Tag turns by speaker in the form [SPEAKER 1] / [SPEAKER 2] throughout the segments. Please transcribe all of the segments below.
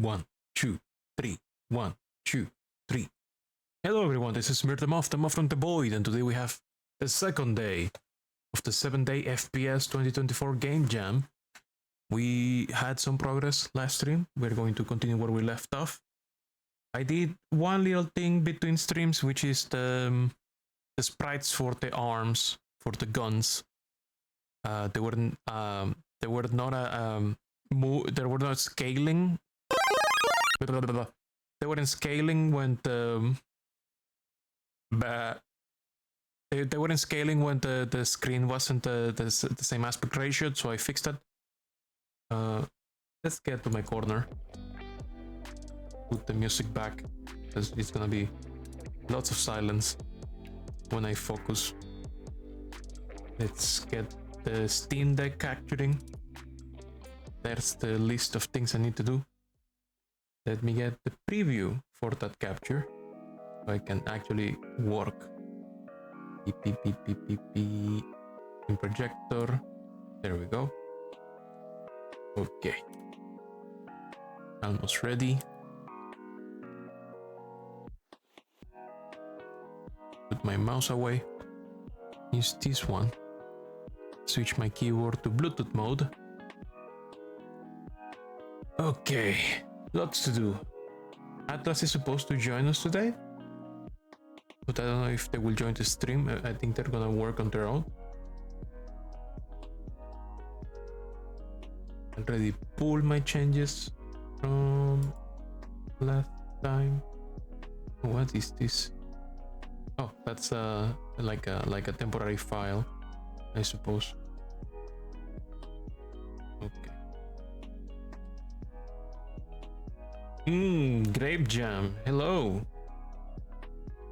[SPEAKER 1] 1, 2, 3. 1, 2, 3. Hello everyone, this is Smoth the Moth from the Void, and today we have the second day of the 7-day FPS 2024 game jam. We had some progress last stream. We're going to continue where we left off. I did one little thing between streams, which is the sprites for the arms, for the guns. They were not scaling. They weren't scaling when they weren't scaling when the screen wasn't the same aspect ratio, so I fixed that. Let's get to my corner. Put the music back, because it's gonna be lots of silence when I focus. Let's get the Steam Deck capturing. There's the list of things I need to do. Let me get the preview for that capture so I can actually work. In projector. There we go. Okay. Almost ready. Put my mouse away. Use this one. Switch my keyboard to Bluetooth mode. Okay. Lots to do. Atlas is supposed to join us today, but I don't know if they will join the stream. I think they're gonna work on their own. Already pulled my changes from last time. What is this? Oh, that's like a temporary file, I suppose. Okay. Grape jam. Hello.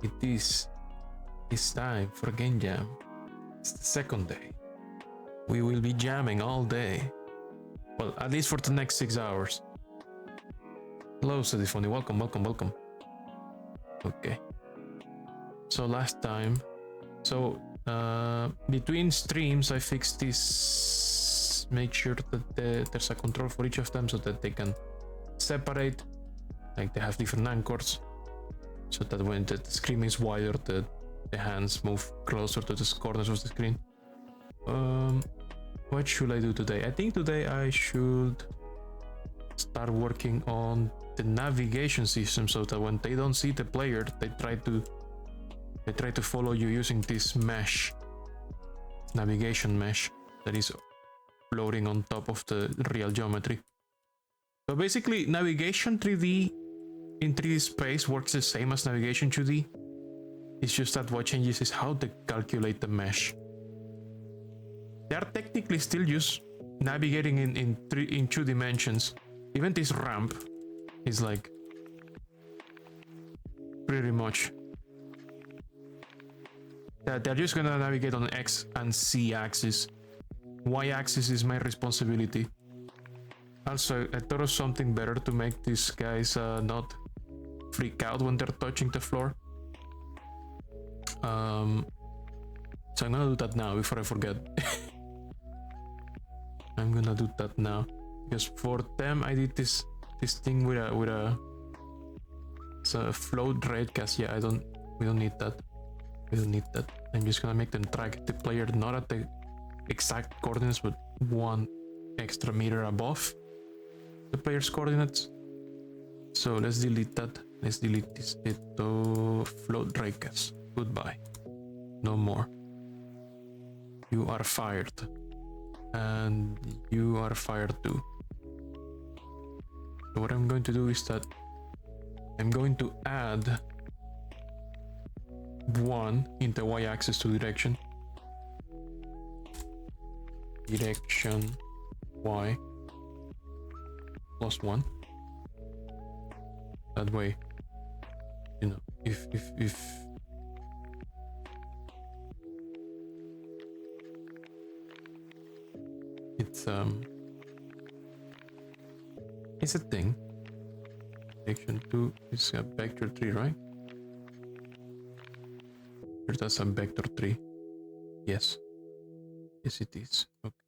[SPEAKER 1] It is time for a game jam. It's the second day. We will be jamming all day. Well, at least for the next 6 hours. Hello, Sadifoni. Welcome. Okay. So last time, between streams, I fixed this. Make sure that there's a control for each of them so that they can separate. Like they have different anchors, so that when the screen is wider, the hands move closer to the corners of the screen. What should I do today? I think today I should start working on the navigation system, so that when they don't see the player, they try to follow you using this mesh, navigation mesh, that is floating on top of the real geometry. So basically, navigation 3D in 3D space works the same as navigation 2D. It's just that what changes is how they calculate the mesh. They are technically still just navigating in 2 dimensions. Even this ramp is like pretty much. They're just gonna navigate on X and Z axis. Y axis is my responsibility. Also, I thought of something better to make these guys not freak out when they're touching the floor. So I'm gonna do that now before I forget. I'm gonna do that now, because for them I did this thing with a float rate. Cause yeah, we don't need that. I'm just gonna make them track the player not at the exact coordinates, but 1 extra meter above the player's coordinates. So let's delete that. Let's delete this float rate. Goodbye. No more. You are fired. And you are fired too. So what I'm going to do is that I'm going to add 1 in the y-axis to direction y plus 1. That way, you know, if it's a thing. Direction 2 is a vector 3, right? That's a vector 3. Yes. Yes, it is. Okay.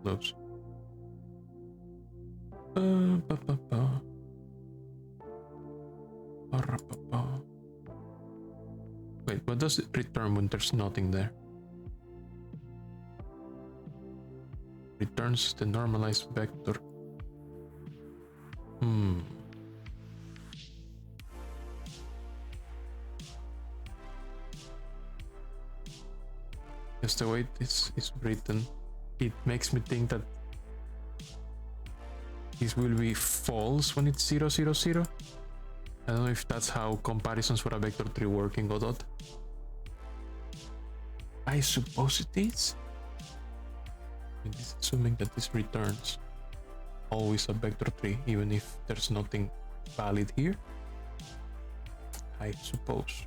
[SPEAKER 1] Close. What does it return when there's nothing there? Returns the normalized vector. Just the way this is written, it makes me think that this will be false when it's 0, 0, 0. I don't know if that's how comparisons for a vector tree work in Godot. I suppose it is. It is assuming that this returns always a vector tree, even if there's nothing valid here. I suppose.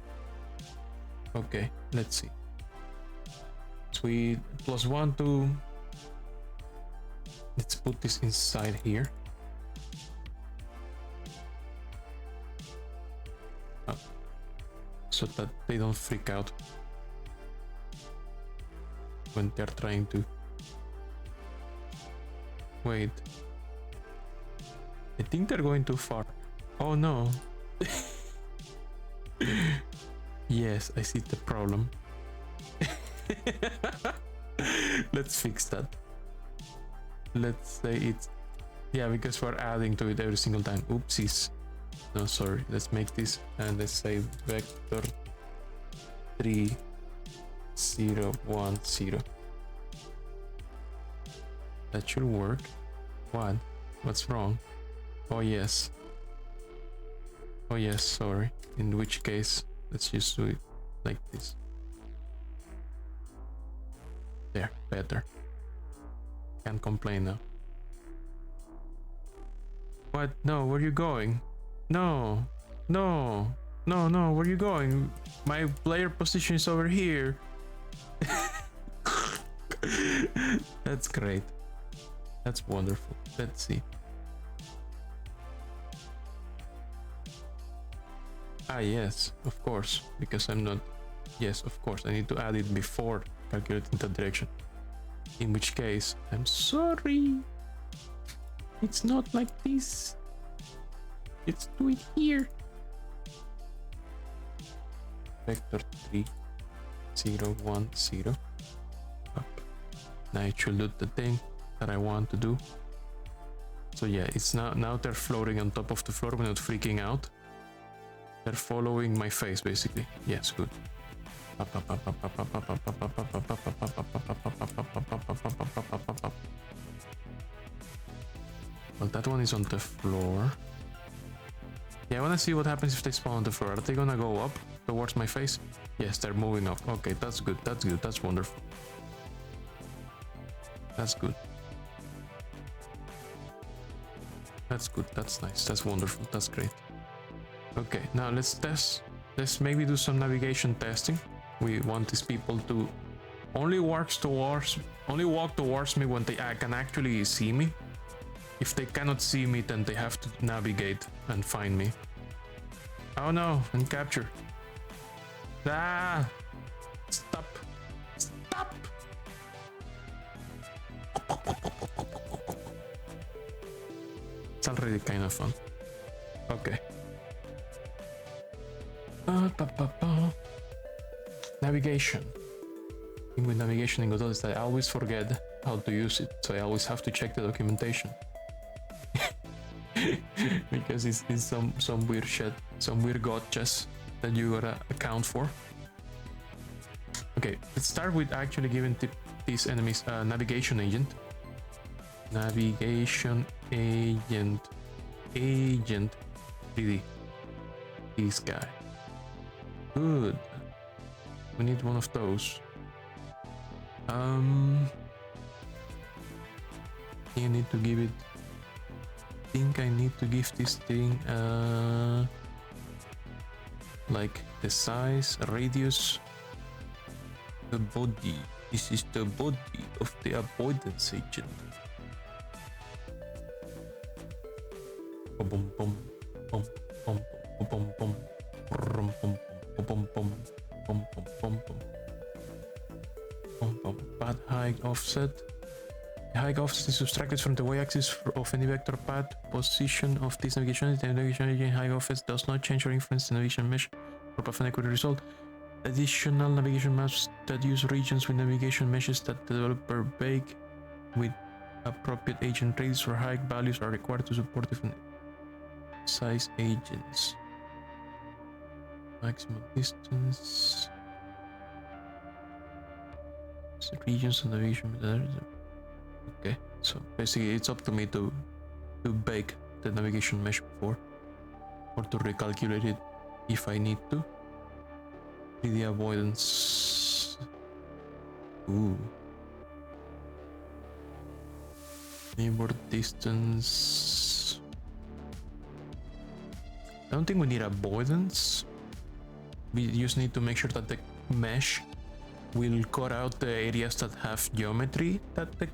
[SPEAKER 1] Okay, let's see. Sweet. +1 to. Let's put this inside here. So that they don't freak out when they're trying to. Wait. I think they're going too far. Oh no. Yes, I see the problem. Let's fix that. Let's say it's. Yeah, because we're adding to it every single time. Oopsies. No, sorry. Let's make this and let's say vector 3 0 1 0. That should work. What? What's wrong? Oh yes. Oh yes, sorry. In which case, let's just do it like this. There, better. Can't complain now. What? No, where are you going? No, no, no, no, where are you going? My player position is over here. That's great. That's wonderful. Let's see. Ah, yes, of course, because I'm not. Yes, of course, I need to add it before calculating the direction. In which case, I'm sorry. It's not like this. Let's do it here. Vector 3 0 1 0. Up. Now it should do the thing that I want to do. So yeah, it's now they're floating on top of the floor. We're not freaking out. They're following my face basically. Yes, good. Well, that one is on the floor. Yeah, I want to see what happens if they spawn on the floor. Are they gonna go up towards my face? Yes, they're moving up. Okay, that's good. That's good. That's wonderful. That's good. That's good. That's nice. That's wonderful. That's great. Okay, now let's test. Let's maybe do some navigation testing. We want these people to only walk towards me when they can actually see me. If they cannot see me, then they have to navigate and find me. Oh no, and capture. Ah! Stop! Stop! It's already kind of fun. Okay. Navigation. The thing with navigation in Godot is that I always forget how to use it, so I always have to check the documentation. Because it's some weird shit, some weird gotchas that you gotta account for. Okay, let's start with actually giving these enemies a navigation agent. Navigation agent. Agent 3D. This guy. Good. We need one of those. You need to give it. I think I need to give this thing like the size, radius, the body. This is the body of the avoidance agent. Bum bum bum bum bum bum bum bum bum bum bum bum bum. Path height offset. The height offset is subtracted from the y-axis of any vector path. Position of this navigation. The navigation agent height offset does not change or influence the navigation mesh or path an equity result. additional navigation maps that use regions with navigation meshes that the developer bake with appropriate agent rates or high values are required to support different size agents. Maximum distance. Regions and navigation. Okay, so basically it's up to me to bake the navigation mesh before, or to recalculate it if I need to. 3D avoidance. Ooh. Neighbor distance. I don't think we need avoidance. We just need to make sure that the mesh will cut out the areas that have geometry that the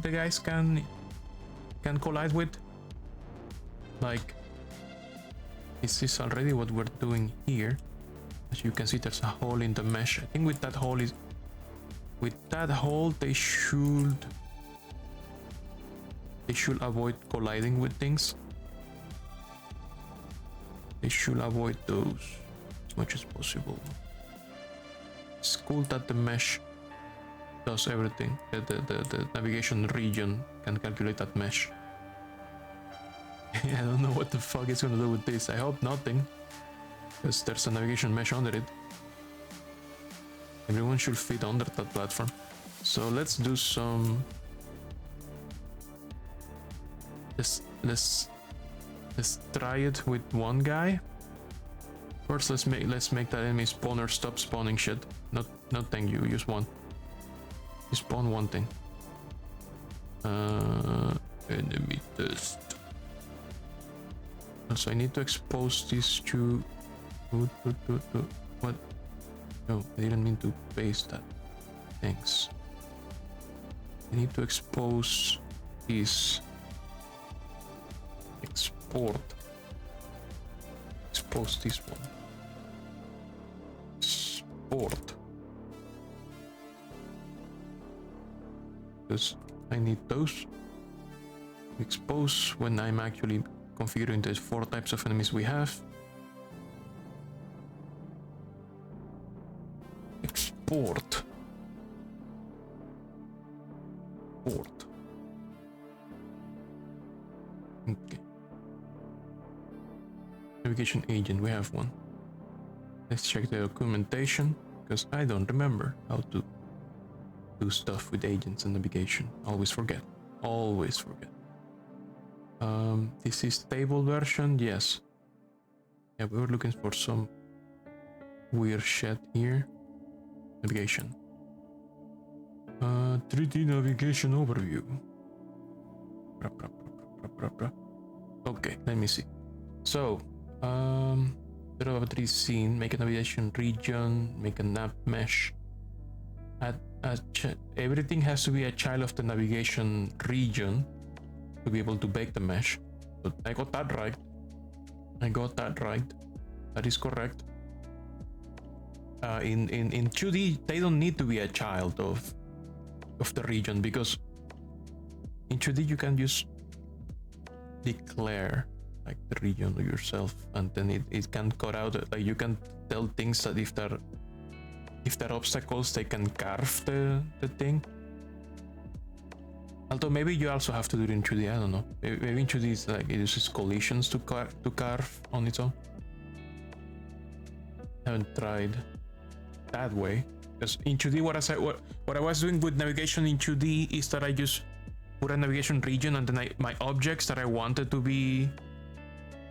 [SPEAKER 1] guys can collide with. Like, this is already what we're doing here. As you can see, there's a hole in the mesh. I think with that hole they should avoid colliding with things. They should avoid those as much as possible. It's cool that the mesh does everything. The navigation region can calculate that mesh. I don't know what the fuck it's gonna do with this. I hope nothing, because there's a navigation mesh under it. Everyone should fit under that platform. So let's do some. Let's try it with one guy. First, let's make that enemy spawner stop spawning shit. Not thank you. Use one. You spawn one thing. Enemy test. Also, I need to expose these two. What? No, I didn't mean to paste that. Thanks. I need to expose these. Export. Expose this one. Export. Because I need those. Expose when I'm actually configuring the 4 types of enemies we have. Export. Export. Okay. Navigation agent, we have one. Let's check the documentation, because I don't remember how to do stuff with agents and navigation. Always forget. Always forget. This is stable version, yes. Yeah, we were looking for some weird shit here. Navigation. 3D navigation overview. Okay, let me see. So, bit of a 3D scene, make a navigation region, make a nav mesh. Everything has to be a child of the navigation region to be able to bake the mesh. But I got that right. That is correct. In 2D, they don't need to be a child of the region, because in 2D you can just declare like the region yourself, and then it can cut out, like you can tell things that if they're obstacles, they can carve the thing. Although maybe you also have to do it in 2D, I don't know. Maybe in 2D it's like it uses collisions to carve on its own. I haven't tried that way, because in 2D what I was doing with navigation in 2D is that I just put a navigation region, and then my objects that I wanted to be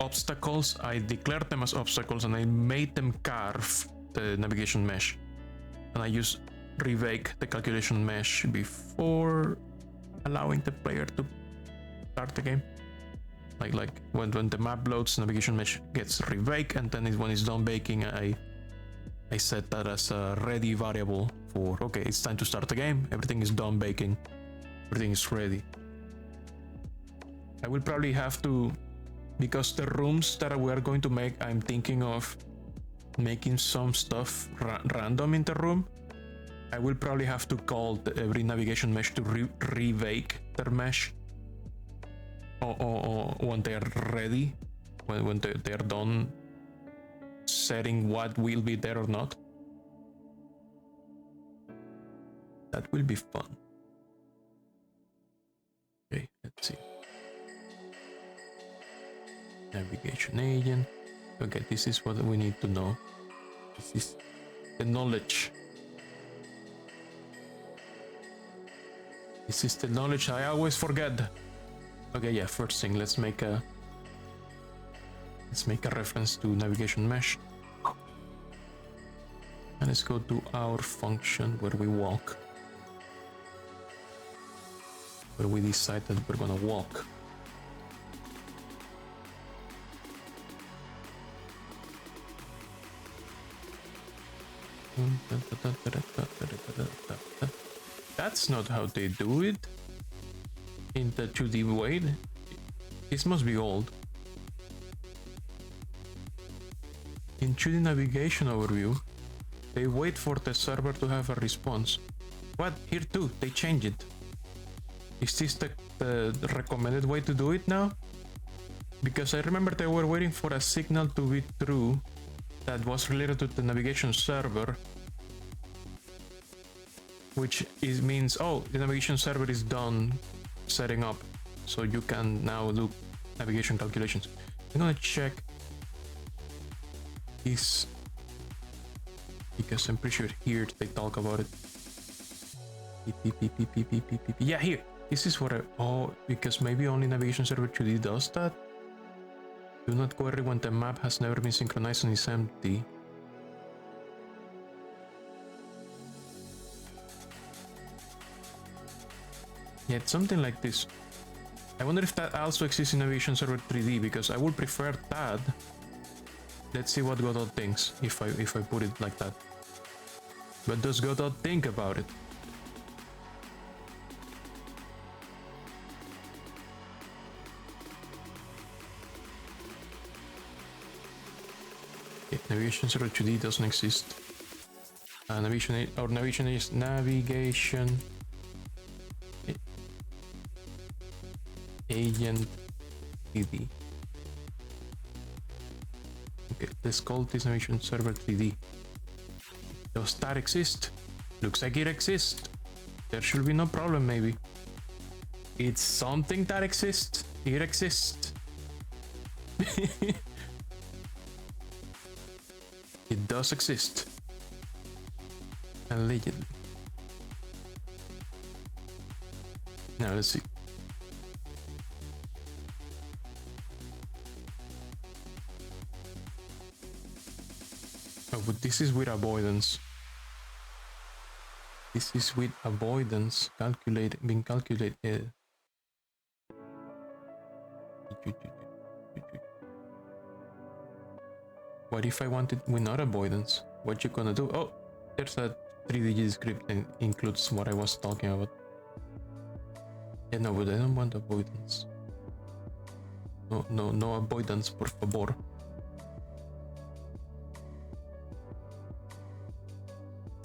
[SPEAKER 1] obstacles, I declared them as obstacles, and I made them carve the navigation mesh, and I just rebake the calculation mesh before allowing the player to start the game. Like when the map loads, navigation mesh gets rebake, and then when it's done baking, I set that as a ready variable for, okay, it's time to start the game, everything is done baking, everything is ready. I will probably have to, because the rooms that we are going to make, I'm thinking of making some stuff random in the room. I will probably have to call every navigation mesh to rebake their mesh, or when they're ready, when they're done setting what will be there or not. That will be fun. Okay, let's see. Navigation agent. Okay, this is what we need to know. This is the knowledge. This is the knowledge I always forget. Okay, yeah, first thing, let's make a reference to navigation mesh. And let's go to our function where we walk. Where we decide that we're gonna walk. That's not how they do it in the 2D way. This must be old. In 2D navigation overview, they wait for the server to have a response. What? Here too, they change it. Is this the recommended way to do it now? Because I remember they were waiting for a signal to be true that was related to the navigation server, which means, oh, the navigation server is done setting up, so you can now do navigation calculations. I'm gonna check this because I'm pretty sure here they talk about it. Yeah, here. This is what because maybe only navigation server 2D does that. Do not query when the map has never been synchronized and is empty. Yeah, it's something like this. I wonder if that also exists in navigation server 3D, because I would prefer that. Let's see what Godot thinks if I put it like that. What does Godot think about it? Okay, navigation server 2D doesn't exist. Navigation is navigation agent 3D. Okay, let's call this navigation server 3D. Does that exist? Looks like it exists. There should be no problem, maybe. It's something that exists. It exists. It does exist. Allegedly. Now let's see. Oh, but this is with avoidance. This is with avoidance being calculated. What if I wanted without avoidance? What you gonna do? Oh, there's a 3D script that includes what I was talking about. Yeah, no, but I don't want avoidance. No avoidance, por favor.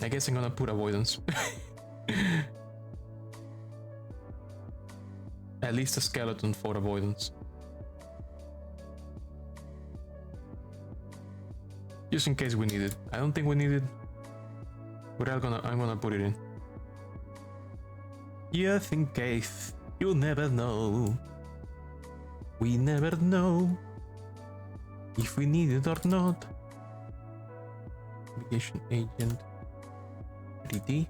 [SPEAKER 1] I guess I'm gonna put avoidance. At least a skeleton for avoidance. Just in case we need it. I don't think we need it. But I'm gonna put it in. Just in case. You never know. We never know if we need it or not. Navigation agent 3D.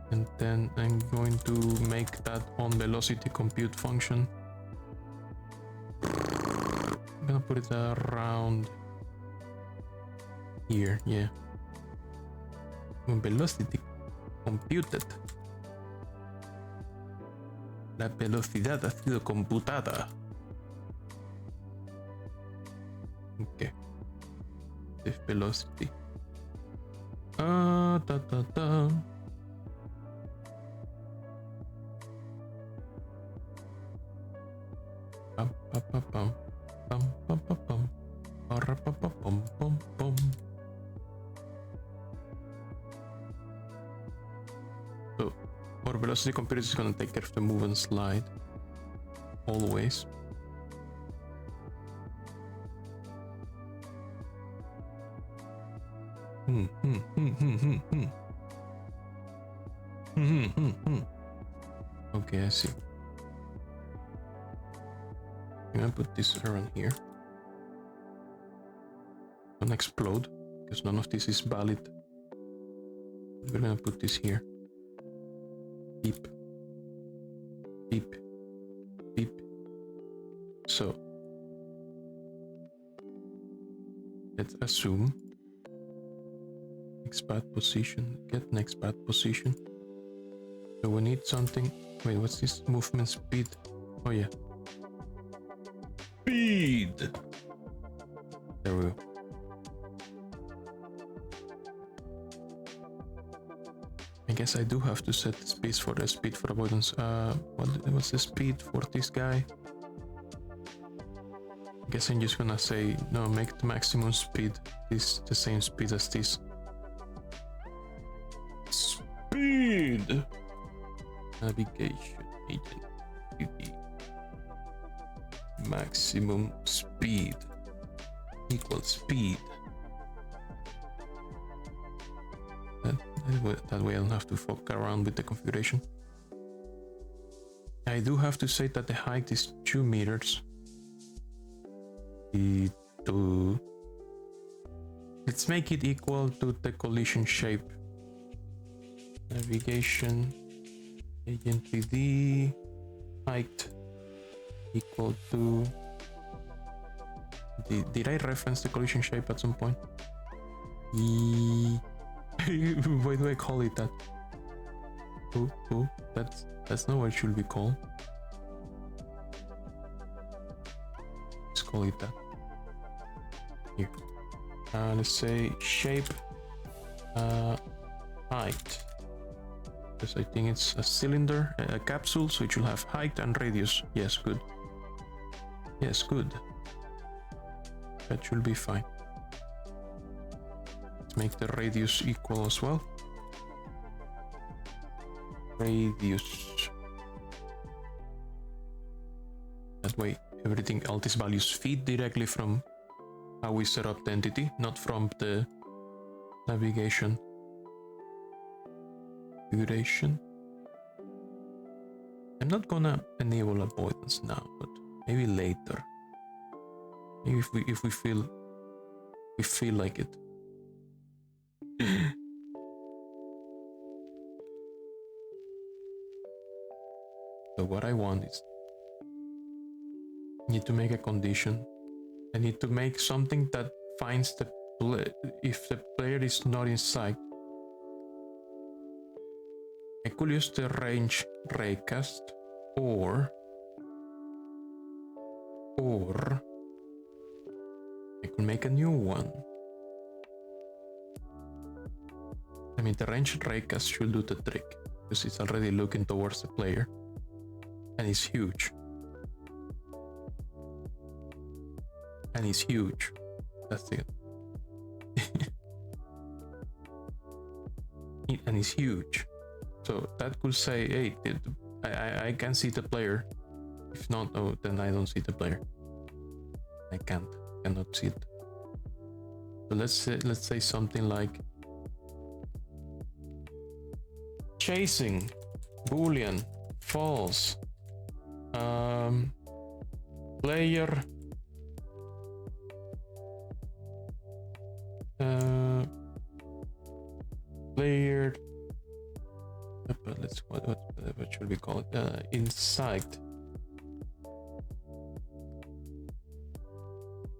[SPEAKER 1] And then I'm going to make that on velocity compute function. I'm gonna put it around here, yeah. Velocity computed. La velocidad ha sido computada. Okay. This velocity. Ta ta ta. Pam pam pam pam pam pam pam pam pam pam pam. So our velocity computer is gonna take care of the move and slide always. Okay, I see. I'm gonna put this around here. Don't explode, because none of this is valid. We're gonna put this here. Beep. Beep. Beep. So let's assume next path position, get next path position. So we need something. Wait, what's this movement speed? Oh yeah. Speed! There we go. I guess I do have to set the speed for avoidance. What's the speed for this guy? I guess I'm just gonna say no, make the maximum speed this the same speed as this. Speed! Navigation agent. Maximum speed equals speed. That way I don't have to fuck around with the configuration. I do have to say that the height is 2 meters. Let's make it equal to the collision shape. Navigation agent PD height equal to did I reference the collision shape at some point? Why do I call it that? Oh, that's not what it should be called. Let's call it that. Here. Let's say shape height. Because I think it's a cylinder, a capsule, so it should have height and radius. Yes, good. Yes, good. That should be fine. Let's make the radius equal as well. Radius. That way, everything, all these values feed directly from how we set up the entity, not from the navigation configuration. I'm not gonna enable avoidance now, but maybe later. Maybe if we feel like it. So what I want is I need to make a condition. I need to make something that finds the if the player is not in sight. I could use the range raycast or I could make a new one. I mean, the range raycast should do the trick because it's already looking towards the player and it's huge. And it's huge. That's it. And it's huge. So that could say, hey, I can see the player. If not, oh, then I don't see the player. I cannot see it. So let's say something like chasing, boolean, false, player, player. Let's what should we call it? Inside.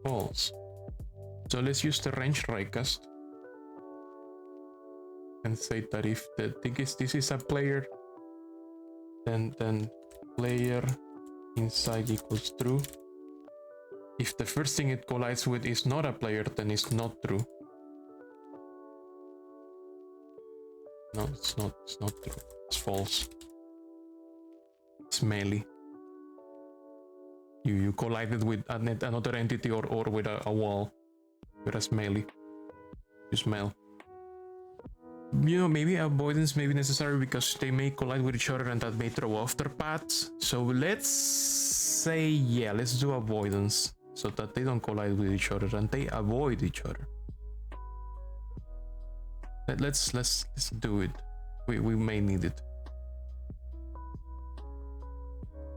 [SPEAKER 1] False. So let's use the range raycast and say that if the thing is this is a player, then player inside equals true. If the first thing it collides with is not a player, then it's not true. No, it's not true. It's false. It's melee. You collided with another entity or with a wall. Whereas melee. You smell. You know, maybe avoidance may be necessary because they may collide with each other and that may throw off their paths. So let's say, yeah, let's do avoidance so that they don't collide with each other and they avoid each other. Let's do it. We may need it.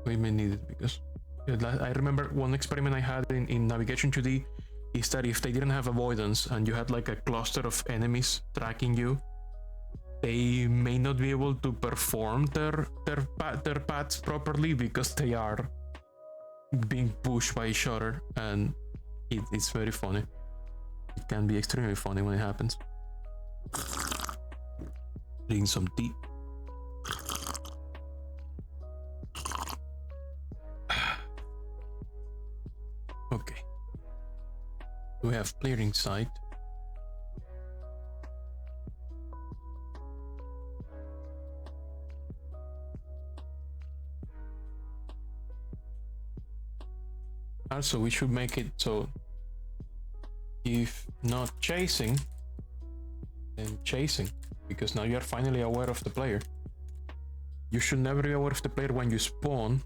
[SPEAKER 1] We may need it because I remember one experiment I had in Navigation 2D is that if they didn't have avoidance and you had like a cluster of enemies tracking you, they may not be able to perform their paths properly because they are being pushed by each other, and it's very funny. It can be extremely funny when it happens. Drinking some tea. Okay. We have player inside. Also, we should make it so if not chasing, then chasing, because now you are finally aware of the player. You should never be aware of the player when you spawn,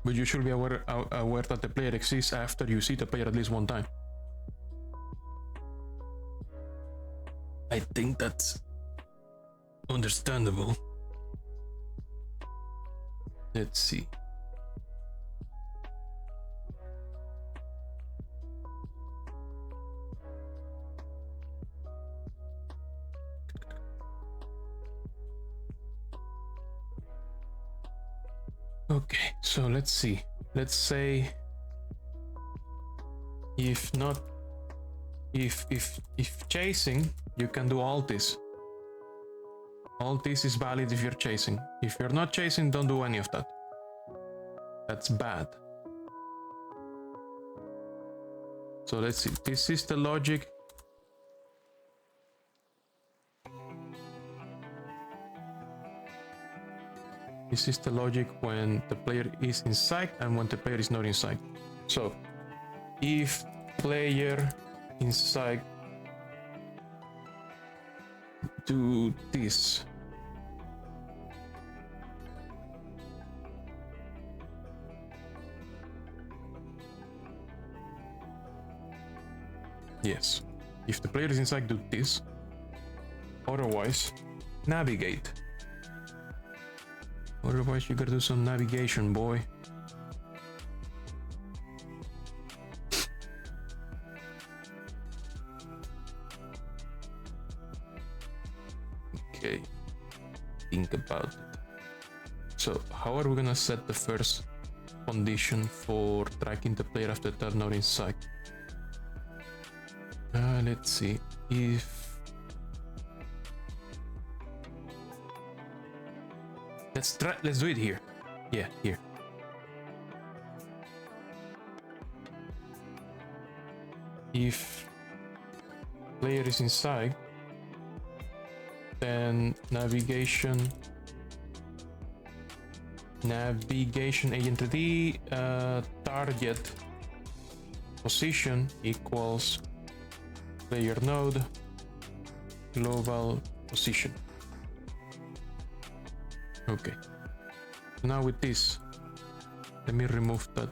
[SPEAKER 1] but you should be aware that the player exists after you see the player at least one time. I think that's understandable. Let's see. Okay, so let's see. Let's say if chasing, you can do all this. All this is valid if you're chasing. If you're not chasing, don't do any of that. That's bad. So let's see. This is the logic. This is the logic when the player is inside and when the player is not inside. So, if player inside do this, yes. If the player is inside, do this. Otherwise, navigate. Otherwise, you gotta do some navigation, boy. Okay, think about it. So, how are we gonna set the first condition for tracking the player after they're not inside? Let's see. Let's do it here. Yeah, here. If player is inside, then navigation agent ID target position equals player node global position. Okay. Now with this, let me remove that.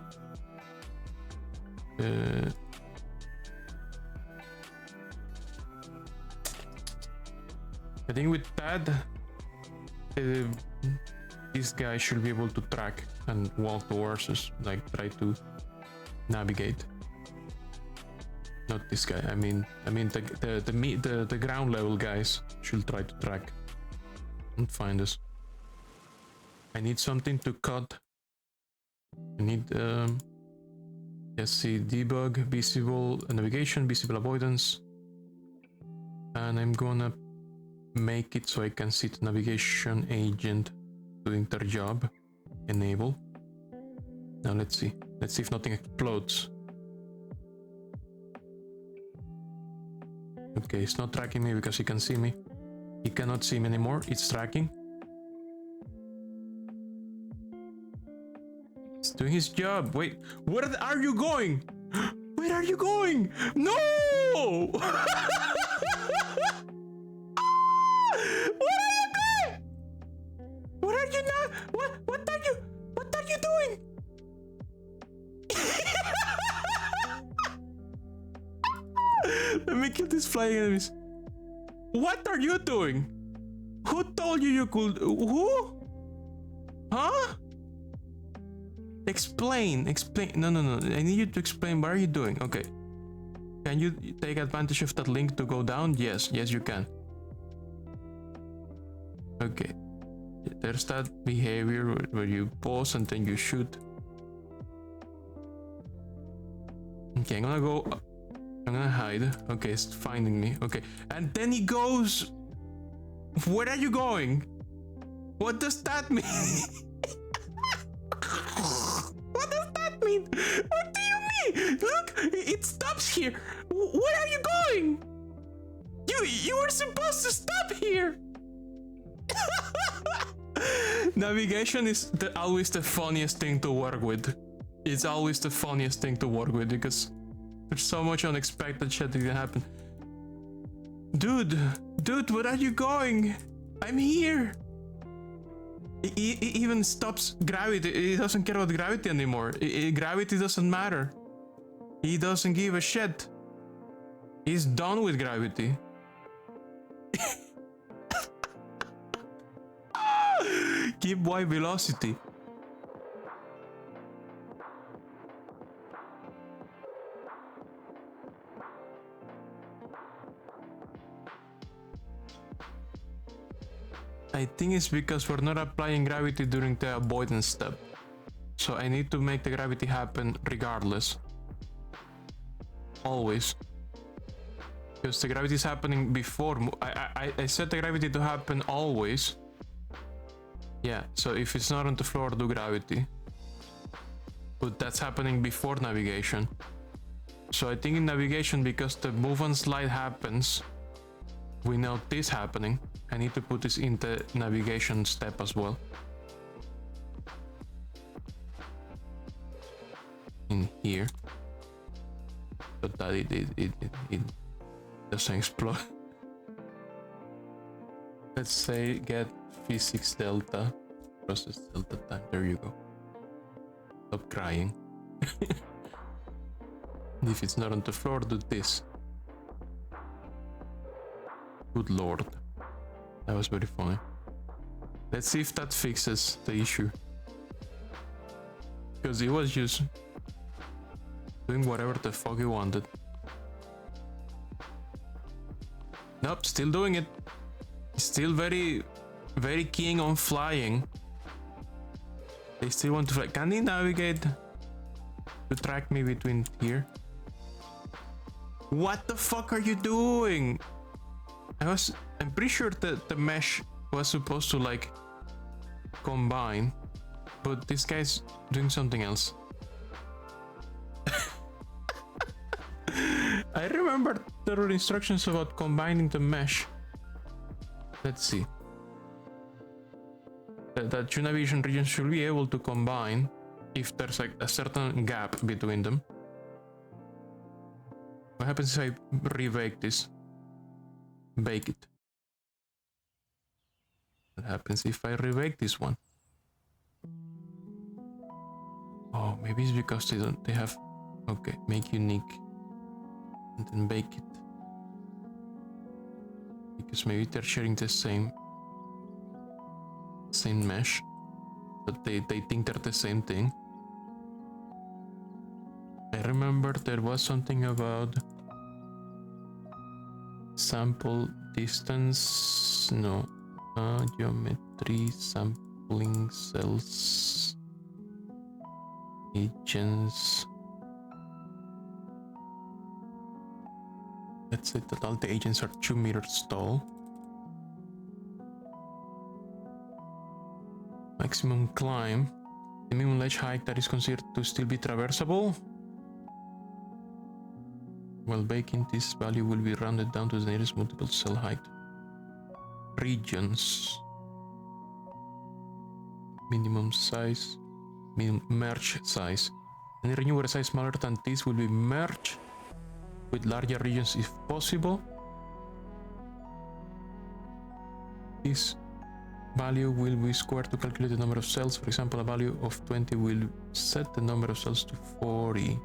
[SPEAKER 1] I think with that, this guy should be able to track and walk towards us, like try to navigate. Not this guy. I mean the ground level guys should try to track and find us. I need something to cut. I need let's see, debug, visible navigation, visible avoidance, and I'm gonna make it so I can see the navigation agent doing their job. Enable. Now let's see if nothing explodes. Okay, it's not tracking me because he can see me. He cannot see me anymore. It's tracking. It's doing his job. Wait, where are you going? Where are you going? No! Where are you going? Where are you now? What are you doing? Let me kill these flying enemies. What are you doing? Who told you could? Who? Huh? Explain. No. I need you to explain. What are you doing? Okay. Can you take advantage of that link to go down? Yes, you can. Okay. There's that behavior where you pause and then you shoot. Okay, I'm gonna hide. Okay, it's finding me. Okay, and then he goes. Where are you going? What does that mean? What does that mean? What do you mean? Look, it stops here. Where are you going? You were supposed to stop here. Navigation is always the funniest thing to work with. It's always the funniest thing to work with because there's so much unexpected shit that can happen. Dude, where are you going? I'm here. He even stops gravity. He doesn't care about gravity anymore. Gravity doesn't matter. He doesn't give a shit. He's done with gravity. Keep Y velocity. I think it's because we're not applying gravity during the avoidance step. So I need to make the gravity happen regardless. Always. Because the gravity is happening before. I set the gravity to happen always. Yeah, so if it's not on the floor, do gravity. But that's happening before navigation. So I think in navigation, because the move and slide happens, we know this happening. I need to put this in the navigation step as well. In here. So that it doesn't explode. Let's say get physics delta, process delta time. There you go. Stop crying. If it's not on the floor, do this. Good lord. That was very funny. Let's see if that fixes the issue. Because he was just doing whatever the fuck he wanted. Nope, still doing it. Still very keen on flying. They still want to fly. Can they navigate to track me between here? What the fuck are you doing? I'm pretty sure that the mesh was supposed to like combine, but this guy's doing something else. I remember there were instructions about combining the mesh. Let's see. That two navigation regions should be able to combine if there's like a certain gap between them. What happens if I rebake this? Bake it. What happens if I rebake this one? Oh, maybe it's because they have. Okay, make unique and then bake it. Because maybe they're sharing the same mesh, but they think they're the same thing. I remember there was something about sample distance, no, geometry, sampling cells, agents. Let's say that all the agents are 2 meters tall. Maximum climb. The minimum ledge height that is considered to still be traversable. While baking, this value will be rounded down to the nearest multiple cell height. Regions. Minimum size. Minimum merge size. Any region where a size smaller than this will be merged with larger regions if possible. This value will be squared to calculate the number of cells. For example, a value of 20 will set the number of cells to 40.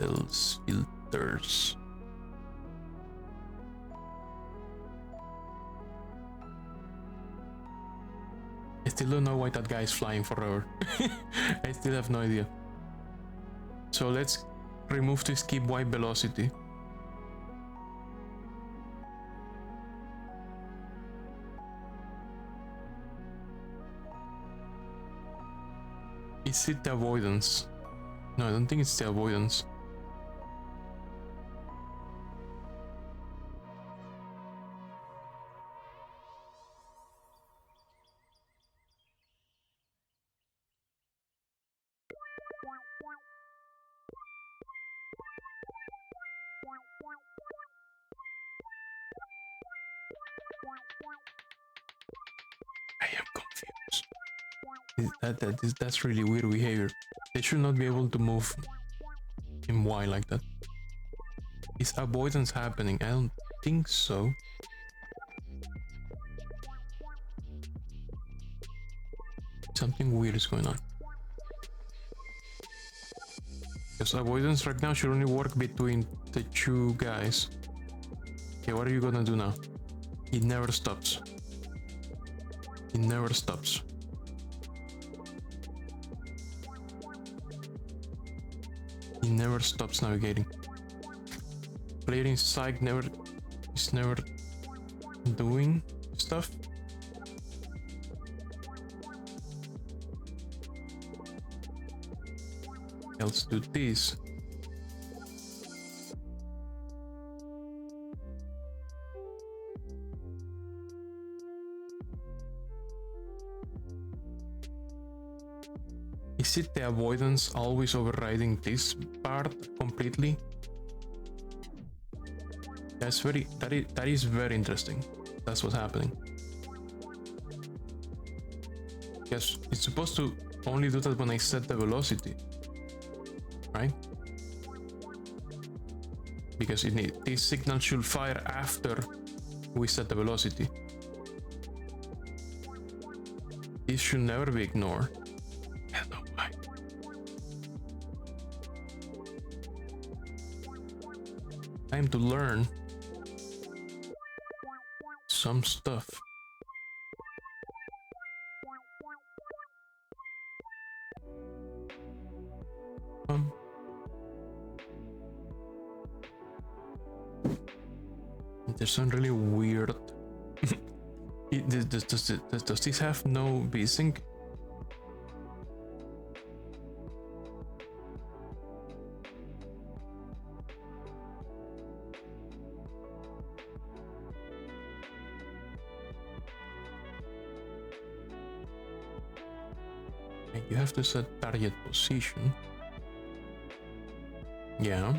[SPEAKER 1] Vitals, filters. I still don't know why that guy is flying forever. I still have no idea. So let's remove this keep wipe velocity. Is it the avoidance? No, I don't think it's the avoidance. I am confused. That's really weird behavior. They should not be able to move in Y like that. Is avoidance happening? I don't think so. Something weird is going on. Because avoidance right now should only work between the two guys. Okay, what are you gonna do now? It never stops. It never stops. He never stops navigating. Player inside is never doing stuff. Let's do this. Is it the avoidance always overriding this part completely? That is very interesting. That's what's happening. Yes, it's supposed to only do that when I set the velocity, right? Because this signal should fire after we set the velocity. This should never be ignored. I don't know why. Time to learn some stuff. There's some really weird. Does this have no VSync? You have to set target position. Yeah.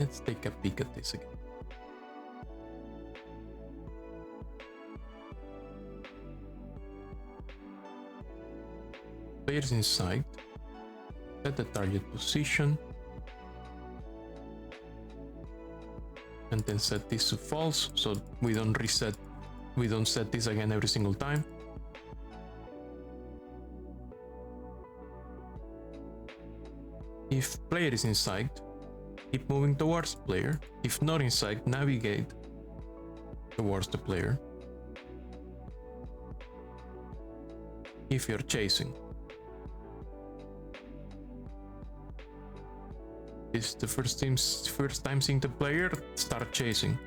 [SPEAKER 1] Let's take a peek at this again. Players inside. Set the target position. And then set this to false, so we don't set this again every single time. If player is inside, keep moving towards player. If not inside, navigate towards the player. If you're chasing. This is the first time seeing the player, start chasing.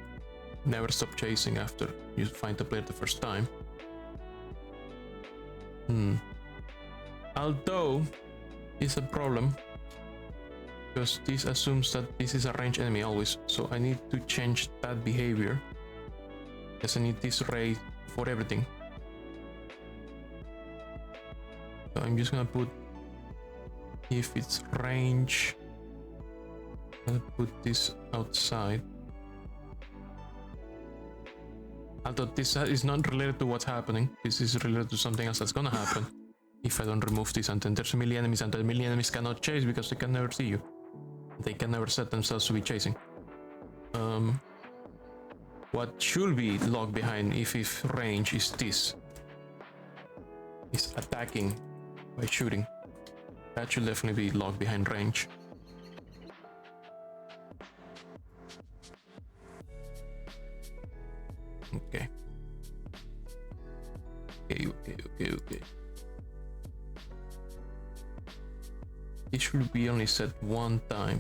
[SPEAKER 1] Never stop chasing after you find the player the first time. Although, it's a problem. Because this assumes that this is a ranged enemy always. So I need to change that behavior. Because I need this ray for everything. So I'm just gonna put, if it's range, I'll put this outside. Although this is not related to what's happening, this is related to something else that's gonna happen if I don't remove this, and then there's melee enemies, and the melee enemies cannot chase because they can never see you. They can never set themselves to be chasing. What should be locked behind if range is this. Is attacking by shooting. That should definitely be locked behind range. Okay. Okay. It should be only set one time.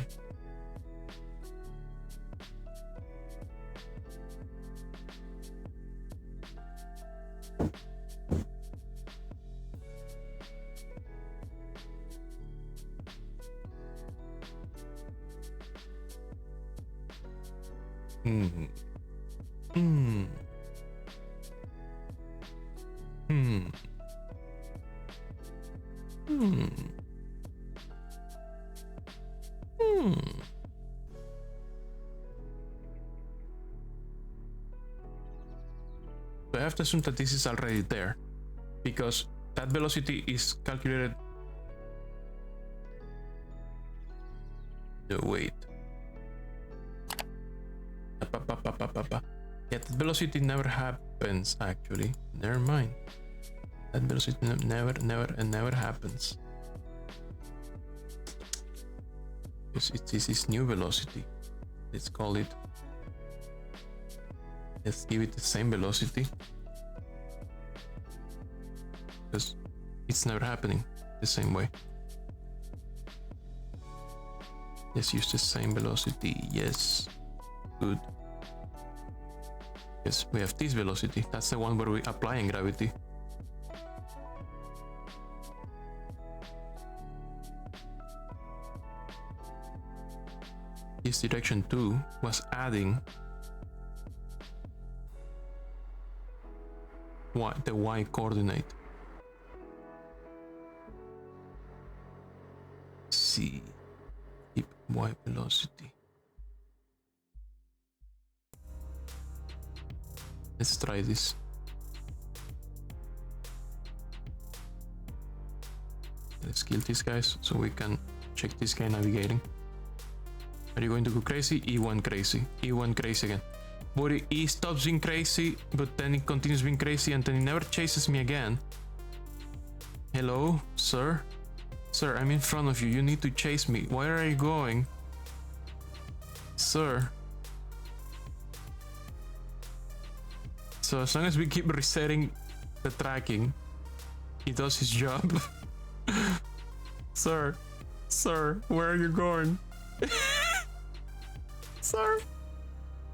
[SPEAKER 1] So I have to assume that this is already there, because that velocity is calculated. No, wait. Yeah, that velocity never happens actually. Never mind. That velocity never happens. Because this is new velocity. Let's call it. Let's give it the same velocity. Because it's never happening the same way. Let's use the same velocity. Yes. Good. Yes, we have this velocity. That's the one where we're applying gravity. This direction 2 was adding the y coordinate. C. Keep y velocity. Let's try this. Let's kill these guys so we can check this guy navigating. Are you going to go crazy? E1 crazy. E1 crazy again. But he stops being crazy, but then he continues being crazy and then he never chases me again. Hello, sir? Sir, I'm in front of you. You need to chase me. Where are you going? Sir. So as long as we keep resetting the tracking, he does his job. Sir, where are you going? Sir,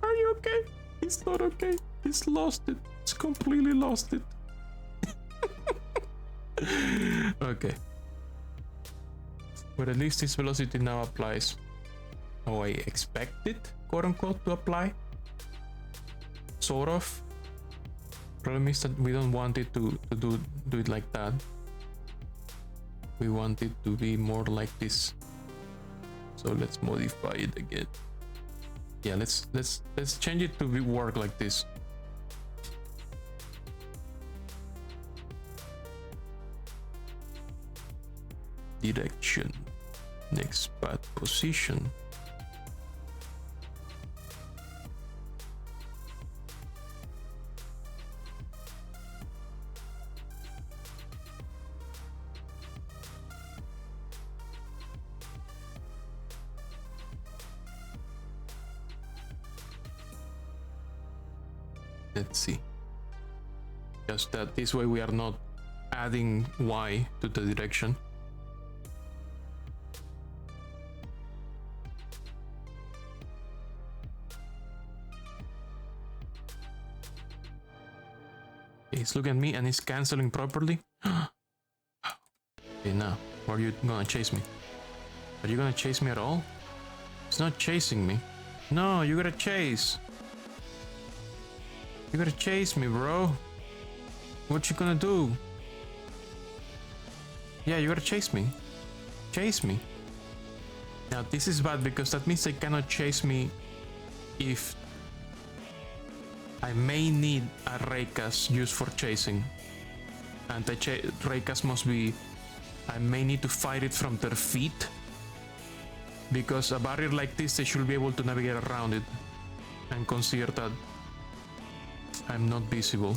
[SPEAKER 1] are you okay? He's not okay. He's lost it. He's completely lost it. Okay. But at least this velocity now applies how I expect it, quote unquote, to apply. Sort of. Problem is that we don't want it to do it like that. We want it to be more like this. So let's modify it again. Yeah, let's change it to work like this. Direction. Next path position. Let's see. Just that this way we are not adding y to the direction. He's looking at me and he's canceling properly. Okay, now, where are you gonna chase me? Are you gonna chase me at all? He's not chasing me. No, you gotta chase. You gotta chase me, bro. What you gonna do? Yeah, you gotta chase me. Chase me. Now, this is bad because that means they cannot chase me if I may need a Raycast used for chasing. And the Raycast must be... I may need to fight it from their feet. Because a barrier like this, they should be able to navigate around it. And consider that I'm not visible.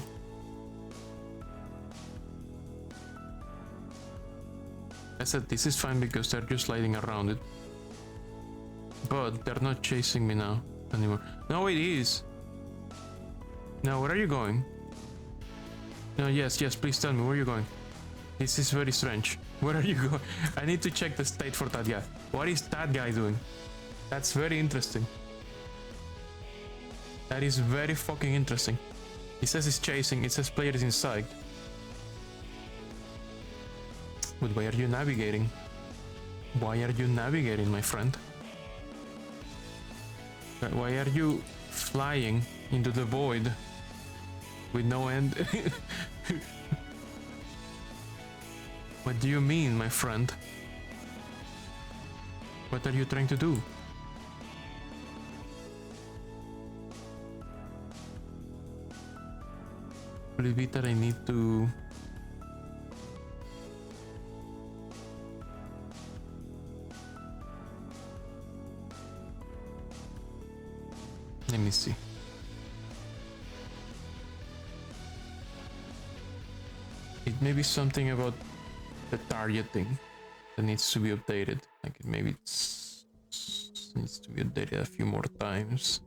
[SPEAKER 1] I said this is fine because they're just sliding around it. But they're not chasing me now anymore. No, it is. Now, where are you going? No, yes, please tell me where you're going. This is very strange. Where are you going? I need to check the state for that guy. What is that guy doing? That's very interesting. That is very fucking interesting. It says he's chasing, it says player is inside. But why are you navigating? Why are you navigating, my friend? Why are you flying into the void with no end? What do you mean, my friend? What are you trying to do? Could it be that I need to... Let me see. It may be something about the targeting that needs to be updated. Like maybe it needs to be updated a few more times.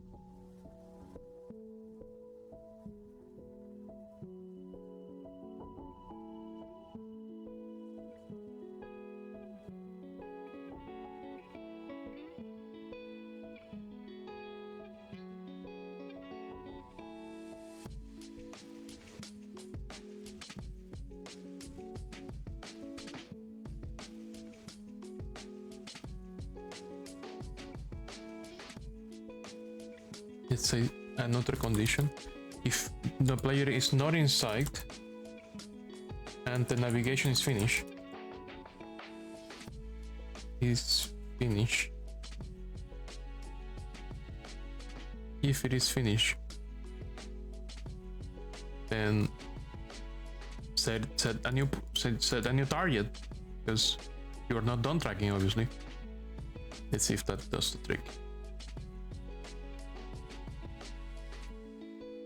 [SPEAKER 1] Let's say another condition. If the player is not in sight and the navigation is finished. Is finished. If it is finished, then set a new target, because you are not done tracking, obviously. Let's see if that does the trick.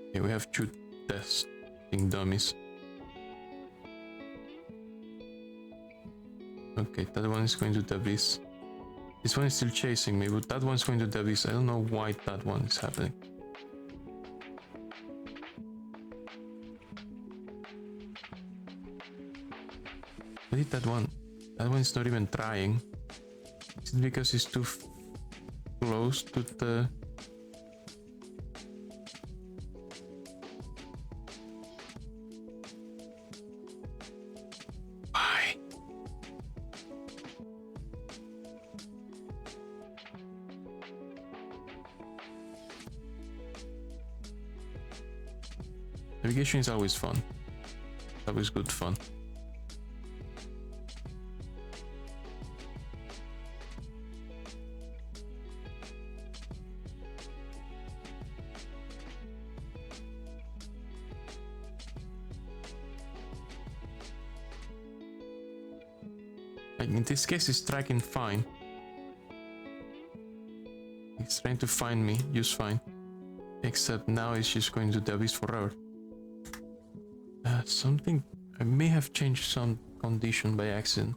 [SPEAKER 1] Okay, we have 2 testing dummies. Okay, that one is going to the abyss. This one is still chasing me, but that one's going to the abyss. I don't know why that one is happening. What did that one? That one's not even trying. Is it because it's too close to the... Why? Navigation is always fun. Always good fun. In this case, it's tracking fine. It's trying to find me just fine. Except now it's just going to the abyss forever. Something... I may have changed some condition by accident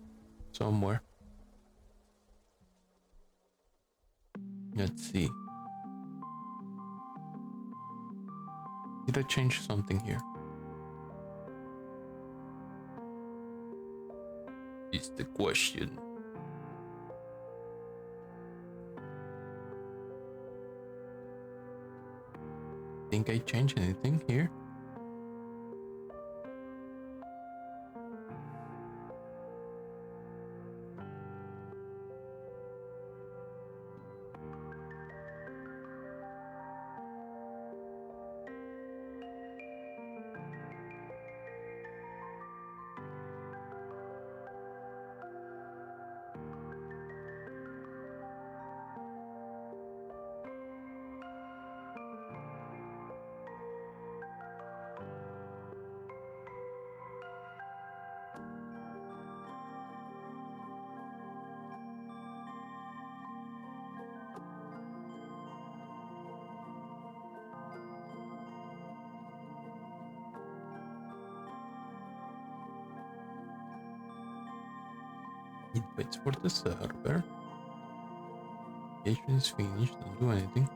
[SPEAKER 1] somewhere. Let's see. Did I change something here? Is the question. Think I changed anything here? It waits for the server. Engagement is finished, don't do anything.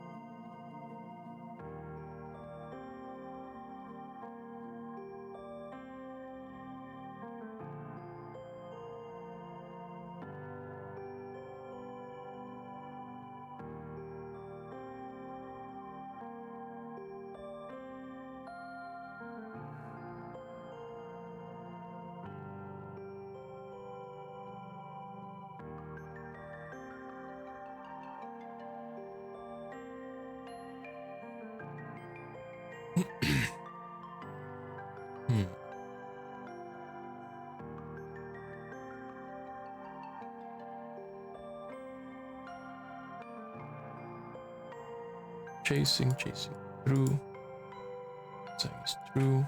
[SPEAKER 1] Chasing through. Zag is through.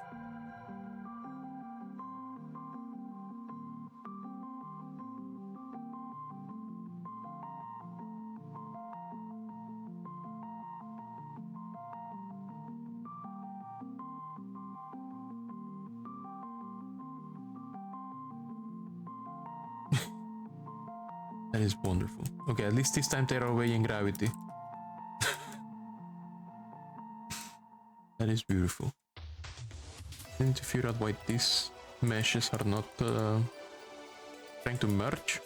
[SPEAKER 1] That is wonderful. Okay, at least this time they are obeying gravity. That is beautiful. I need to figure out why these meshes are not trying to merge.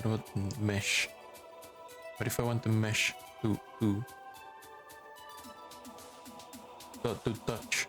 [SPEAKER 1] What about mesh? What if I want the mesh to touch?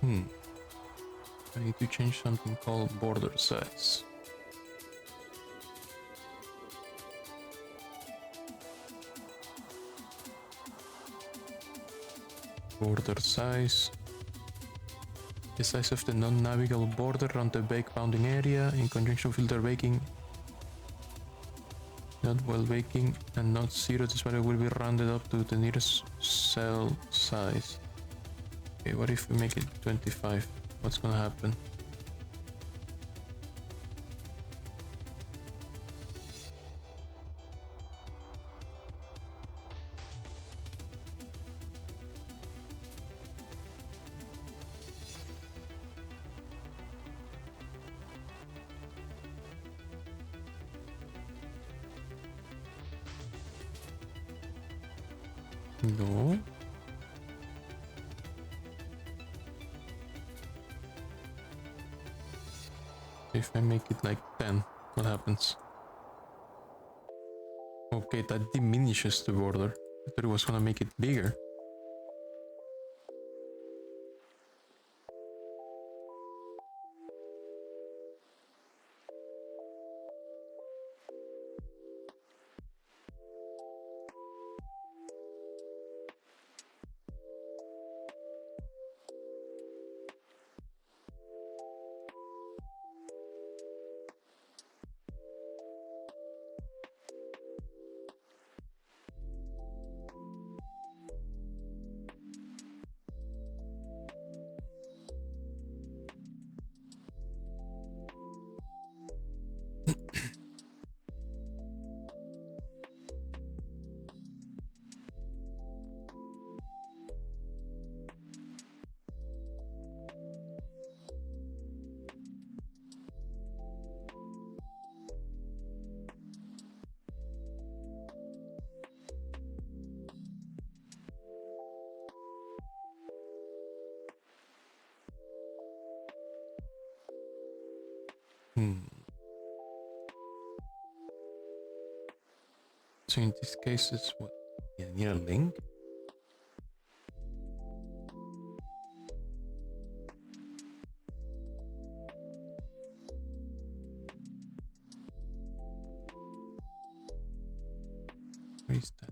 [SPEAKER 1] I need to change something called border size. Border size. The size of the non-navigable border around the bake pounding area in conjunction with filter baking. Not while baking and not zero, this value will be rounded up to the nearest cell size. Okay, what if we make it 25? What's gonna happen? No. If I make it like 10, what happens? Okay, that diminishes the border. I thought it was gonna make it bigger. So in this case, it's what? Yeah, near a link. Where is that?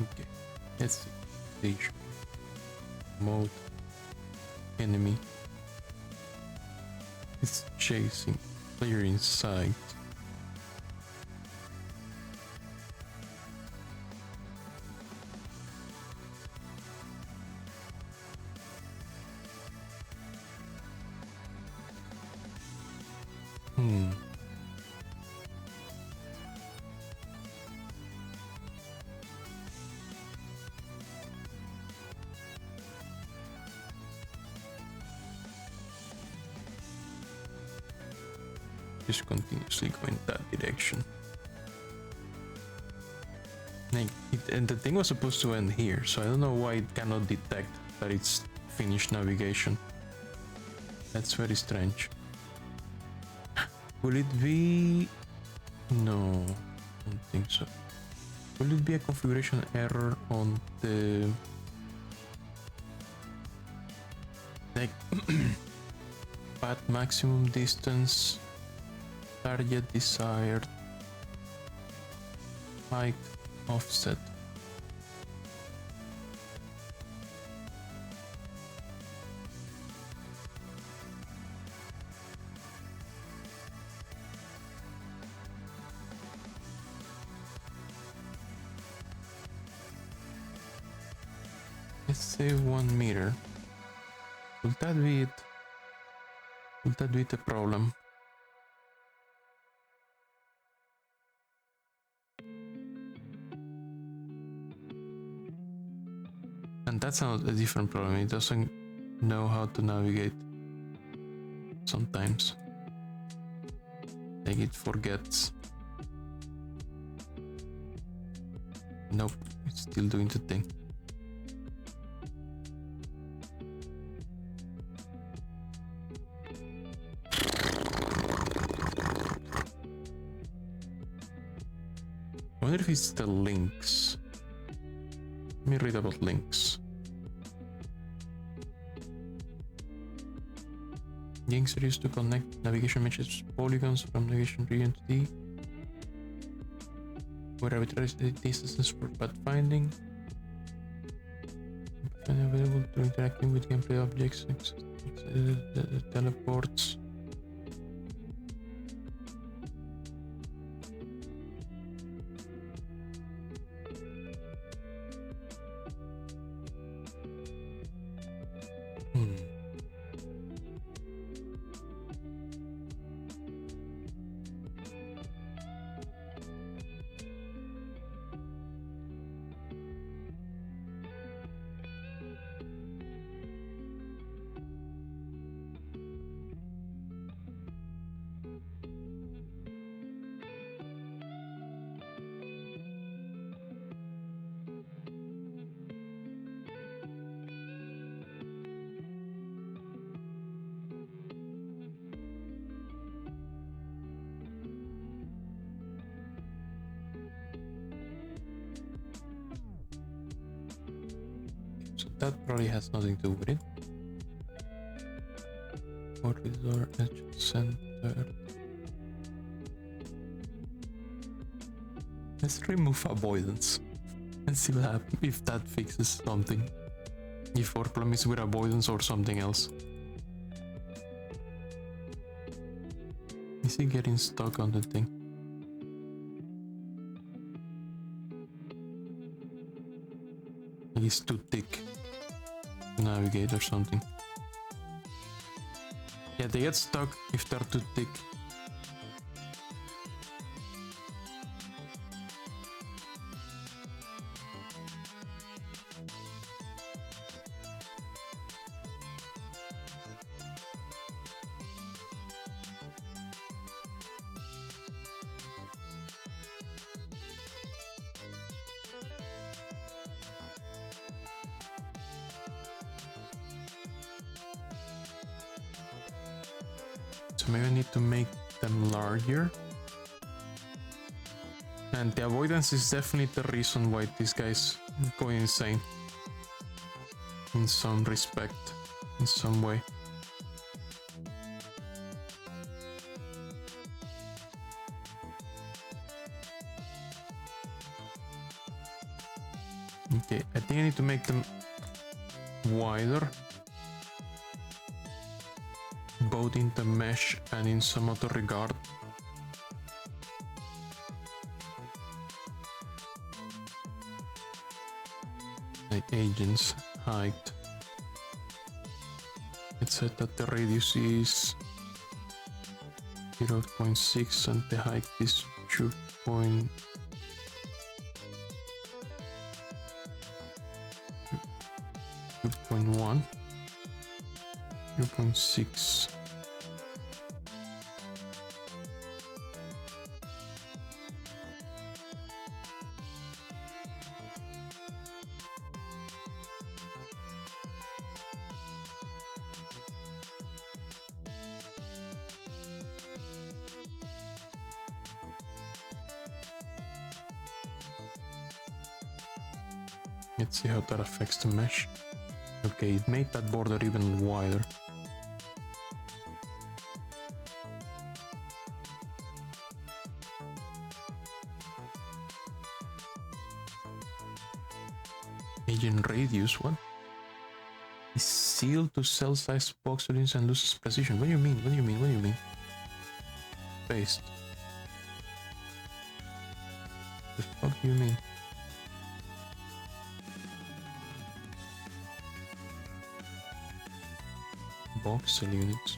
[SPEAKER 1] Okay, let's see. Station. Moth. Enemy. It's chasing. Player in sight. Just continuously going that direction. And the thing was supposed to end here, so I don't know why it cannot detect that it's finished navigation. That's very strange. Will it be... No, I don't think so. Will it be a configuration error on the... like... path maximum distance, target desired, height, offset? Let's say 1 meter. Will that be it? Will that be the problem? And that's not a different problem. It doesn't know how to navigate sometimes. Like it forgets. Nope, it's still doing the thing. I wonder if it's the links. Let me read about links. Links are used to connect navigation matches polygons from navigation region to D, where arbitrary distances for pathfinding. Available to interacting with gameplay objects, teleports. That probably has nothing to do with it. Corridor edge center. Let's remove avoidance. Let's see what happens if that fixes something. If our problem is with avoidance or something else. Is he getting stuck on the thing? He's too thick to navigate or something. Yeah, they get stuck if they're too thick. So maybe I need to make them larger. And the avoidance is definitely the reason why this guy's going insane. In some respect, in some way. Okay, I think I need to make them wider. Both in the mesh and in some other regard. Like agents height. It said that the radius is 0.6 and the height is 2.1. 2.6. Let's see how that affects the mesh. Okay, it made that border even wider. Agent radius, what? Is sealed to cell-sized box audience and loses precision. What do you mean? What do you mean? What do you mean? Paste. The fuck do you mean? Box cell units.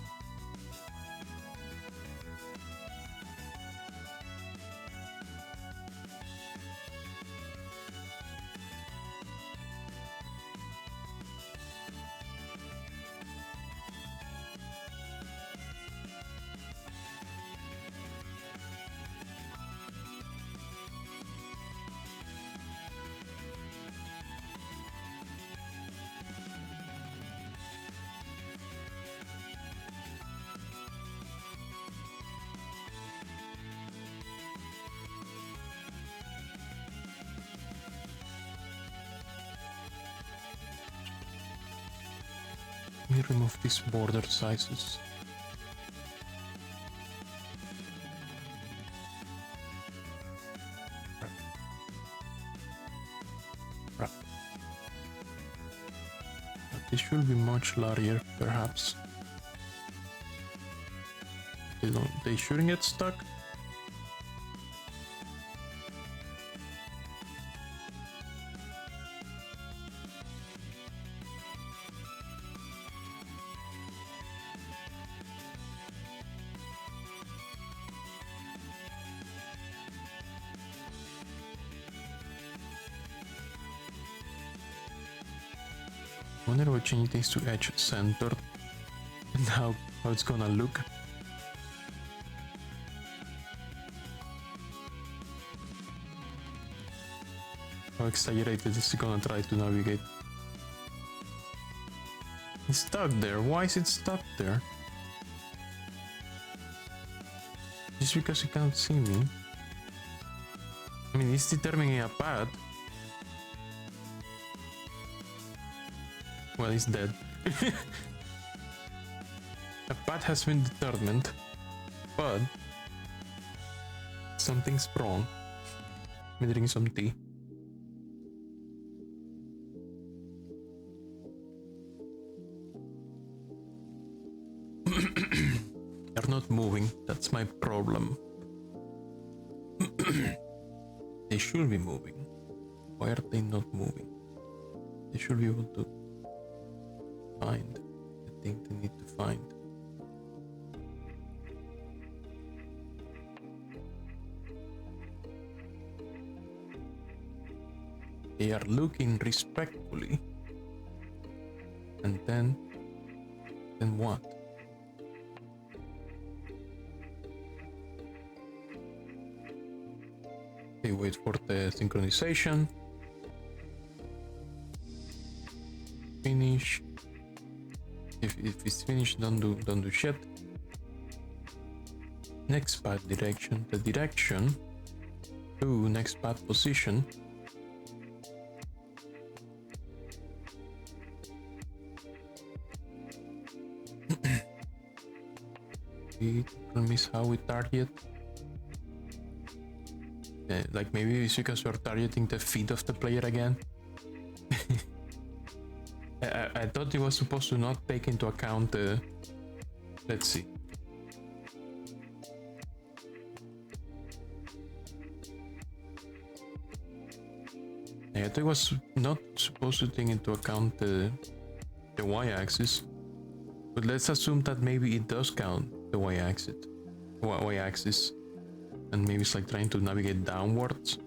[SPEAKER 1] Let me remove these border sizes. This should be much larger, perhaps. They shouldn't get stuck. I wonder if I change this to edge centered and how it's gonna look. How exaggerated is it gonna try to navigate? It's stuck there. Why is it stuck there? Just because he can't see me? I mean, it's determining a path. Well, he's dead. A path has been determined, but something's wrong. Let me drink some tea. not moving. That's my problem. They should be moving. Why are they not moving? They should be able to find the thing they need to find. They are looking respectfully. And then what? They wait for the synchronization. Finish. If it's finished, don't do shit. Next path direction. The direction to next path position. The problem is how we target. Like maybe it's because we're targeting the feet of the player again. I thought it was supposed to not take into account the... Let's see. I thought it was not supposed to take into account the y-axis. But let's assume that maybe it does count the y-axis. And maybe it's like trying to navigate downwards.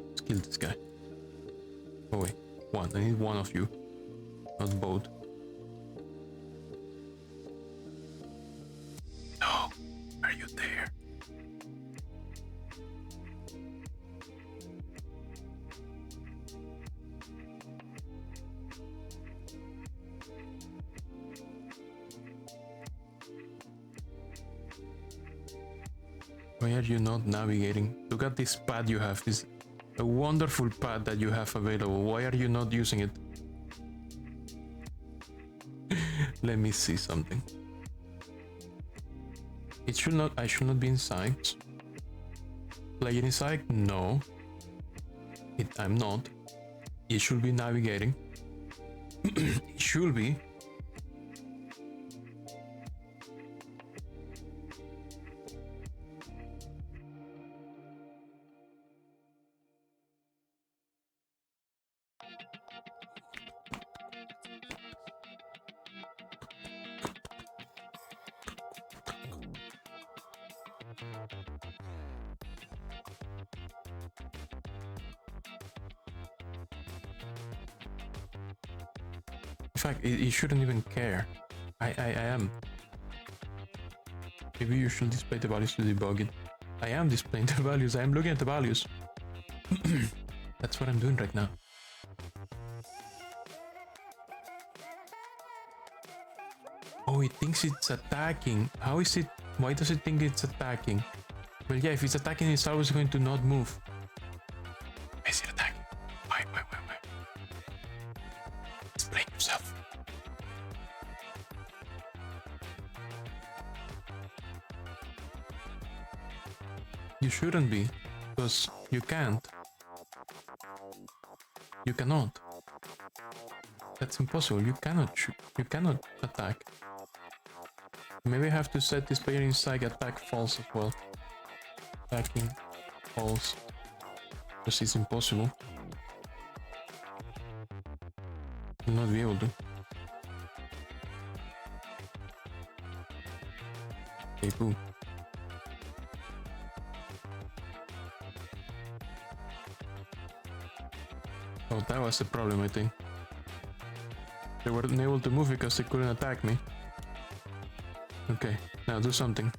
[SPEAKER 1] Let's kill this guy. Oh wait, one. I need one of you, not both. No, are you there? Why are you not navigating? Look at this pad you have. This a wonderful pad that you have available. Why are you not using it? Let me see something. It should not. I should not be inside. Player inside? No. I'm not. It should be navigating. It should be. In fact, it shouldn't even care. I am. Maybe you should display the values to debug it. I am displaying the values. I am looking at the values. That's what I'm doing right now. Oh, it thinks it's attacking. How is it? Why does it think it's attacking? Well, yeah, if it's attacking, it's always going to not move. Why is it attacking? Why? Explain yourself. You shouldn't be, because you can't. You cannot. That's impossible. You cannot shoot. You cannot attack. Maybe I have to set this player inside attack false as well. Attacking false. Because it's impossible. Will not be able to. Okay, boom. Oh, that was the problem, I think. They weren't able to move because they couldn't attack me. Okay, now do something.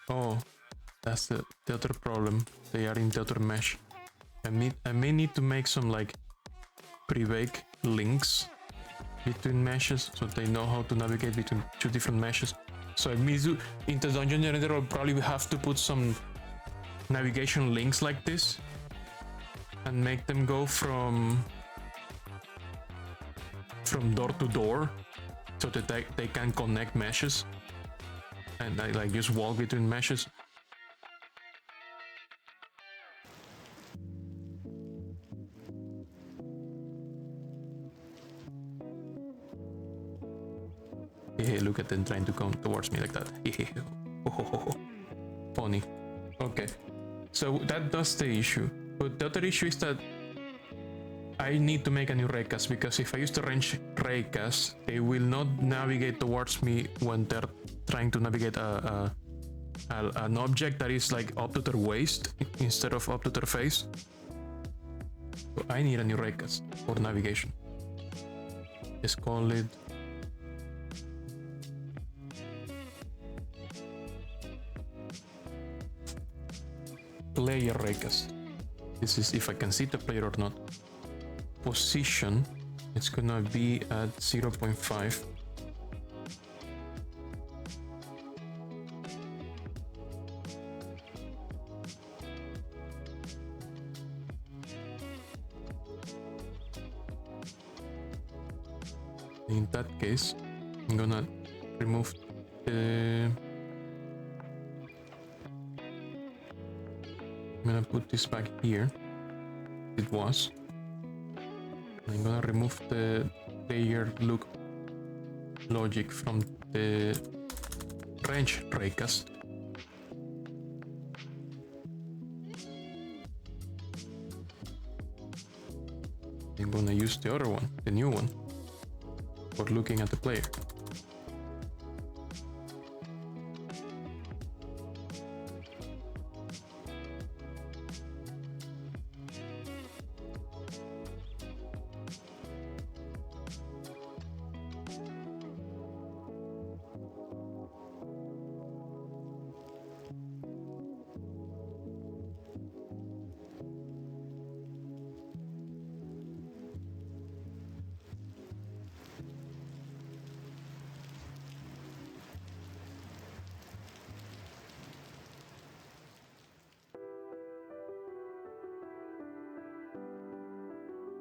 [SPEAKER 1] Oh, that's the other problem. They are in the other mesh. I may need to make some like pre-bake links between meshes so they know how to navigate between two different meshes. So I mean, in the dungeon generator, I'll probably have to put some navigation links like this and make them go from door to door so that they can connect meshes and I like just walk between meshes. look at them trying to come towards me like that. Funny. Okay, so that's the issue. But the other issue is that I need to make a new raycast, because if I use the range raycast, they will not navigate towards me when they're trying to navigate an object that is like up to their waist instead of up to their face. So I need a new raycast for navigation. Let's call it player raycast. This is if I can see the player or not. Position, it's gonna be at 0.5. In that case, I'm gonna remove the... I'm gonna put this back here. It was. I'm gonna remove the player look logic from the range raycast. I'm gonna use the other one, the new one, for looking at the player.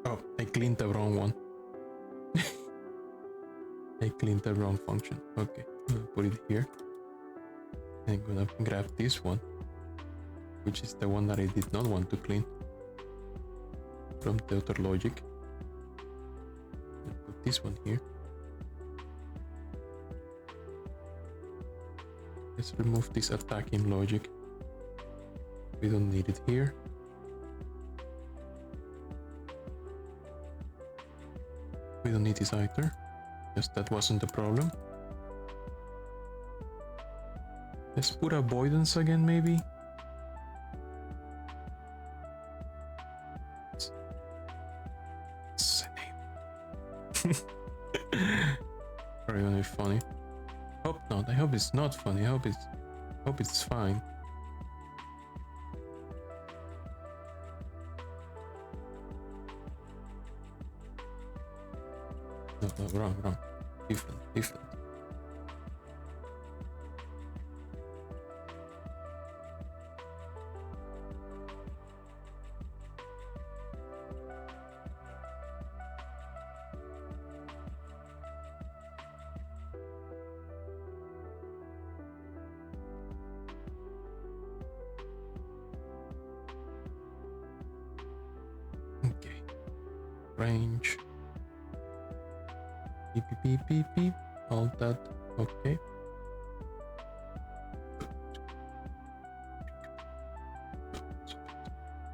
[SPEAKER 1] Oh, I cleaned the wrong one. I cleaned the wrong function. Okay, I'm gonna put it here. I'm gonna grab this one, which is the one that I did not want to clean from the other logic. I'll put this one here. Let's remove this attacking logic. We don't need it here. We don't need this either, because that wasn't the problem. Let's put avoidance again, maybe. It's a name. Probably gonna be funny. Hope not. I hope it's not funny. I hope it's fine. No, wrong. Different. Okay. Range. Beep, all that. Okay.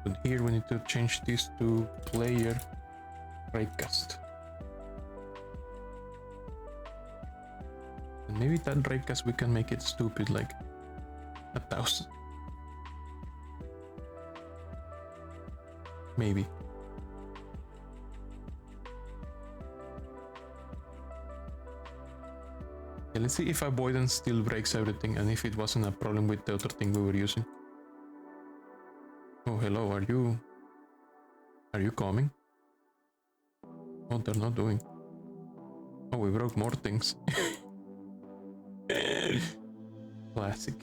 [SPEAKER 1] But here we need to change this to player raycast. And maybe that raycast we can make it stupid, like 1,000. Maybe. Yeah, let's see if avoidance still breaks everything, and if it wasn't a problem with the other thing we were using. Oh, hello, are you coming? Oh, they're not doing. Oh, we broke more things. Classic.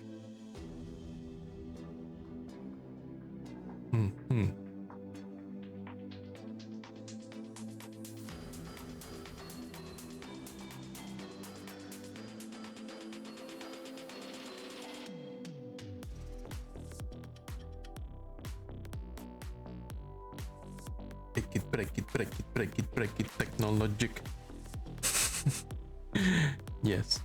[SPEAKER 1] Break it, technologic. Yes.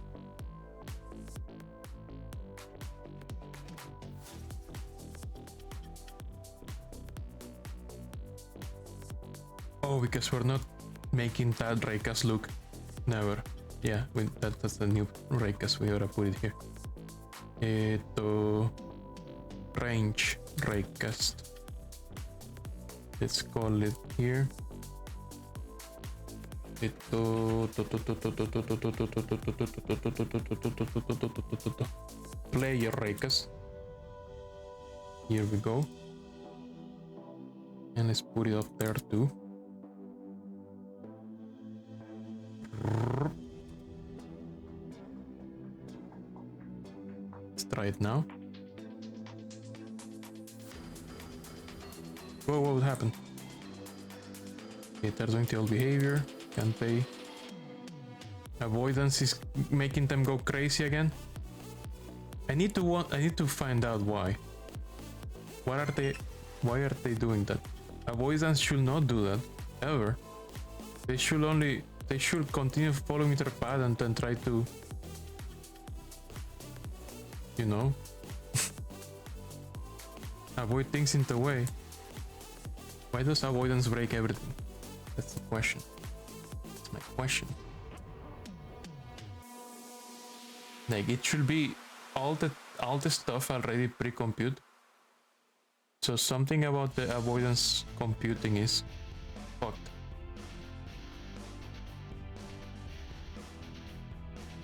[SPEAKER 1] Oh, because we're not making that raycast look. Never. Yeah, that's the new raycast. We gotta put it here. Range raycast. Let's call it here. Player raycast. Here we go. And let's put it up there too. Let's try it now. Whoa, what happened? Okay, they're doing the old behavior. Can't they? Avoidance is making them go crazy again. I need to find out why. Why are they doing that? Avoidance should not do that ever. They should continue following their path and then try to, you know, avoid things in the way. Why does avoidance break everything? That's the question. That's my question. Like, it should be all the stuff already pre-compute. So something about the avoidance computing is fucked.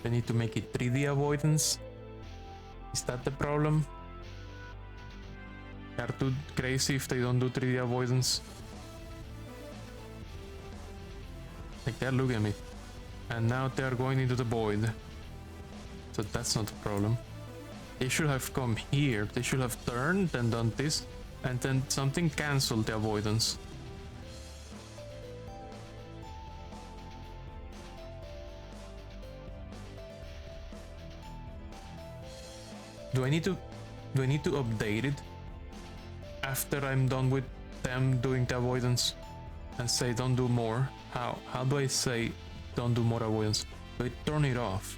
[SPEAKER 1] They need to make it 3D avoidance. Is that the problem? They're too crazy if they don't do 3D avoidance. Like, they're looking at me. And now they're going into the void. So that's not a problem. They should have come here. They should have turned and done this. And then something canceled the avoidance. Do I need to update it after I'm done with them doing the avoidance and say don't do more? How do I say don't do more avoidance? Do I turn it off?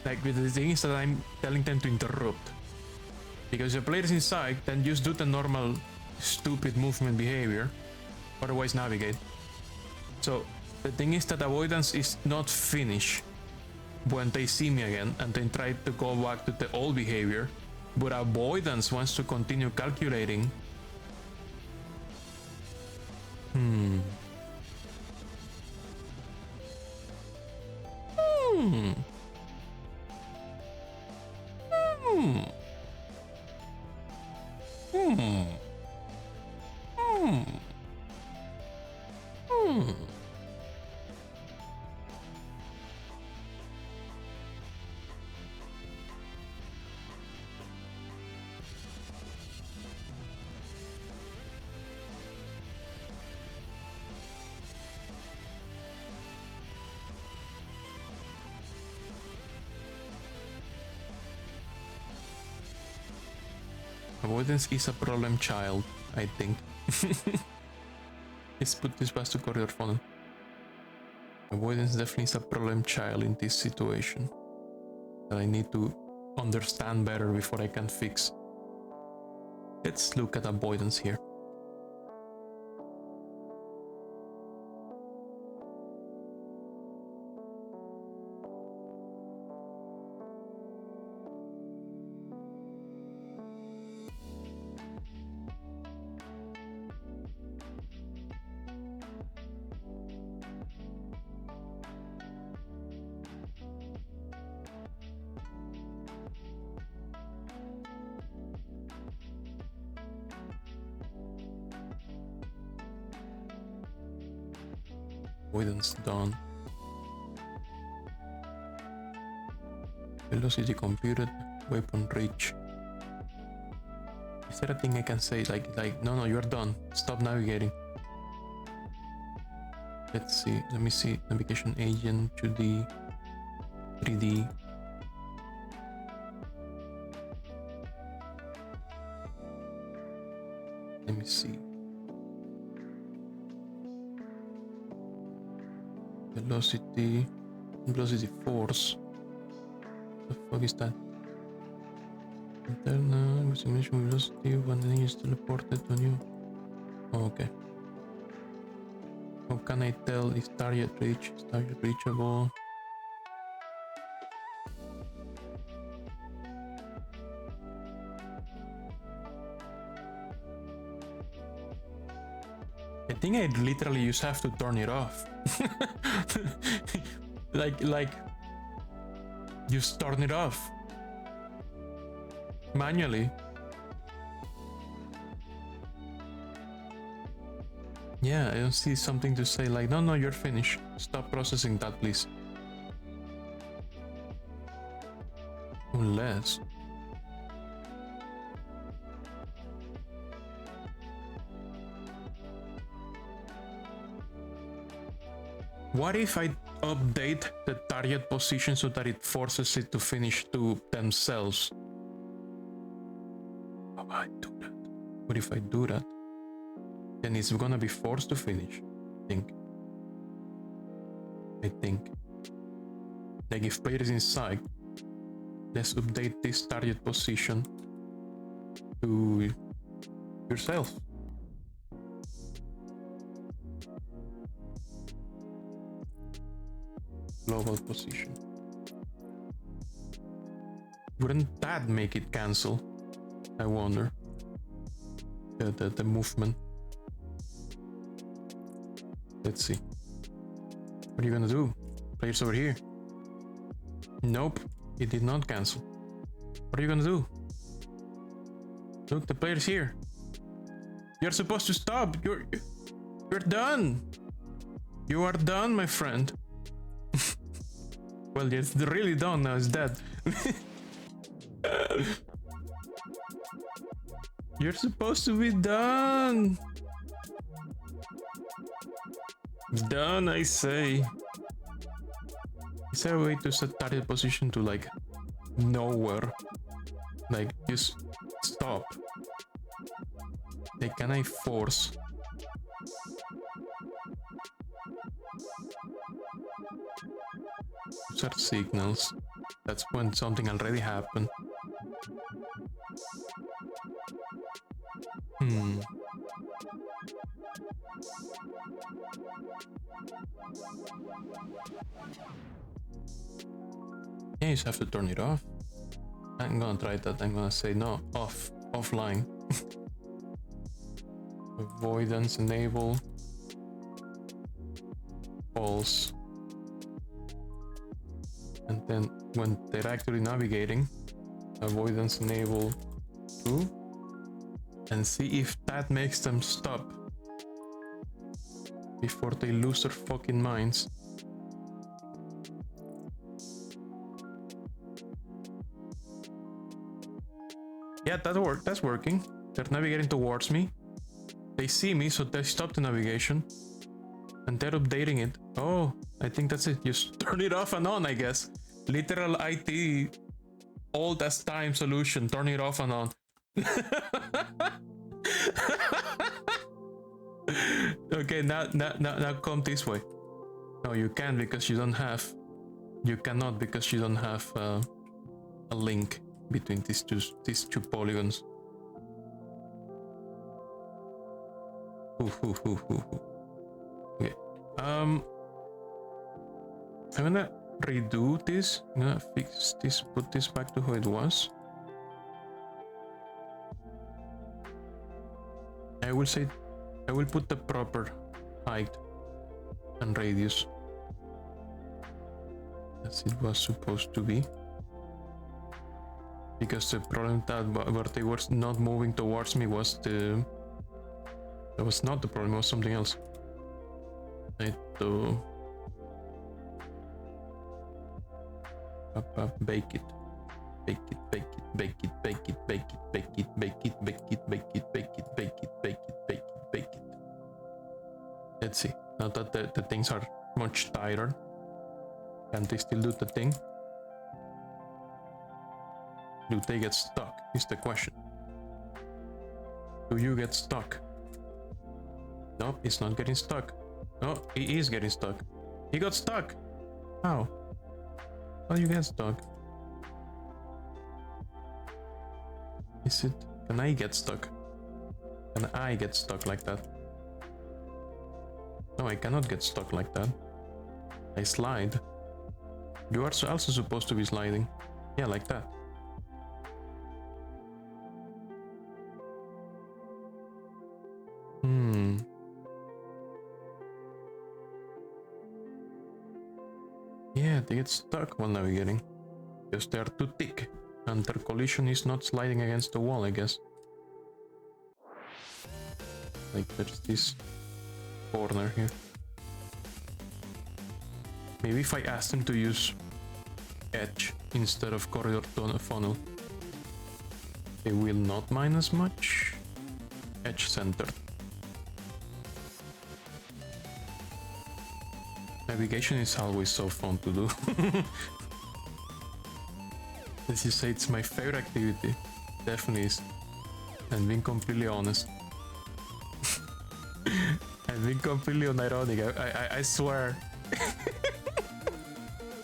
[SPEAKER 1] Like, with the things that I'm telling them to interrupt. Because if the player's inside, then just do the normal stupid movement behavior. Otherwise navigate. So the thing is that avoidance is not finished when they see me again and then try to go back to the old behavior. But avoidance wants to continue calculating. Avoidance is a problem child, I think. Let's put this back to corridor funnel. Avoidance definitely is a problem child in this situation that I need to understand better before I can fix. Let's look at avoidance here. Avoidance done. Velocity computed. Weapon reach. Is there a thing I can say like no, you're done. Stop navigating. Let's see. Let me see. Navigation agent 2D, 3D. Let me see. Velocity force. The fuck is that? Internal examination velocity when the thing is teleported on you. Oh, okay. How can I tell is target reach? Is target reachable? I think I literally just have to turn it off. like just turn it off manually. Yeah, I don't see something to say like, no, you're finished. Stop processing that, please. Unless... What if I update the target position so that it forces it to finish to themselves? How I do that? What if I do that? Then it's gonna be forced to finish. I think. Like if player is inside, let's update this target position to yourself. Global position. Wouldn't that make it cancel? I wonder. The movement. Let's see. What are you gonna do? Players over here. Nope, it did not cancel. What are you gonna do? Look, the player's here. You're supposed to stop. You're done. You are done, my friend. Well, it's really done now. It's dead. You're supposed to be done. Done, I say. Is there a way to set target position to like nowhere? Like just stop. Like, can I force? Set signals. That's when something already happened. Yeah, you just have to turn it off. I'm gonna try that. I'm gonna say no, offline. Avoidance enable. False. And then when they're actually navigating, avoidance enable true. And see if that makes them stop before they lose their fucking minds. Yeah, that's working. They're navigating towards me. They see me, so they stop the navigation. And they're updating it. Oh, I think that's it. Just turn it off and on, I guess. Literal IT old as time solution. Turn it off and on. Okay, now come this way. No, you can because you don't have. You cannot because you don't have a link between these two polygons. Okay. I'm gonna redo this. I'm gonna fix this. Put this back to how it was. I will put the proper height and radius as it was supposed to be. Because the problem that where they were not moving towards me was that was not the problem, it was something else. Bake it. Bake it, bake it, bake it, bake it, bake it, bake it, bake it, bake it, bake it, bake it, bake it, bake it, bake it, bake it. Let's see. Now that the things are much tighter, can they still do the thing? Do they get stuck? Is the question. Do you get stuck? Nope, it's not getting stuck. No, he is getting stuck. He got stuck. How? How do you get stuck? Is it? Can I get stuck? Can I get stuck like that? No, I cannot get stuck like that. I slide. You are also supposed to be sliding. Yeah, like that. Yeah, they get stuck while navigating. Because they are too thick. And their collision is not sliding against the wall, I guess. Like, there's this corner here. Maybe if I ask them to use edge instead of corridor funnel, they will not mine as much. Edge centered. Navigation is always so fun to do. As you say, it's my favorite activity. Definitely is. And being completely honest. And being completely unironic, I swear.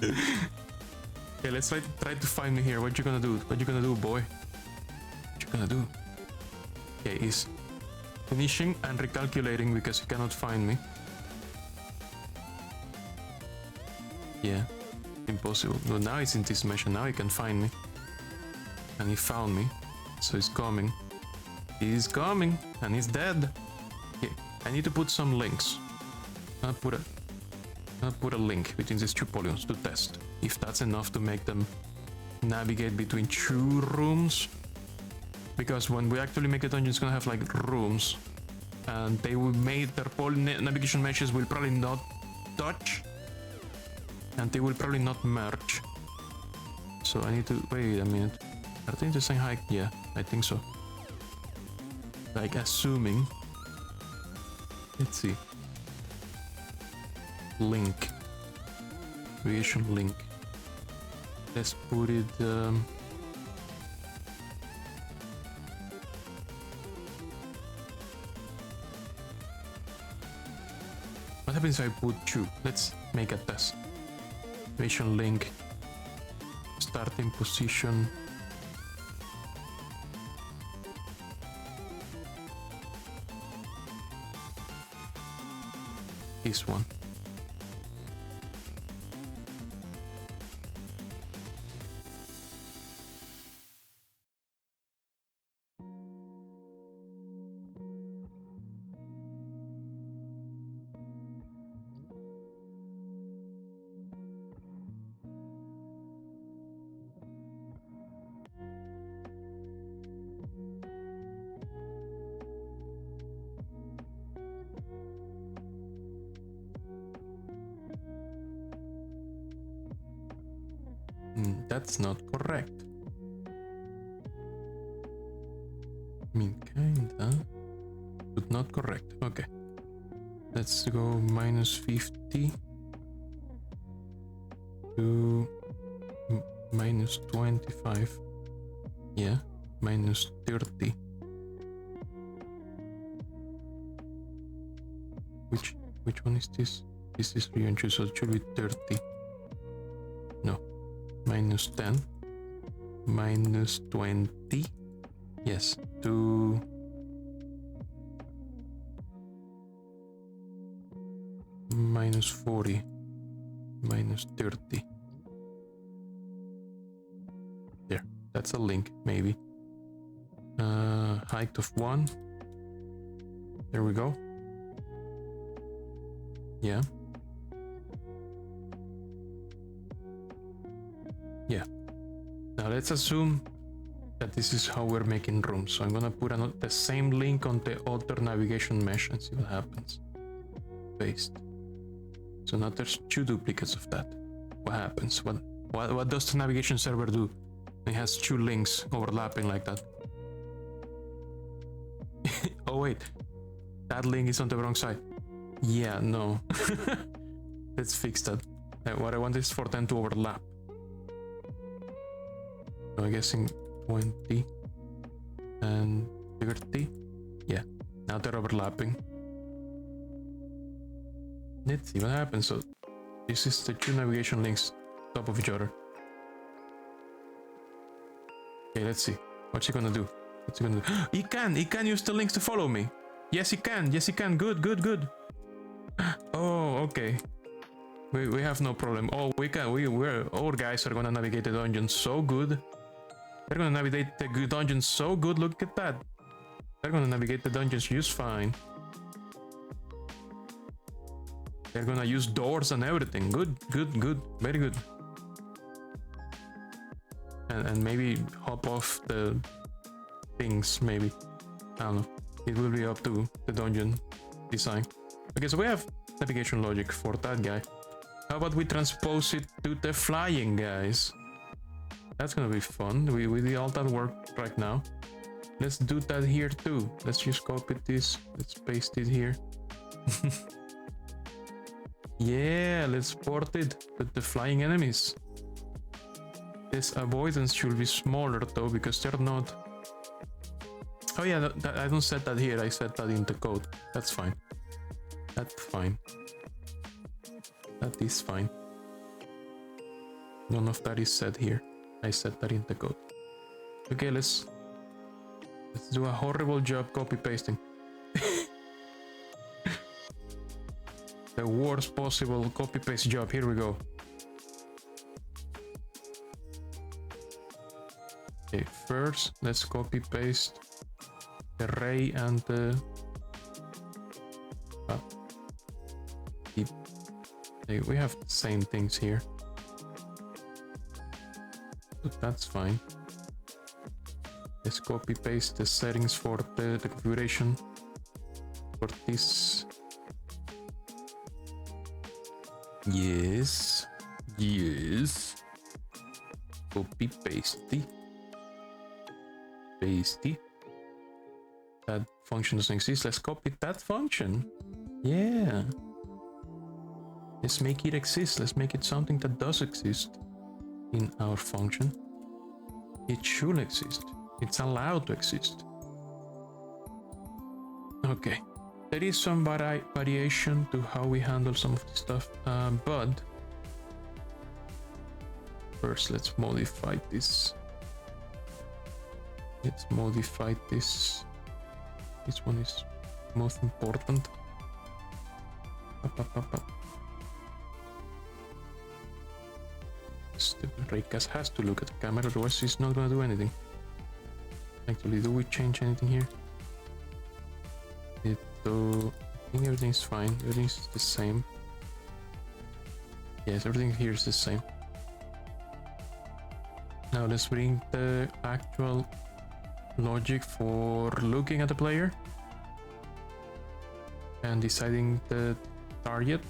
[SPEAKER 1] Okay, let's try to find me here. What you gonna do? What you gonna do, boy? What you gonna do? Okay, he's finishing and recalculating because he cannot find me. Yeah, impossible. No, now he's in this mesh and now he can find me. And he found me. So he's coming. He's coming and he's dead. Okay, I need to put some links. I'll put a link between these two polygons to test if that's enough to make them navigate between two rooms. Because when we actually make a dungeon, it's gonna have like rooms, and they will make their navigation meshes will probably not touch, and they will probably not merge. So I need to wait a minute. Are they the same height? Yeah, I think so. Like assuming. Let's see. Link. Creation link. Let's put it. What happens if I put 2? Let's make a test. Creation link. Starting position. This one. That's not correct. I mean, kinda, but not correct. Okay. Let's go minus 50 to minus 25. Yeah, minus 30. Which one is this? This is 3 inches, so it should be 30. No. Minus 10. Minus 20. Yes, to minus 40. Minus 30. There, that's a link, maybe. Height of 1. There we go. Yeah. Yeah. Now let's assume that this is how we're making rooms. So I'm gonna put the same link on the other navigation mesh and see what happens. Paste. So now there's 2 duplicates of that. What happens? What does the navigation server do? It has 2 links overlapping like that. Oh wait, that link is on the wrong side. Yeah, no. Let's fix that. What I want is for them to overlap. So I'm guessing 20 and 30. Yeah, now they're overlapping. Let's see what happens. So this is the 2 navigation links top of each other. Okay, let's see. What's he gonna do? What's he gonna do? He can use the links to follow me. Yes, he can. Yes, he can. Good, good, good. Oh, okay. We have no problem. Oh, we're our guys are gonna navigate the dungeon so good. They're gonna navigate the dungeon so good. Look at that. They're gonna navigate the dungeons just fine. They're gonna use doors and everything. Good, good, good. Very good. And maybe hop off the things, maybe. I don't know. It will be up to the dungeon design. Okay, so we have navigation logic for that guy. How about we transpose it to the flying guys? That's gonna be fun. We did all that work right now. Let's do that here too. Let's just copy this. Let's paste it here. Yeah, let's port it with the flying enemies. This avoidance should be smaller though, because they're not... Oh yeah, I don't set that here. I set that in the code. That's fine. That's fine. That is fine. None of that is set here. I set that in the code. Okay, let's do a horrible job copy pasting. The worst possible copy paste job. Here we go. Okay, first let's copy paste the ray and the okay, we have the same things here, but that's fine. Let's copy paste the settings for the configuration for this. Yes, yes. Copy pasty. Pasty. That function doesn't exist. Let's copy that function. Yeah. Let's make it exist. Let's make it something that does exist in our function. It should exist. It's allowed to exist. Okay. There is some variation to how we handle some of this stuff, but first let's modify this. Let's modify this. This one is most important. The Raycast has to look at the camera, otherwise he's not gonna do anything. Actually, do we change anything here? So I think everything's fine. Everything's the same. Yes, everything here is the same. Now let's bring the actual logic for looking at the player and deciding the target.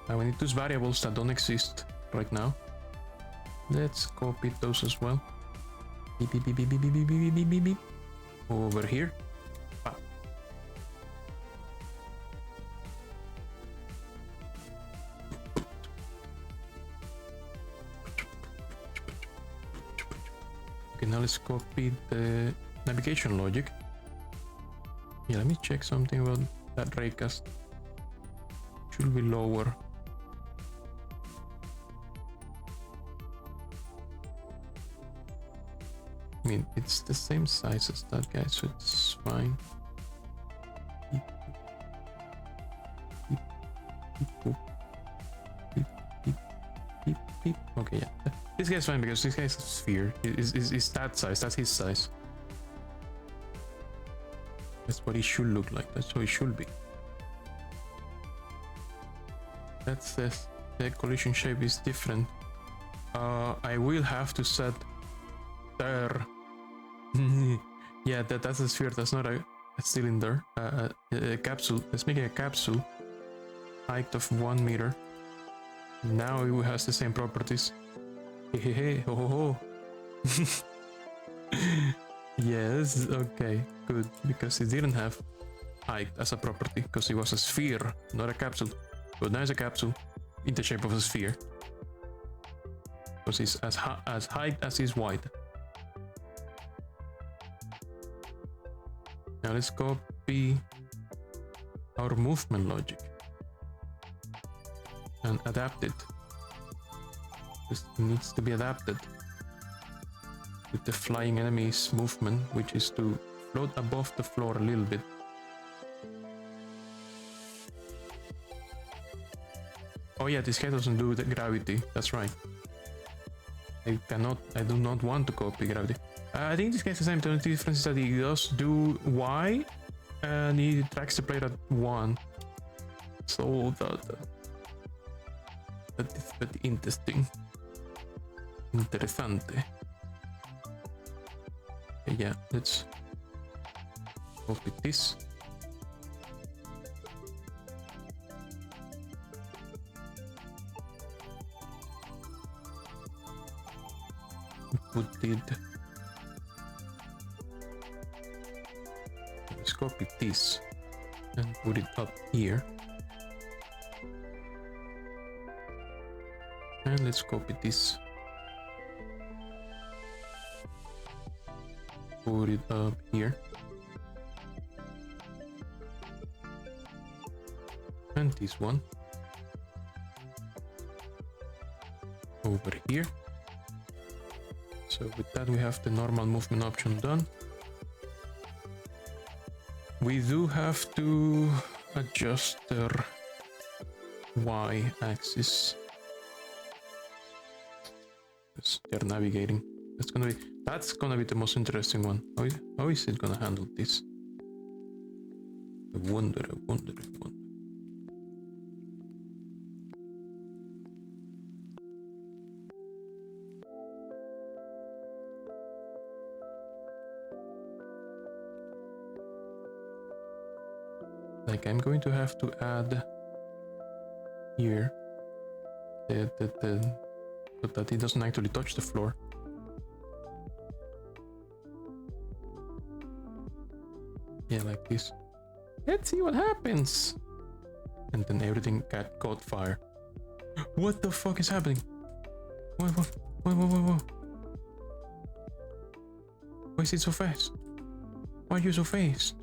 [SPEAKER 1] Now we need those variables that don't exist right now. Let's copy those as well. Beep, beep, beep, beep, beep, beep, beep, beep, beep, beep. Over here. Ah. Okay, now let's copy the navigation logic. Yeah, let me check something about that raycast. Should be lower. I mean, it's the same size as that guy, so it's fine. Okay, yeah. This guy's fine because this guy's a sphere. Is that size, that's his size. That's what he should look like, that's how he should be. That says the collision shape is different. I will have to set there. Yeah, that's a sphere, that's not a cylinder. A capsule. Let's make it a capsule. Height of 1 meter. Now it has the same properties. Hey, hey, ho, ho, ho. Yes, okay, good. Because it didn't have height as a property, because it was a sphere, not a capsule. But now it's a capsule in the shape of a sphere. Because it's as height as is wide. Now let's copy our movement logic and adapt it. This needs to be adapted with the flying enemy's movement, which is to float above the floor a little bit. Oh yeah, this guy doesn't do the gravity. That's right. I do not want to copy gravity. I think this guy's the same. The only difference is that he does do Y, and he tracks the player at 1. So that is very interesting. Interesante. Okay, yeah, let's copy this. Put it. Let's copy this and put it up here. And let's copy this. Put it up here. And this one. Over here. So with that we have the normal movement option done. We do have to adjust the Y axis. They're navigating. That's gonna be the most interesting one. How is it gonna handle this? I wonder. Like I'm going to have to add here so that it doesn't actually touch the floor. Yeah, like this. Let's see what happens. And then everything caught fire. What the fuck is happening? Whoa. Why is it so fast? Why are you so fast?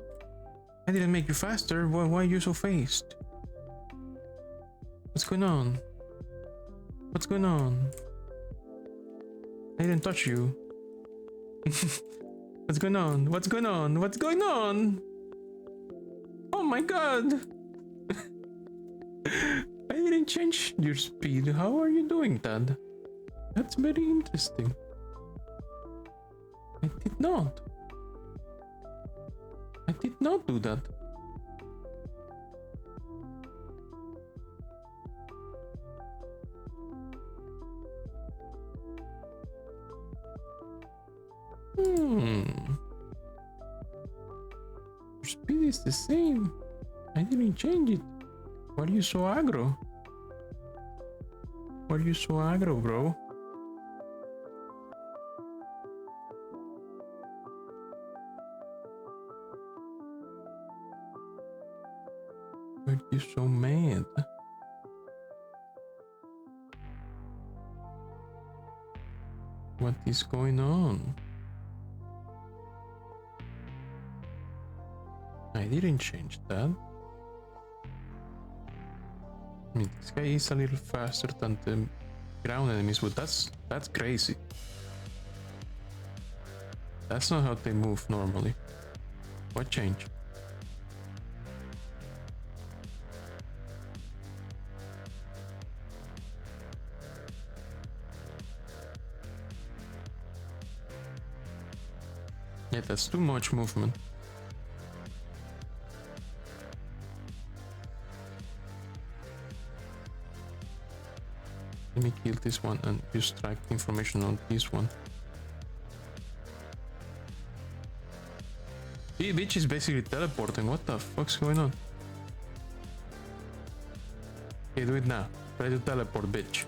[SPEAKER 1] I didn't make you faster. Why are you so fast? What's going on? What's going on? I didn't touch you. What's going on? What's going on? What's going on? Oh my god! I didn't change your speed. How are you doing that? That's very interesting. I did not. I did not do that. Your speed is the same. I didn't change it. Why are you so aggro? Why are you so aggro, bro? Why are you so mad? What is going on? I didn't change that. I mean, this guy is a little faster than the ground enemies, but that's crazy. That's not how they move normally. What changed? Yeah, that's too much movement. Let me kill this one and just track information on this one. The bitch is basically teleporting. What the fuck's going on? Okay, do it now. Try to teleport, bitch.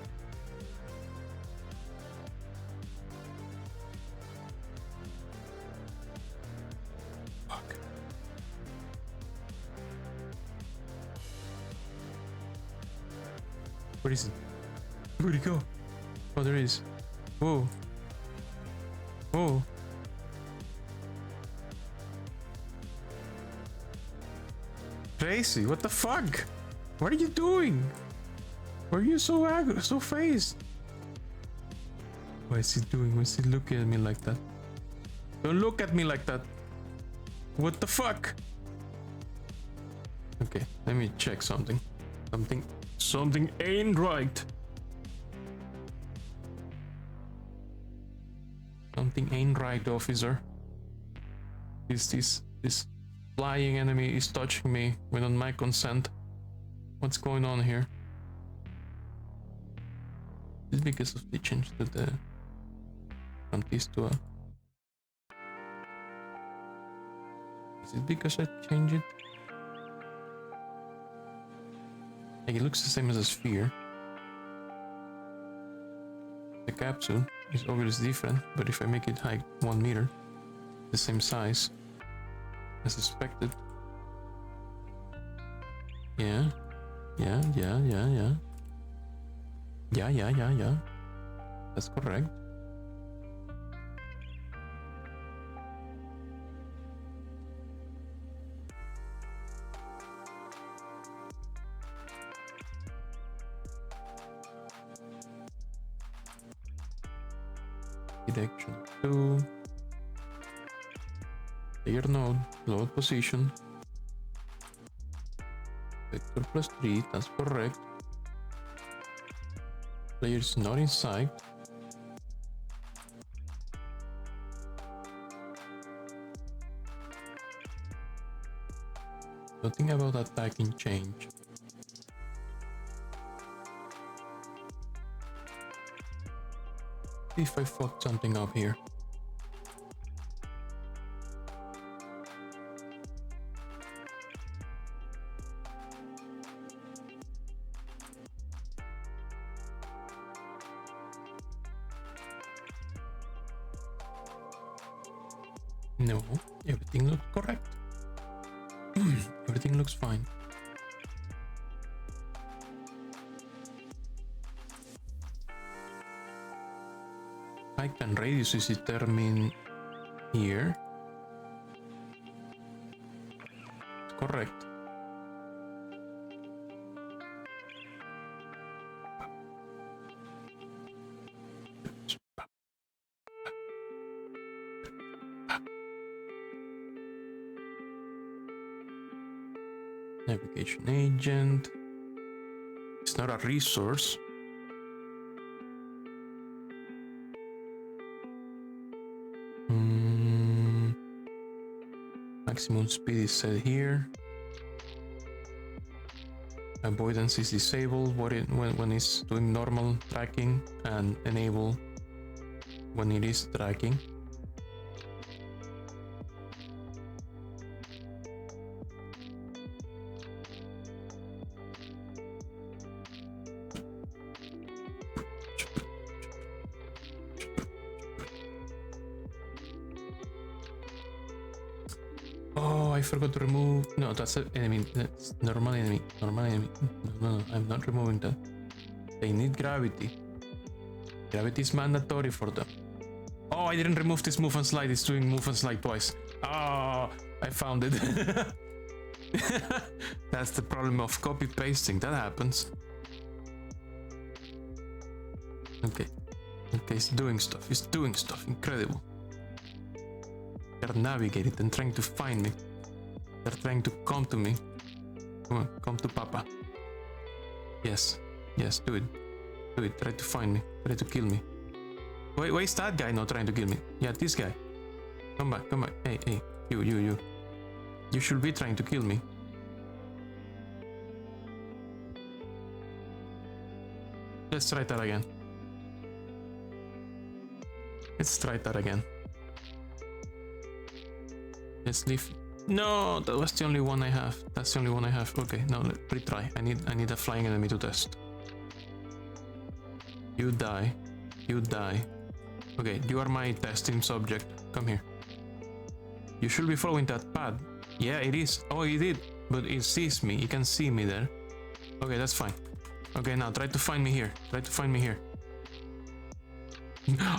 [SPEAKER 1] Fuck. Where is it? Where'd he go? Oh, there he is. Whoa. Whoa. Crazy, what the fuck? What are you doing? Why are you so aggro, so fast? What is he doing? Why is he looking at me like that? Don't look at me like that. What the fuck? Okay, let me check something. Something ain't right. Something ain't right, officer. This flying enemy is touching me without my consent. What's going on here? Is it because of the change to the from this to a? Is it because I changed it? Like, it looks the same as a sphere. The capsule is obviously different, but if I make it high 1 meter, the same size as expected. Yeah. That's correct. Direction 2. Player node, load position. Vector +3, that's correct. Player is not in sight. Nothing about attacking change. See if I fucked something up here. No, everything looks correct. Everything looks fine. Height and radius is determined here. It's correct. Navigation agent. It's not a resource. Maximum speed is set here. Avoidance is disabled when it's doing normal tracking, and enable when it is tracking. I forgot to remove. No, that's an enemy. That's normal enemy. Normal enemy. No, I'm not removing that. They need gravity. Gravity is mandatory for them. Oh, I didn't remove this move and slide. It's doing move and slide twice. Oh, I found it. That's the problem of copy pasting. That happens. Okay. Okay, it's doing stuff. It's doing stuff. Incredible. They're navigating and trying to find me. They're trying to come to me. Come on, come to Papa. Yes, yes, do it. Do it, try to find me. Try to kill me. Wait, why is that guy not trying to kill me? Yeah, this guy. Come back, come back. Hey, hey, you. You should be trying to kill me. Let's try that again. Let's try that again. Let's leave. No, that was the only one I have. That's the only one I have. Okay, now let's retry. I need a flying enemy to test. You die. You die. Okay, you are my testing subject. Come here. You should be following that path. Yeah, it is. Oh, it did. But it sees me. It can see me there. Okay, that's fine. Okay, now try to find me here. Try to find me here.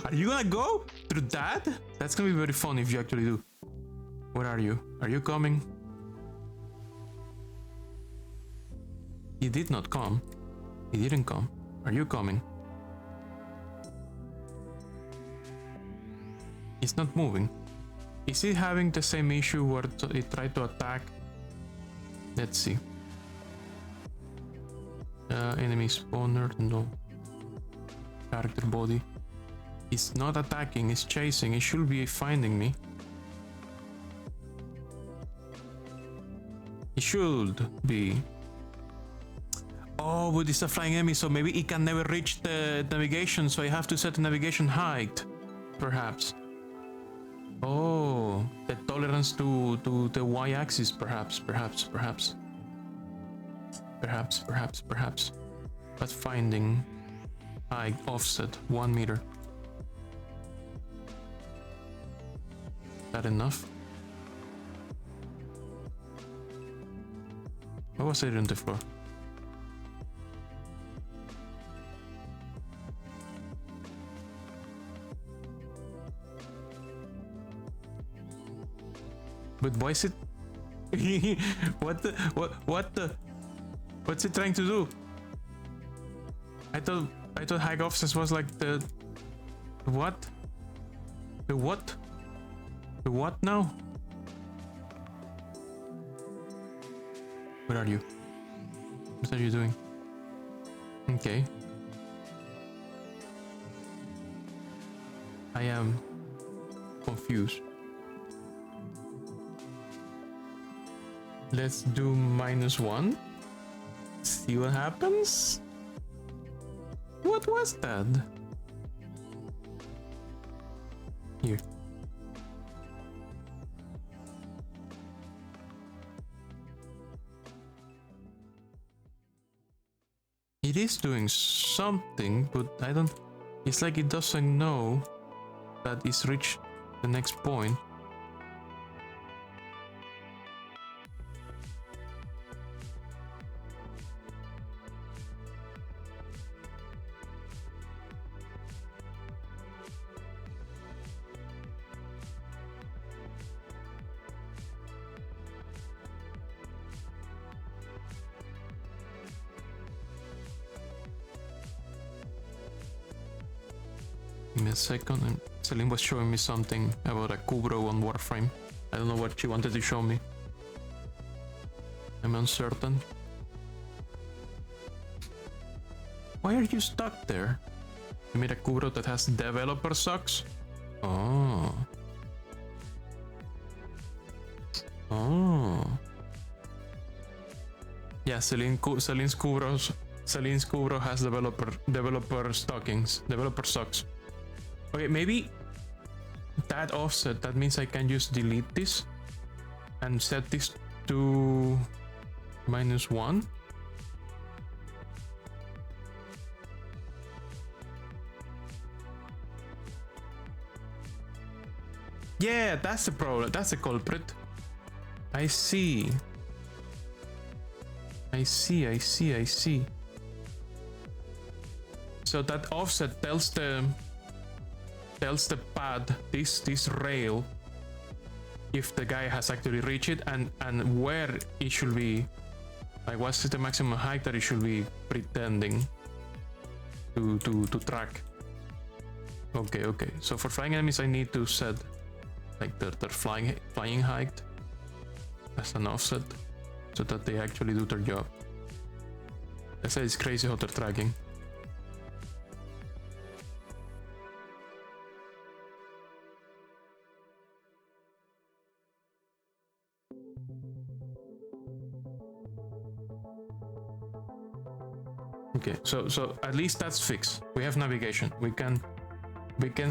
[SPEAKER 1] Are you gonna go through that? That's gonna be very fun if you actually do. Where are you? Are you coming? He did not come. He didn't come. Are you coming? It's not moving. Is it having the same issue where it tried to attack? Let's see. Enemy spawner, no. Character body. It's not attacking, it's chasing. It should be finding me. It should be. Oh, but it's a flying enemy, so maybe it can never reach the navigation, so I have to set the navigation height. Perhaps. Oh, the tolerance to the y-axis, perhaps. But finding height offset 1 meter. That enough? What was it on the floor? But why is it? What the? What's it trying to do? I thought high offset was like the what? The what? The what now? Where are you? What are you doing? Okay. I am confused. Let's do -1. See what happens? What was that? Here. It is doing something, but I don't... It's like it doesn't know that it's reached the next point. Give me a second. Celine was showing me something about a Kubro on Warframe. I don't know what she wanted to show me. I'm uncertain. Why are you stuck there? You made a Kubro that has developer socks? Oh. Oh. Yeah, Celine's Kubro has developer stockings, developer socks. Okay, maybe that offset, that means I can just delete this and set this to -1. Yeah, that's the problem. That's the culprit. I see. So that offset tells the pad, this rail, if the guy has actually reached it and where it should be, like what's the maximum height that it should be pretending to track. Okay. So for flying enemies, I need to set like their flying height as an offset so that they actually do their job. I say it's crazy how they're tracking. Okay, so at least that's fixed. We have navigation. We can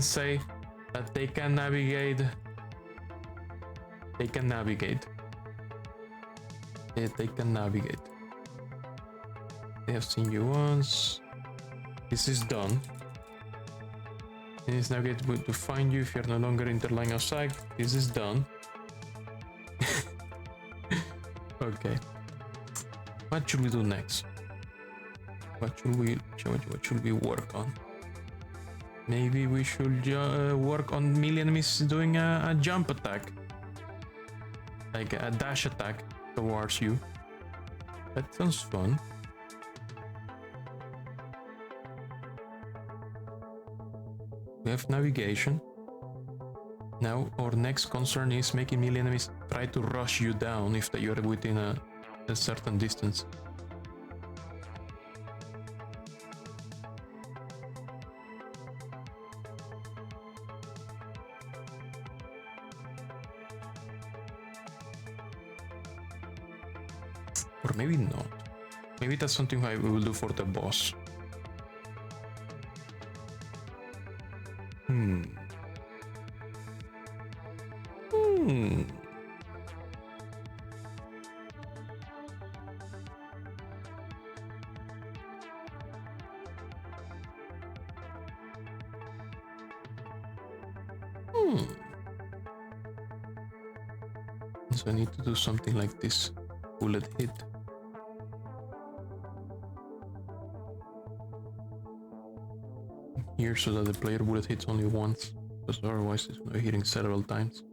[SPEAKER 1] say that they can navigate. They can navigate. They have seen you once. This is done. It is navigate to find you if you're no longer in their line of sight. This is done. Okay. What should we do next? What should we work on? Maybe we should work on melee enemies doing a jump attack, like a dash attack towards you. That sounds fun. We have navigation. Now our next concern is making melee enemies try to rush you down if you're within a certain distance. Or maybe not. Maybe that's something I will do for the boss. Hmm. So I need to do something like this. Bullet hit. Here so that the player bullet hits only once, because otherwise it's going to be hitting several times.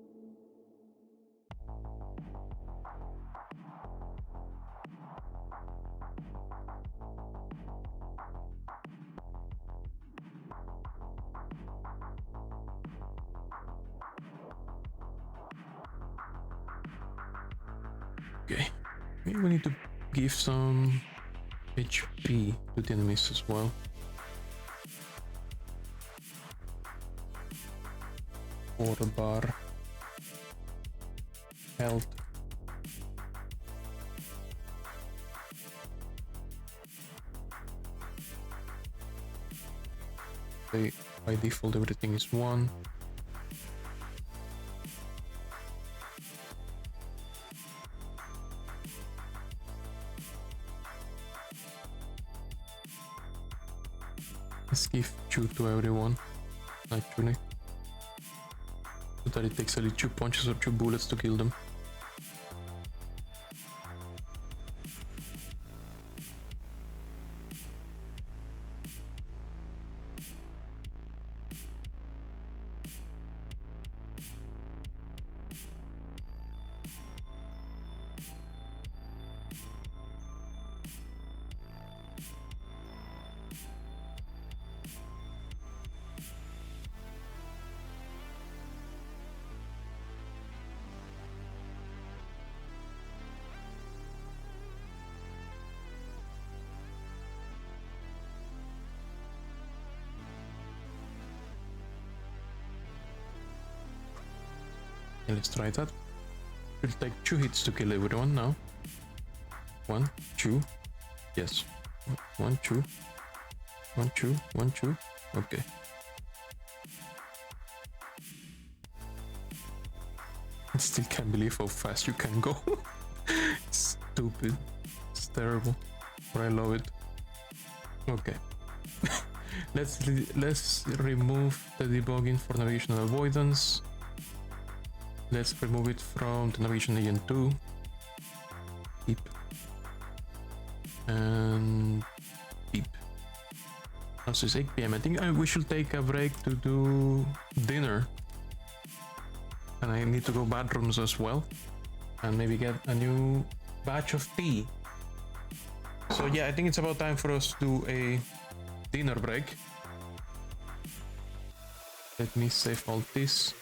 [SPEAKER 1] Okay, maybe we need to give some HP to the enemies as well. Water bar, health. Okay, by default everything is 1. Let's give 2 to everyone, actually. So that it takes only 2 punches or 2 bullets to kill them. Okay, let's try that. It'll take 2 hits to kill everyone now. 1, 2. Yes. 1, 2. 1, 2. 1, 2. Okay. I still can't believe how fast you can go. It's stupid. It's terrible. But I love it. Okay. let's remove the debugging for navigation and avoidance. Let's remove it from the navigation agent 2. Beep. And beep. Now it's 8 PM. I think we should take a break to do dinner. And I need to go bathrooms as well. And maybe get a new batch of tea. So yeah, I think it's about time for us to do a dinner break. Let me save all this.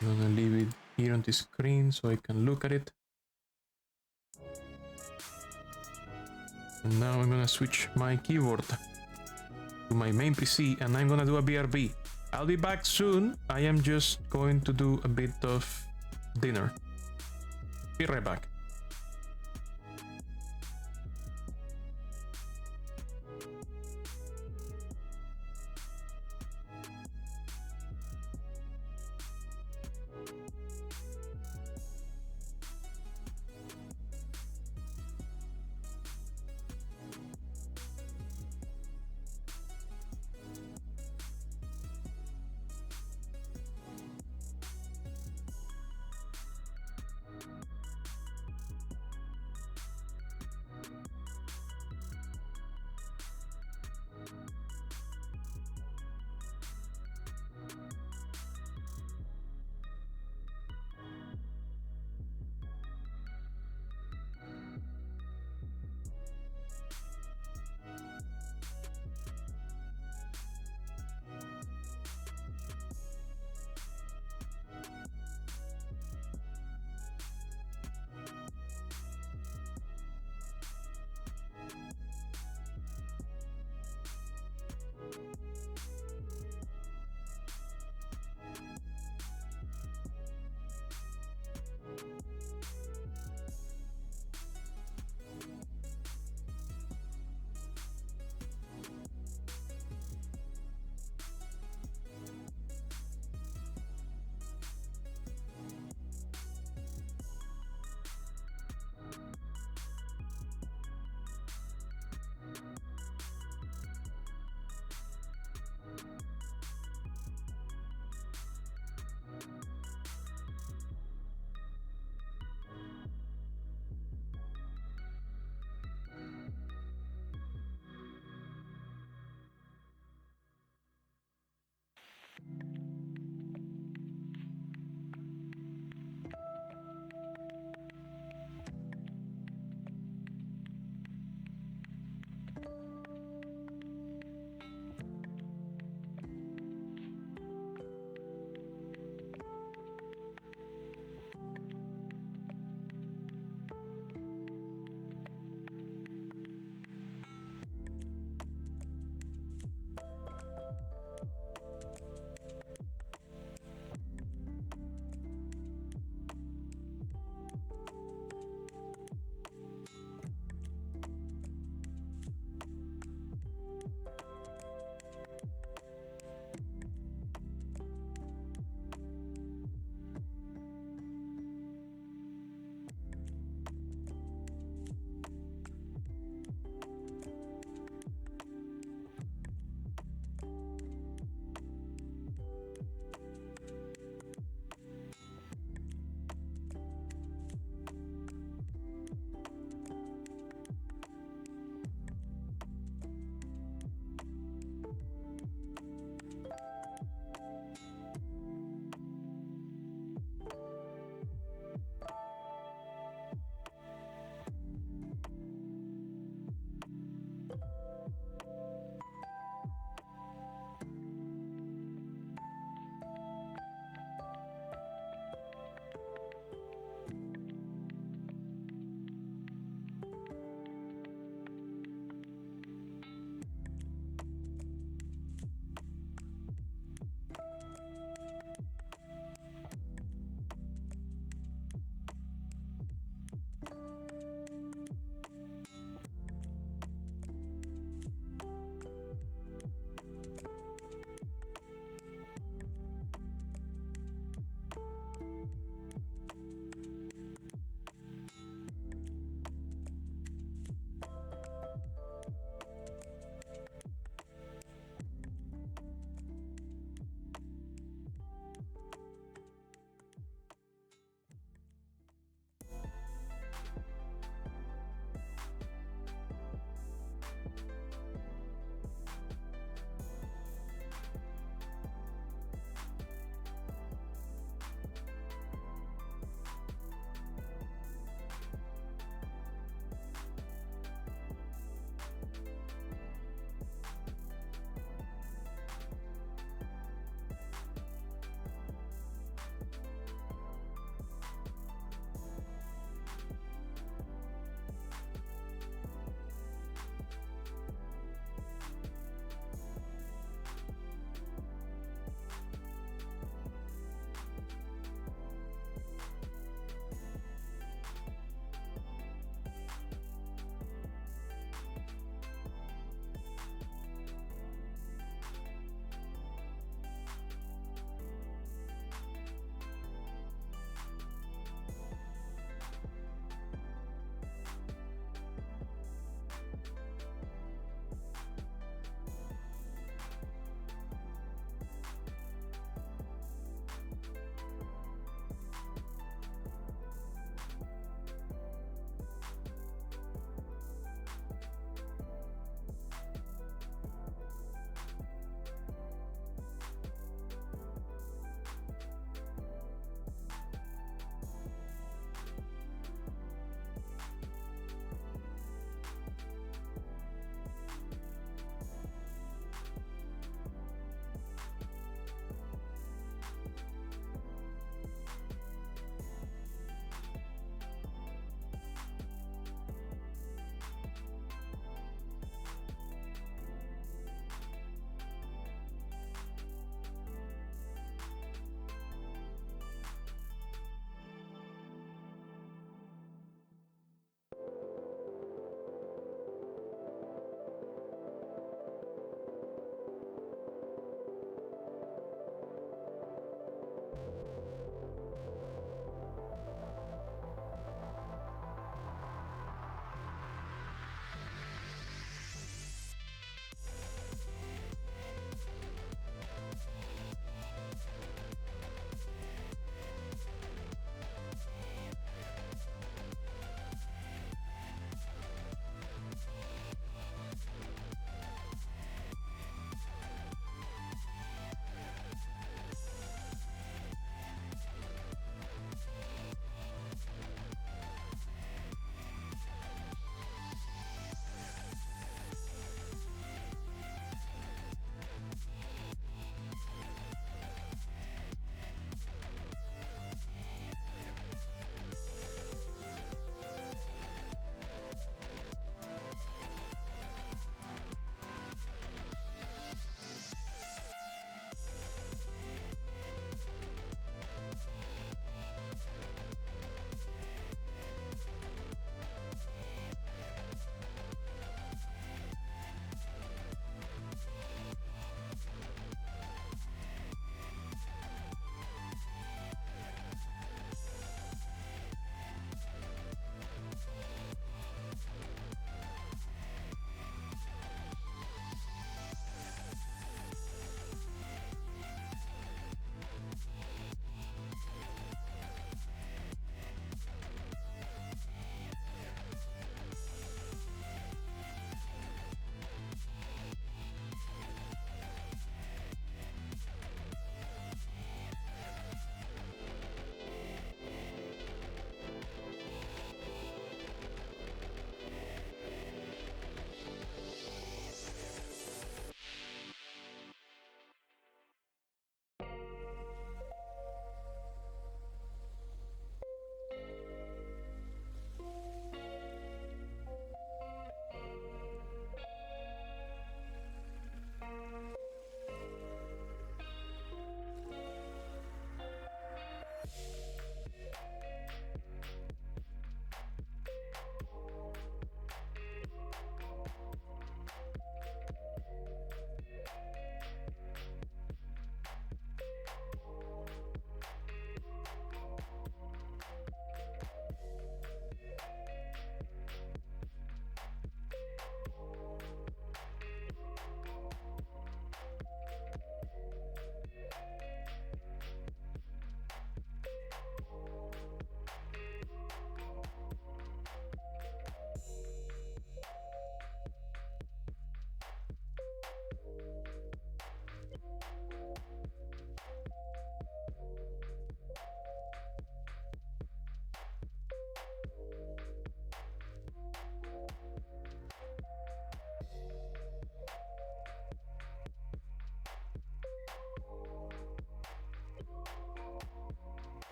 [SPEAKER 1] I'm gonna leave it here on the screen so I can look at it. And now I'm gonna switch my keyboard to my main PC and I'm gonna do a BRB. I'll be back soon. I am just going to do a bit of dinner. Be right back.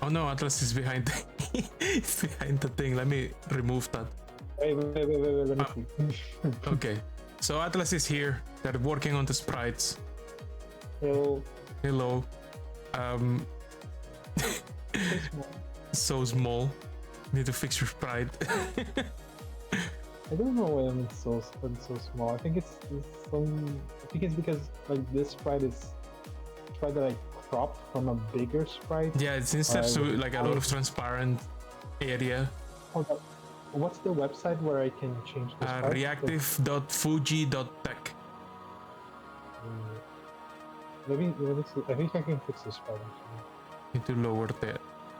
[SPEAKER 1] Oh no, Atlas is behind. It's behind the thing. Let me remove that.
[SPEAKER 2] Wait, let me see.
[SPEAKER 1] Okay, so Atlas is here. They're working on the sprites.
[SPEAKER 2] Hello.
[SPEAKER 1] Hello.
[SPEAKER 2] So small.
[SPEAKER 1] So small. Need to fix your sprite.
[SPEAKER 2] I don't know why I'm so small. I think it's some. I think it's because like this sprite that I cropped from a bigger sprite.
[SPEAKER 1] Yeah, it seems there's like a lot of transparent area.
[SPEAKER 2] Hold up. What's the website where I can change the sprite?
[SPEAKER 1] Reactive.fuji.tech.
[SPEAKER 2] Let me see. I think I can fix this sprite actually.
[SPEAKER 1] Need to lower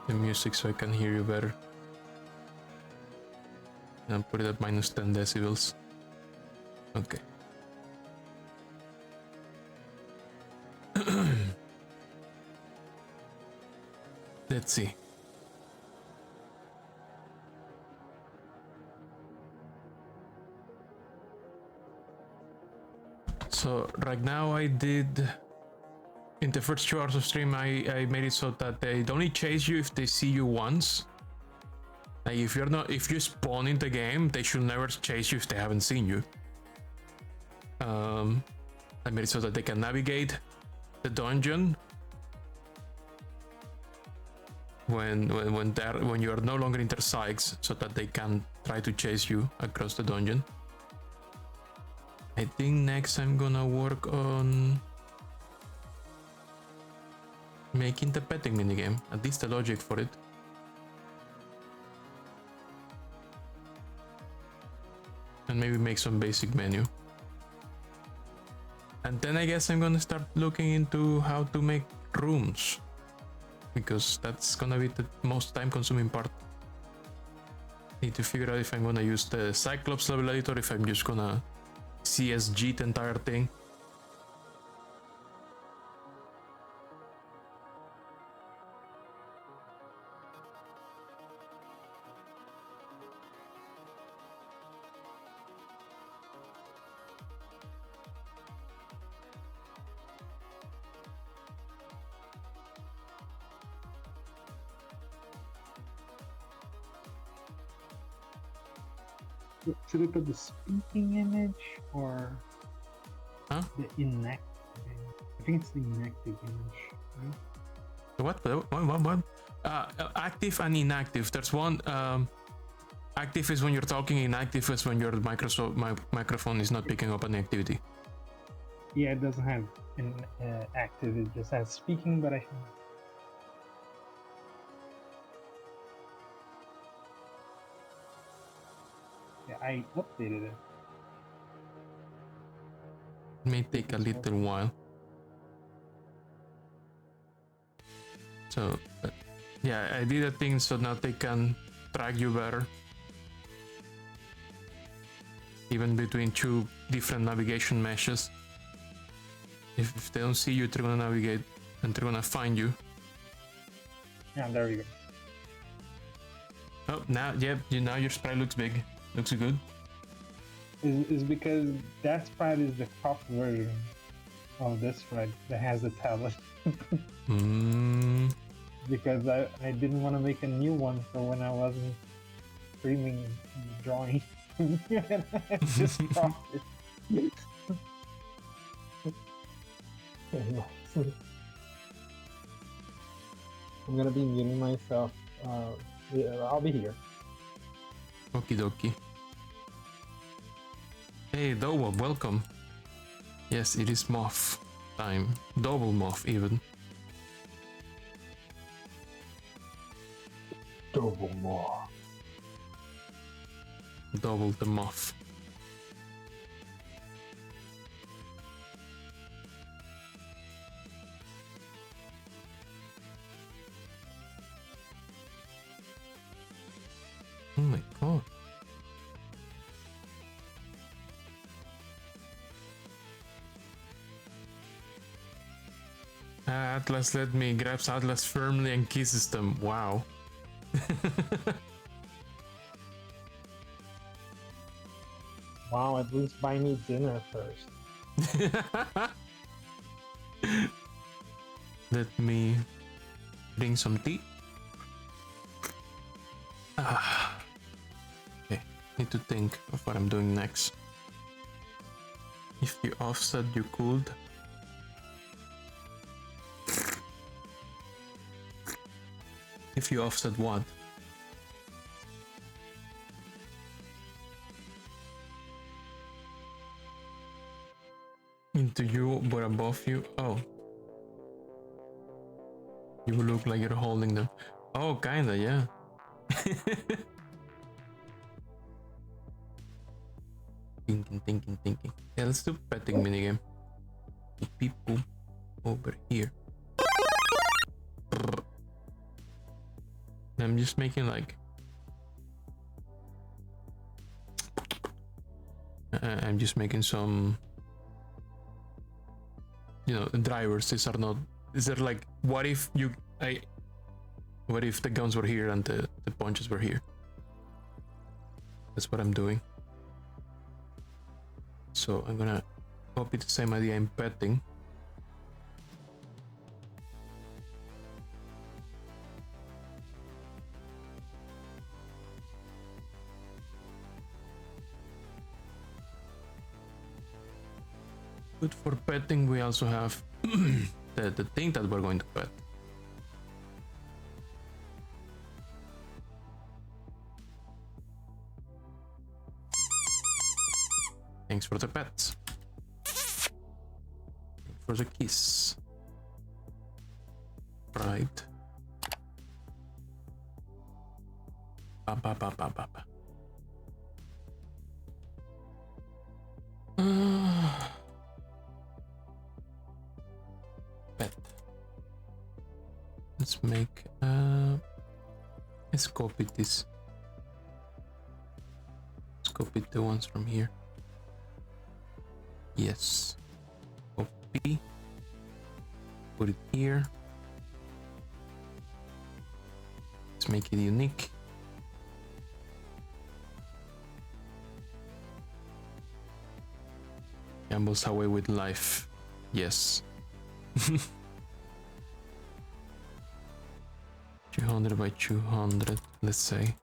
[SPEAKER 1] the music so I can hear you better. And put it at minus 10 decibels. Okay. Let's see. So right now I did, in the first 2 hours of stream, I made it so that they only chase you if they see you once. Like if you spawn in the game, they should never chase you if they haven't seen you. I made it so that they can navigate the dungeon when you are no longer in their sights, so that they can try to chase you across the dungeon. I think next I'm gonna work on making the petting minigame, at least the logic for it. And maybe make some basic menu. And then I guess I'm gonna start looking into how to make rooms, because that's gonna be the most time consuming part. Need to figure out if I'm gonna use the Cyclops level editor, if I'm just gonna CSG the entire thing.
[SPEAKER 2] Should I put the speaking image or
[SPEAKER 1] Huh?
[SPEAKER 2] the inactive image? I think it's the inactive image, right?
[SPEAKER 1] What? Active and inactive. There's one. Active is when you're talking. Inactive is when your microphone is not picking up any activity.
[SPEAKER 2] Yeah, it doesn't have an active. It just has speaking, but I. Yeah, I updated it.
[SPEAKER 1] It may take a little while. So, yeah, I did a thing so now they can track you better. Even between 2 different navigation meshes. If they don't see you, they're gonna navigate and they're gonna find you.
[SPEAKER 2] Yeah, there we go.
[SPEAKER 1] Oh, now your sprite looks big. Looks good.
[SPEAKER 2] Is because that sprite is the top version of this sprite that has the tablet. Because I didn't want to make a new one for when I wasn't streaming drawing. I just cropped it. I'm gonna be muting myself. Yeah, I'll be here.
[SPEAKER 1] Okie dokie. Hey, Dowa, welcome. Yes, it is Moth time. Double Moth, even.
[SPEAKER 2] Double more.
[SPEAKER 1] Double the Moth. Oh my god. Atlas let me grabs Atlas firmly and kisses them. Wow.
[SPEAKER 2] Wow, at least buy me dinner first.
[SPEAKER 1] Let me bring some tea. Okay, need to think of what I'm doing next. If you offset, you could. If you offset what? Into you, but above you. Oh. You will look like you're holding them. Oh, kinda, yeah. Thinking. Yeah, let's do petting minigame. People over here. I'm just making like... I'm just making some... You know, drivers. These are not... Is there like... What if you... What if the guns were here and the punches were here? That's what I'm doing. So I'm gonna copy the same idea in petting. But for petting, we also have the thing that we're going to pet. Thanks for the pets. Thanks for the kiss. Right. Ba ba ba ba ba ba. Pet. Let's make let's copy this. Let's copy the ones from here. Yes. Copy. Put it here. Let's make it unique. Gambles away with life. Yes. 200 by 200, let's say.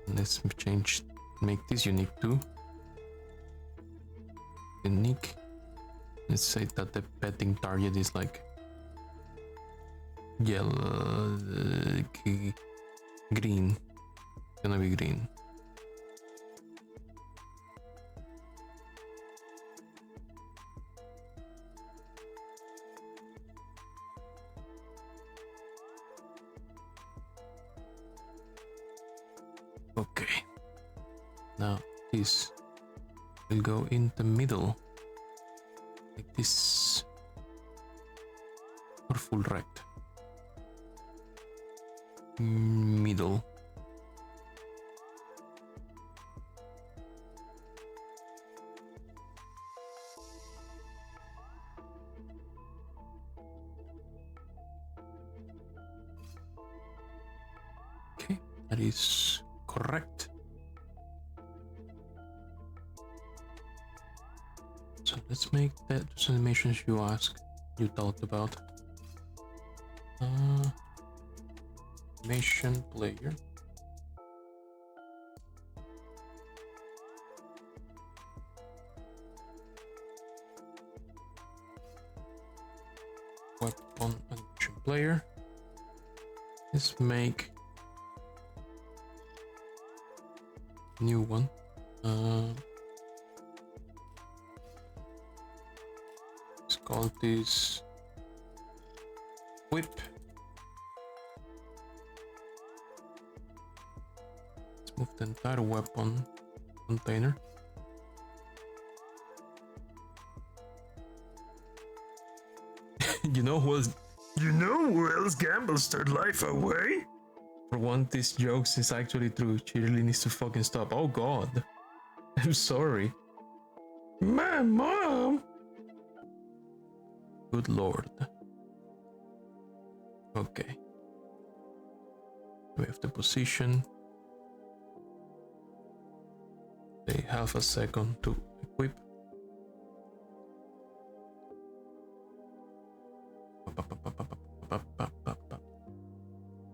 [SPEAKER 1] Let's change, make this unique too. Unique. Let's say that the petting target is like yellow, green. It's gonna be green. Okay. Now this will go in the middle. Like this. Or full rect. Middle. Okay, that is correct. So let's make that those animations you asked, you talked about. Animation player. Weapon animation player. Let's make new one. Let's call this whip. Let's move the entire weapon container. You know who else gambles their life away? For one, this jokes is actually true. She really needs to fucking stop. Oh god. I'm sorry. My mom! Good lord. Okay. We have the position. They have a second to equip.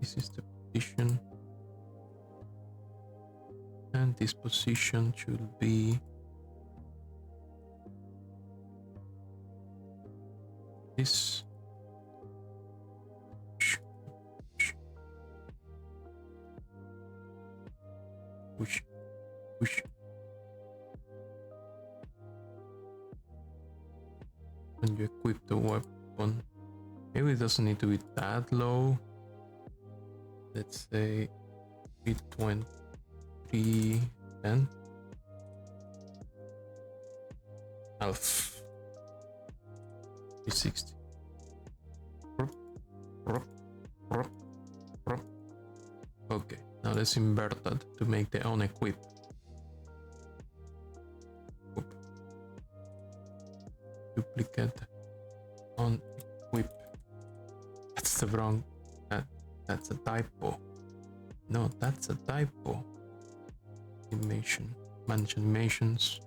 [SPEAKER 1] This is the position. this position should be this. Push, push. When you equip the weapon, maybe it doesn't need to be that low. Let's say 320, 10. Half. 360. Okay, now let's invert that to make the on equip. Duplicate on equip. That's the wrong. That's a typo. No, that's a typo. Animation. Manage animations.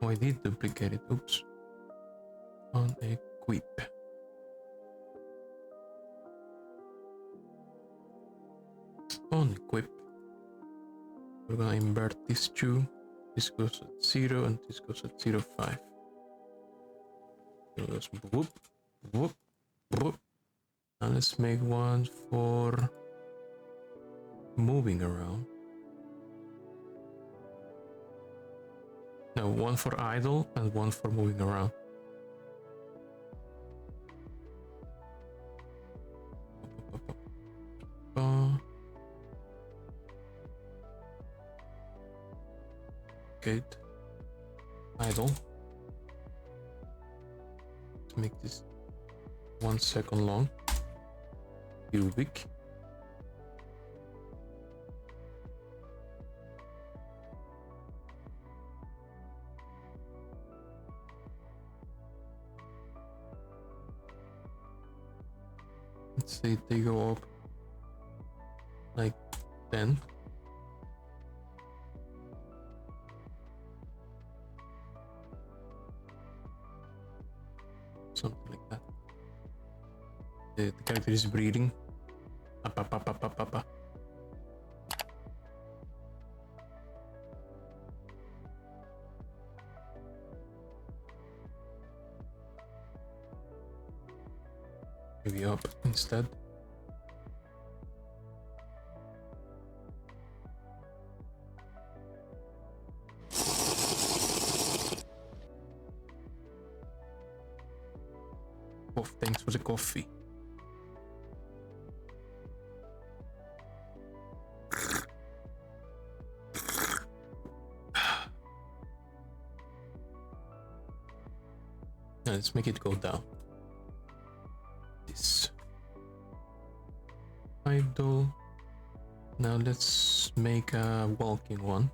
[SPEAKER 1] Oh, I did duplicate it. Oops. On equip. On equip. We're gonna invert these two. This goes at 0 and this goes at 0.5. It goes whoop, whoop, whoop. Now let's make one for moving around. No, one for idle and one for moving around. Gate. Idle. Let's make this 1 second long. Cubic. Let's say they go up like 10. Something like that. The character is breathing. Up, up, up, up, up, up, up. Maybe up instead. Oh, thanks for the coffee. Now let's make it go down. This idle. Now let's make a walking one.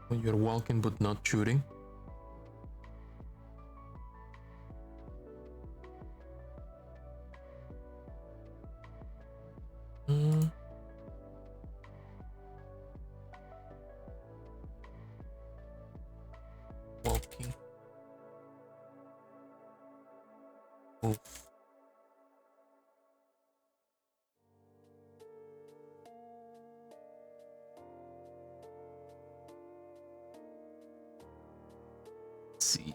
[SPEAKER 1] When you're walking but not shooting. Walking. Move. Let's see.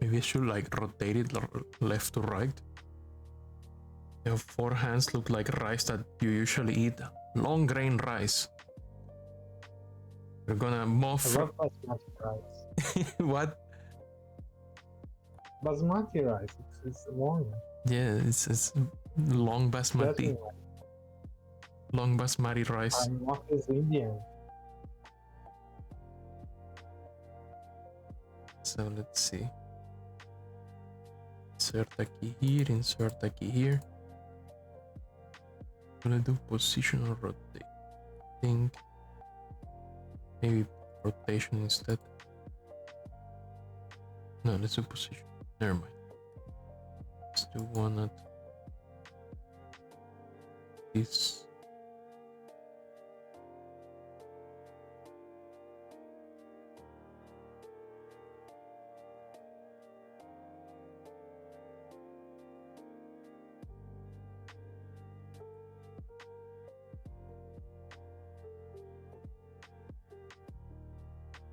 [SPEAKER 1] Maybe I should like rotate it left to right. Your four hands look like rice that you usually eat. Long grain rice. We're gonna Moth.
[SPEAKER 2] I love basmati rice.
[SPEAKER 1] What?
[SPEAKER 2] Basmati rice. It's long.
[SPEAKER 1] Yeah, it's long basmati.
[SPEAKER 2] Doesn't
[SPEAKER 1] Long basmati rice.
[SPEAKER 2] Moth is Indian.
[SPEAKER 1] So let's see. Insert a key here, insert a key here. I'm gonna do position or rotate. I think maybe rotation instead. No, let's do position. Never mind. Let's do one at this.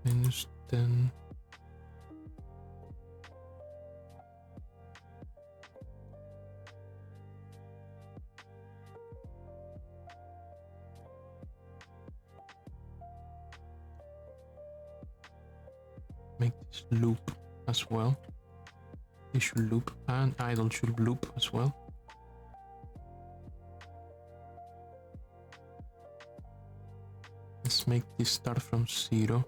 [SPEAKER 1] -10. Make this loop as well. This should loop and idle should loop as well. Let's make this start from 0.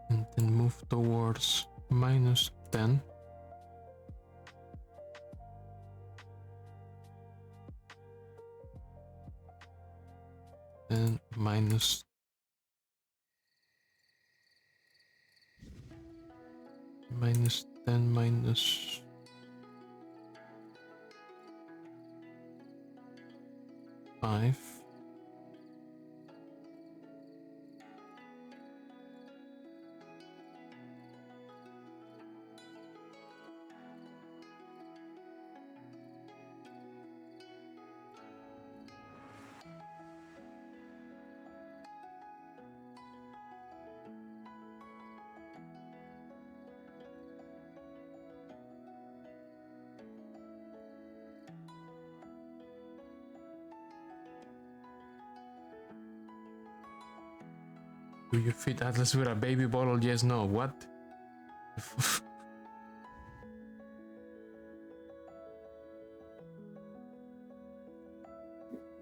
[SPEAKER 1] And then move towards -10. Then -10, -5. Do you feed Atlas with a baby bottle? Yes, no. What?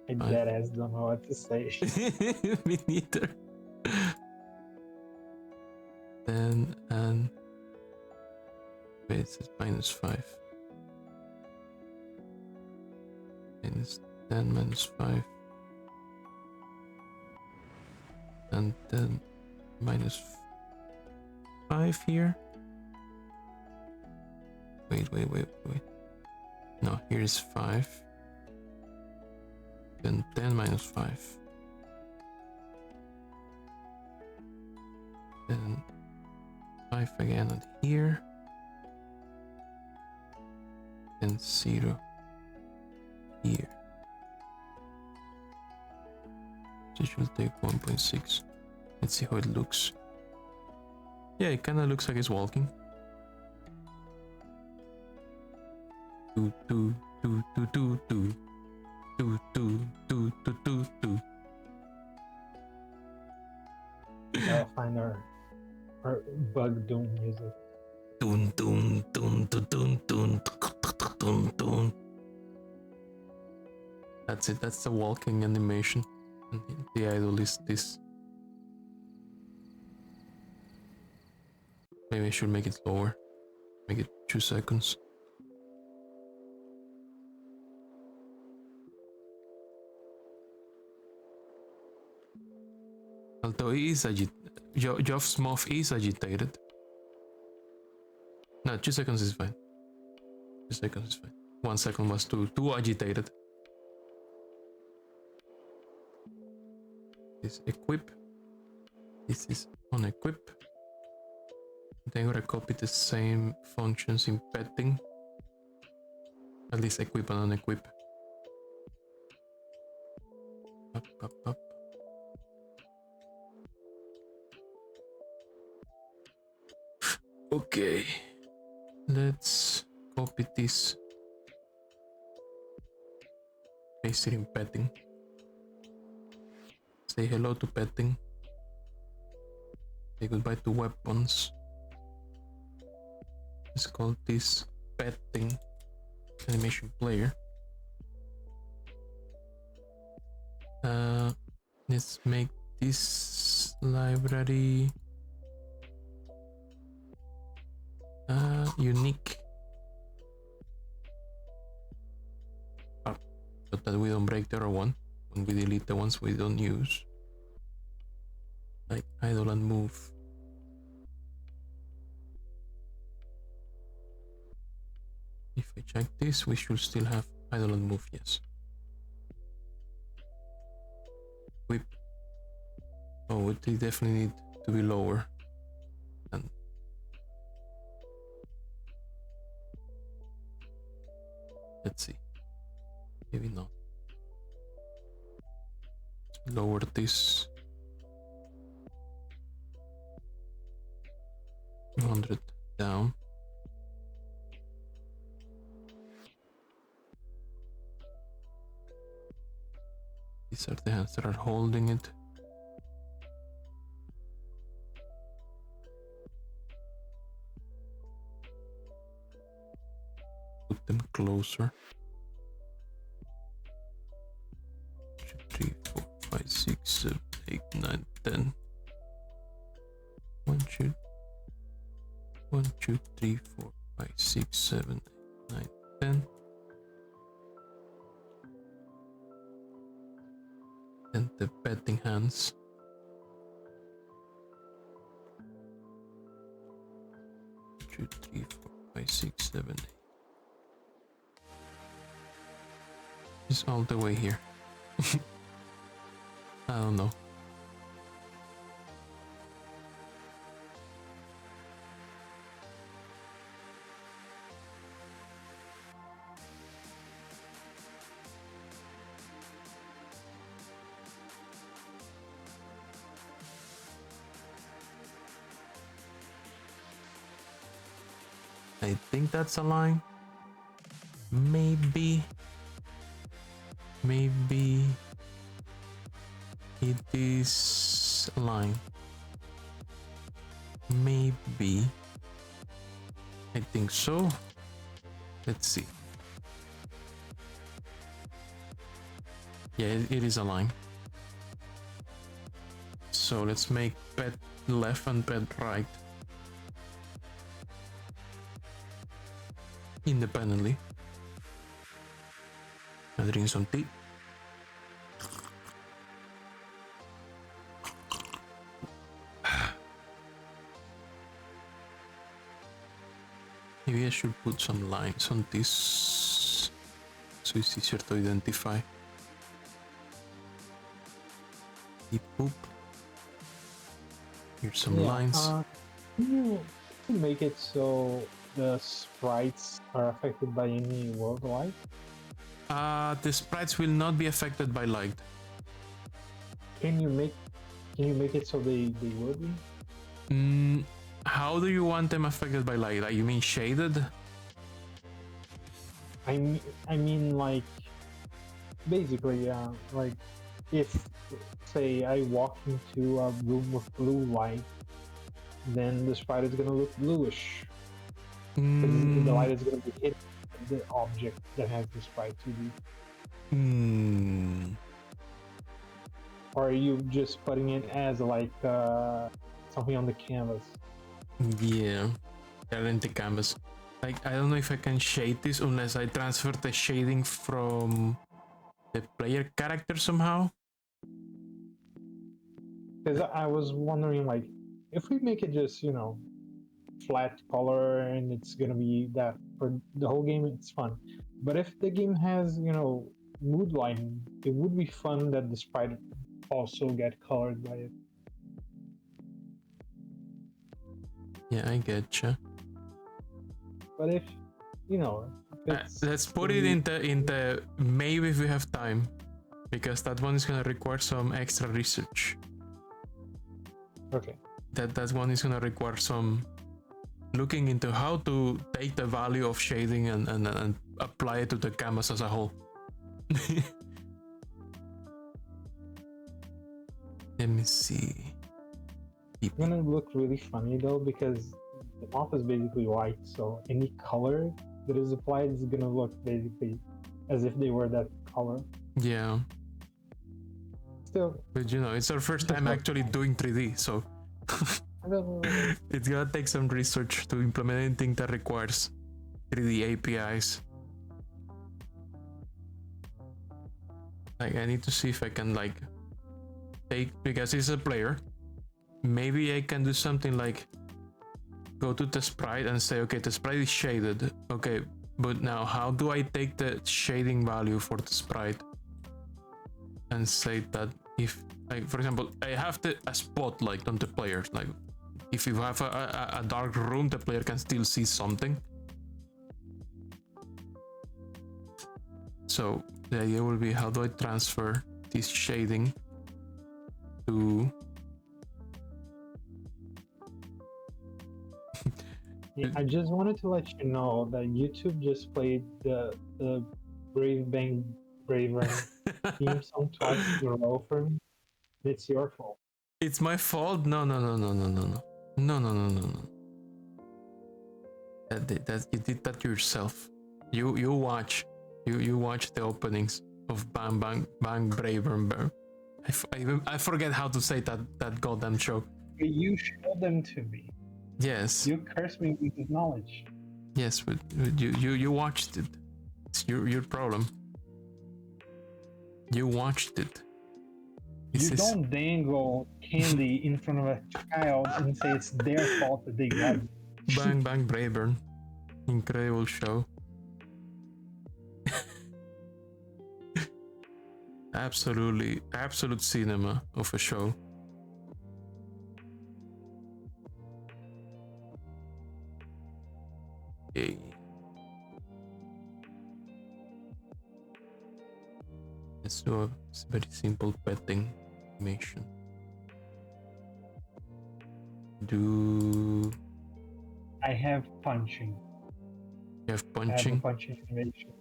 [SPEAKER 2] I dead ass don't know what to say.
[SPEAKER 1] Me neither. Then and wait, it says -5. -10, -5. And then -5 here. Wait. No, here is 5. Then 10 -5. Then 5 again and here. Then 0 here. This will take 1.6. Let's see how it looks. Yeah, it kind of looks like it's walking. Do.
[SPEAKER 2] I'll find our bug doom music.
[SPEAKER 1] Dun. That's it. That's the walking animation. And the idle is this. Maybe I should make it lower. Make it 2 seconds. Although he is Joth's Moth is agitated. No, 2 seconds is fine. 2 seconds is fine. 1 second was too agitated. This equip. This is unequip. Then I'm gonna copy the same functions in petting. At least equip and unequip. Up. Okay. Let's copy this. Paste it in petting. Say hello to petting. Say goodbye to weapons. Let's call this petting animation player. Let's make this library unique, so that we don't break the other one when we delete the ones we don't use, like idle and move. If I check this, we should still have idle and move, yes. Whip. Oh, they definitely need to be lower. And let's see. Maybe not. lower this 100 down. These are the hands that are holding it. Put them closer. 2, 3, 4, 5, 6, 7, 8, 9, 10. 1, 2, 3, 4, 5, 6, 7, 8, 9, 10. And the betting hands. 2, 3, 4, 5, 6, 7, 8. It's all the way here. I don't know. I think that's a line. Maybe it is a line. Maybe. I think so. Let's see. Yeah, it is a line. So let's make pet left and pet right independently. I'll drink some tea. Maybe I should put some lines on this so it's easier to identify. Beep boop. Here's some lines.
[SPEAKER 2] Can you make it so the sprites are affected by any world light?
[SPEAKER 1] The sprites will not be affected by light.
[SPEAKER 2] Can you make it so they would be?
[SPEAKER 1] How do you want them affected by light? You mean shaded?
[SPEAKER 2] I mean like basically, yeah. Like if say I walk into a room with blue light, then the sprite is gonna look bluish. The light is gonna be hitting the object that has the sprite 2D. Or are you just putting it as like something on the canvas?
[SPEAKER 1] Yeah, they're in the canvas. Like, I don't know if I can shade this unless I transfer the shading from the player character somehow.
[SPEAKER 2] Because I was wondering, like, if we make it just, flat color and it's gonna be that for the whole game, it's fun. But if the game has, mood lighting, it would be fun that the sprite also get colored by it.
[SPEAKER 1] Yeah, I getcha.
[SPEAKER 2] But if,
[SPEAKER 1] let's put it in the maybe if we have time, because that one is gonna require some extra research.
[SPEAKER 2] Okay.
[SPEAKER 1] That one is gonna require some looking into how to take the value of shading and apply it to the canvas as a whole. Let me see.
[SPEAKER 2] It's gonna look really funny though, because the moth is basically white, so any color that is applied is gonna look basically as if they were that color.
[SPEAKER 1] Yeah.
[SPEAKER 2] Still,
[SPEAKER 1] but it's our first time actually doing 3D, so it's gonna take some research to implement anything that requires 3D APIs. Like, I need to see if I can take, because it's a player, maybe I can do something like go to the sprite and say, okay, the sprite is shaded, okay, but now how do I take the shading value for the sprite and say that if, like, for example, I have a spotlight on the player, like if you have a dark room, the player can still see something. So the idea will be, how do I transfer this shading to.
[SPEAKER 2] Yeah, I just wanted to let you know that YouTube just played the Brave Bang Braver theme song twice in a row for me. It's your fault.
[SPEAKER 1] It's my fault? No, no, no, no, no, no, no. No, no, no, no, no. That you did that yourself. You watch. You watch the openings of Bang Bang Bang Braver. I forget how to say that goddamn show.
[SPEAKER 2] You showed them to me.
[SPEAKER 1] Yes.
[SPEAKER 2] You cursed me with this knowledge.
[SPEAKER 1] Yes, but you watched it. It's your problem. You watched it.
[SPEAKER 2] You don't dangle candy in front of a child and say it's their fault that they got it.
[SPEAKER 1] Bang Bang Braeburn. Incredible show. Absolute cinema of a show. Okay. Let's do a very simple petting animation.
[SPEAKER 2] I have punching.
[SPEAKER 1] You have
[SPEAKER 2] I have
[SPEAKER 1] punching?
[SPEAKER 2] a punching animation.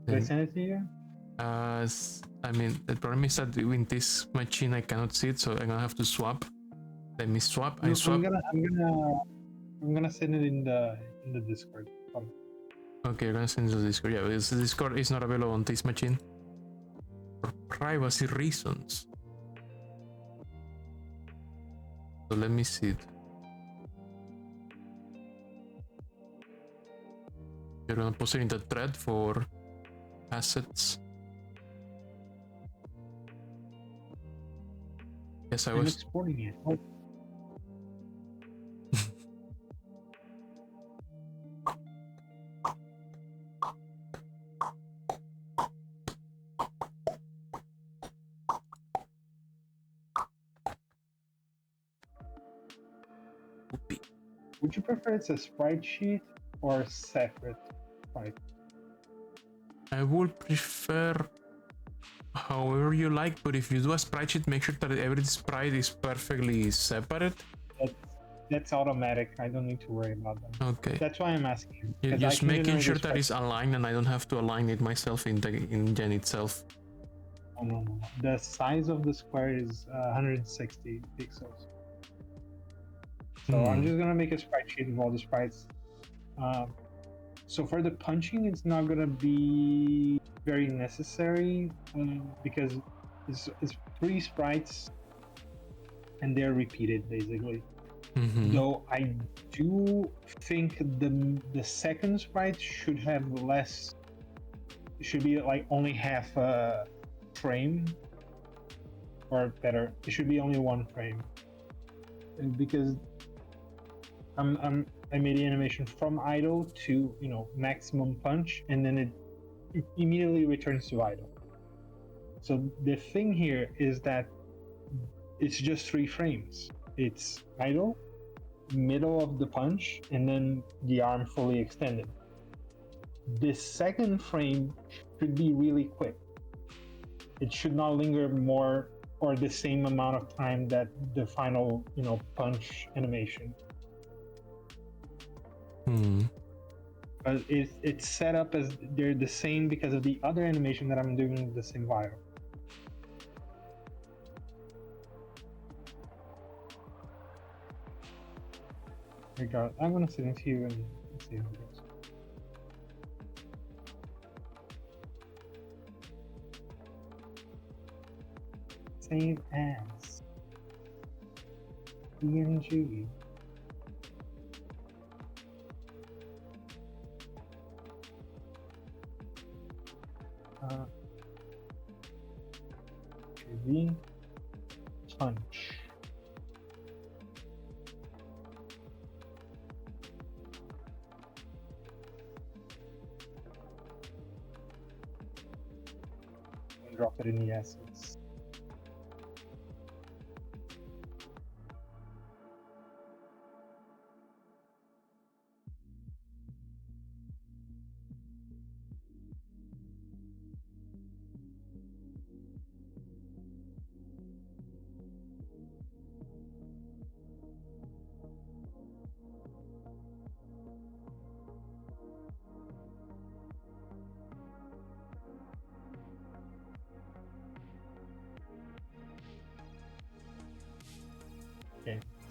[SPEAKER 2] Did I send it to you?
[SPEAKER 1] I mean, the problem is that in this machine I cannot see it, so I'm gonna have to swap. Let me swap. I swap.
[SPEAKER 2] I'm gonna send it in the Discord.
[SPEAKER 1] Okay, you're gonna send it to Discord. Yeah, this Discord is not available on this machine for privacy reasons. So let me see it. You're gonna post it in the thread for assets. Yes, I was
[SPEAKER 2] exporting it. Oh. Would you prefer it's a sprite sheet or a separate sprite?
[SPEAKER 1] I would prefer however you like, but if you do a sprite sheet, make sure that every sprite is perfectly separate.
[SPEAKER 2] That's automatic. I don't need to worry about that.
[SPEAKER 1] Okay.
[SPEAKER 2] That's why I'm asking.
[SPEAKER 1] Just making sure that it's aligned and I don't have to align it myself in Gen itself.
[SPEAKER 2] Oh, no. The size of the square is 160 pixels. So I'm just gonna make a sprite sheet of all the sprites. So for the punching, it's not gonna be very necessary because it's 3 sprites and they're repeated basically. Though I do think the second sprite should have less. It should be like only half a frame, or better, it should be only 1 frame because I made the animation from idle to maximum punch, and then it immediately returns to idle. So the thing here is that it's just 3 frames. It's idle, middle of the punch, and then the arm fully extended. This second frame should be really quick. It should not linger more or the same amount of time that the final punch animation. But it's set up as they're the same because of the other animation that I'm doing in the same vial. I'm gonna send it to you and see how it goes. Same as PNG. TV punch. And drop it in the assets.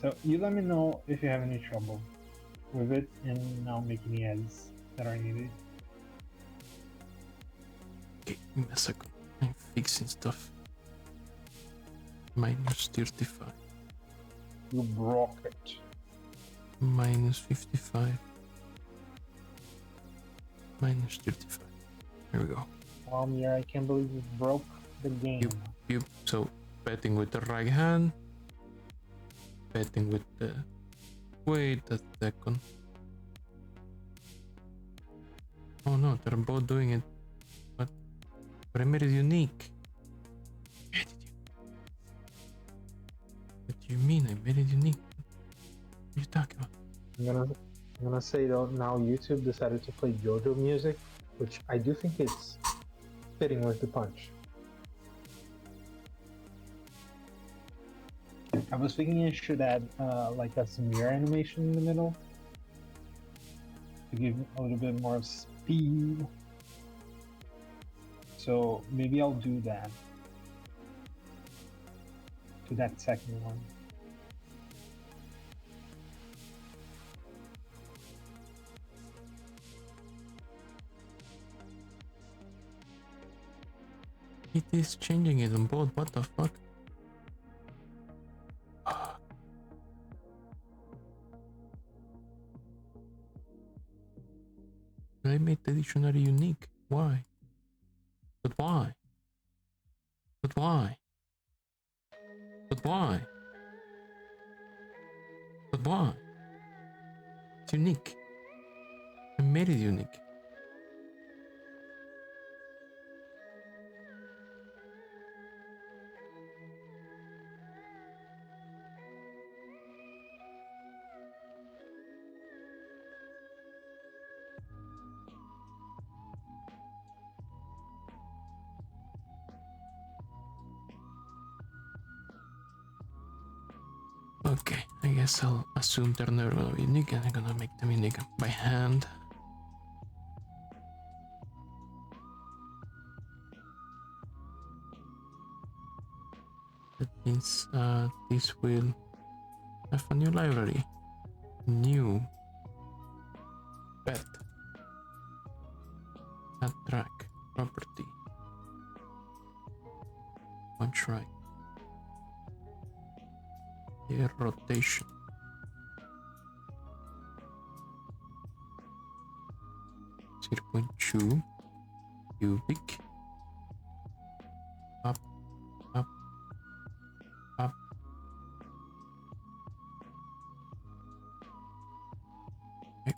[SPEAKER 2] So you let me know if you have any trouble with it, and I'll make any edits that are needed.
[SPEAKER 1] Okay, give me a second. I'm fixing stuff. Minus 35.
[SPEAKER 2] You broke it.
[SPEAKER 1] Minus 55. Minus 35. There we go.
[SPEAKER 2] Well, Mira, I can't believe you broke the game.
[SPEAKER 1] Yep. So betting with the right hand. Betting with the. Wait a second. Oh no, they're both doing it. But I made it unique. What do you mean I made it unique? What are you talking about?
[SPEAKER 2] I'm gonna say though, now YouTube decided to play JoJo music, which I do think it's fitting with the punch. I was thinking I should add like a smear animation in the middle to give a little bit more speed. So maybe I'll do that to that second one.
[SPEAKER 1] It is changing it on both. What the fuck? I made the dictionary unique. Why? But why? But why? But why? But why? It's unique. I made it unique. Okay, I guess I'll assume they're never gonna be unique and I'm gonna make them unique by hand. That means this will have a new library. New pet. Add track property. Punch right. Air rotation. 0.2 cubic. Up, up, up. Okay.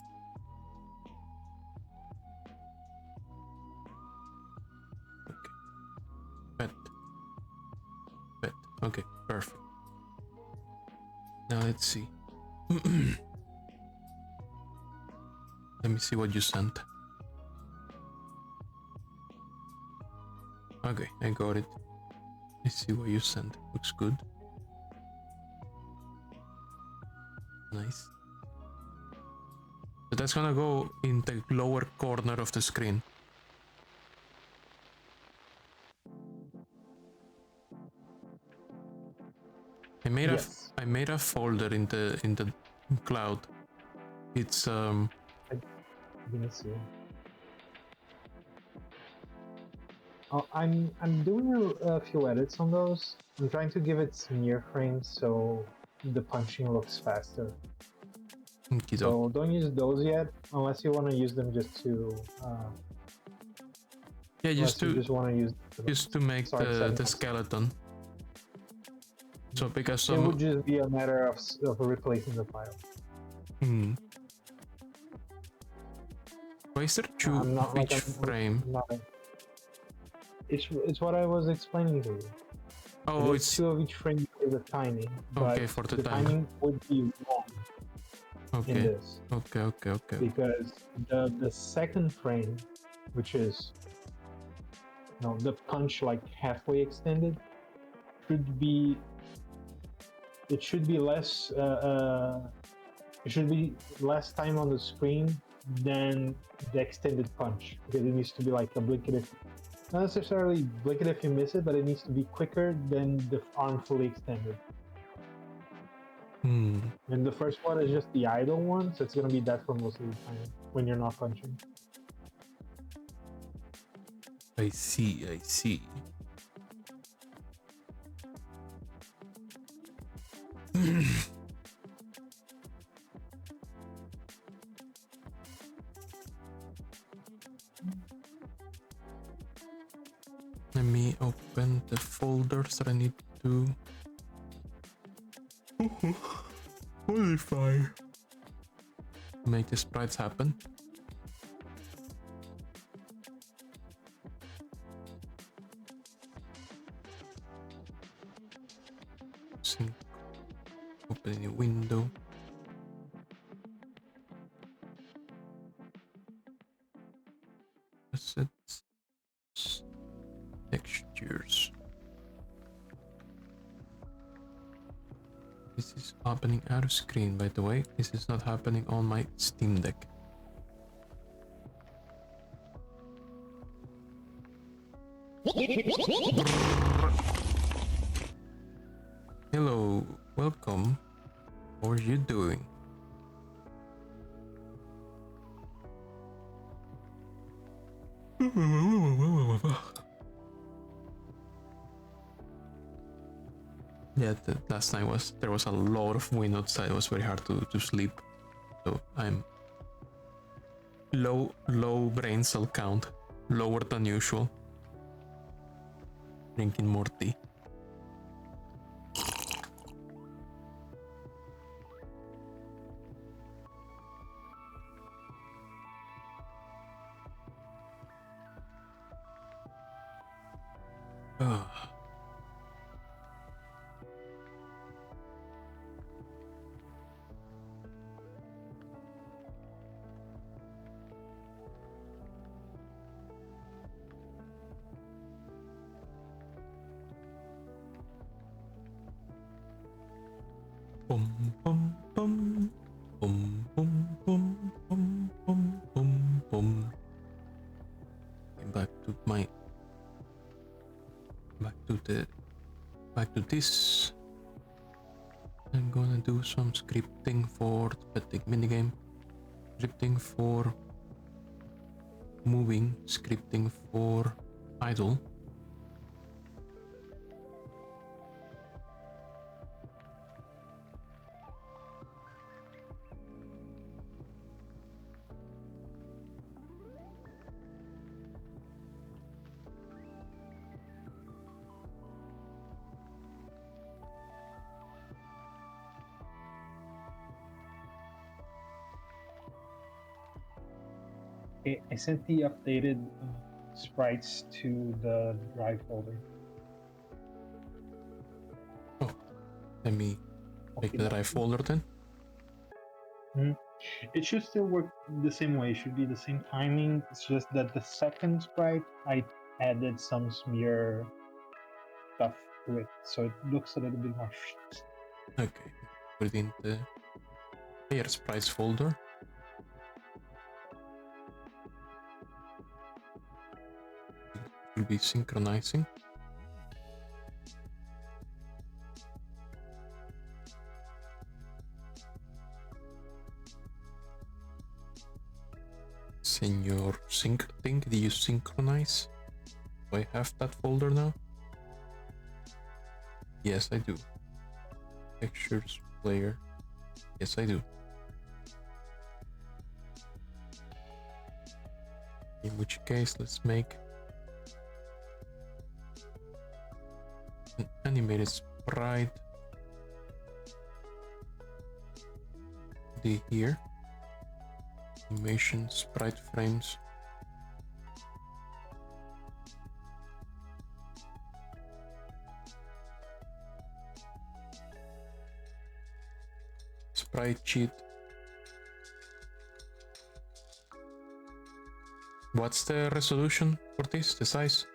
[SPEAKER 1] Okay. Pet. Pet. Okay, perfect. Now let's see. Let me see what you sent. Okay, I got it. Let's see what you sent. Looks good. Nice. So that's gonna go in the lower corner of the screen. I made a folder in the cloud. It's
[SPEAKER 2] Let me see. Oh, I'm doing a few edits on those. I'm trying to give it smear frames so the punching looks faster. So don't use those yet, unless you want to use them just to.
[SPEAKER 1] Yeah, just to make the skeleton. So because some...
[SPEAKER 2] It would just be a matter of replacing the file.
[SPEAKER 1] Why is there two of each frame?
[SPEAKER 2] It's what I was explaining to you.
[SPEAKER 1] Oh, it's
[SPEAKER 2] two of each frame for the timing.
[SPEAKER 1] Okay, for the
[SPEAKER 2] timing would be wrong.
[SPEAKER 1] Okay.
[SPEAKER 2] In this.
[SPEAKER 1] Okay.
[SPEAKER 2] Because the second frame, which is the punch like halfway extended, it should be less time on the screen than the extended punch, because it needs to be like a blink it if, not necessarily blink it if you miss it, but it needs to be quicker than the arm fully extended. And the first one is just the idle one, so it's gonna be that for most of the time when you're not punching.
[SPEAKER 1] I see, I see. Let me open the folders that I need to modify. Make the sprites happen. Sync. Open a new window. Assets. Textures. This is happening out of screen, by the way. This is not happening on my Steam Deck. Hello, welcome. How are you doing? Yeah, last night there was a lot of wind outside. It was very hard to sleep. So I'm low brain cell count, lower than usual. Drinking more tea. Bum bum bum bum bum bum bum bum bum bum. Back to this. I'm gonna do some scripting for the fatigue minigame. Scripting for moving, scripting for idle.
[SPEAKER 2] I sent the updated sprites to the drive folder.
[SPEAKER 1] Oh, let me make the drive folder then.
[SPEAKER 2] It should still work the same way. It should be the same timing. It's just that the second sprite, I added some smear stuff to it, so it looks a little bit more.
[SPEAKER 1] Okay, put it in the player sprites folder. It will be synchronizing. Senor sync thing, do you synchronize? Do I have that folder now? Yes, I do. Textures player. Yes, I do. In which case, let's make an animated sprite. Here. Animation sprite frames. Sprite sheet. What's the resolution for this? The size?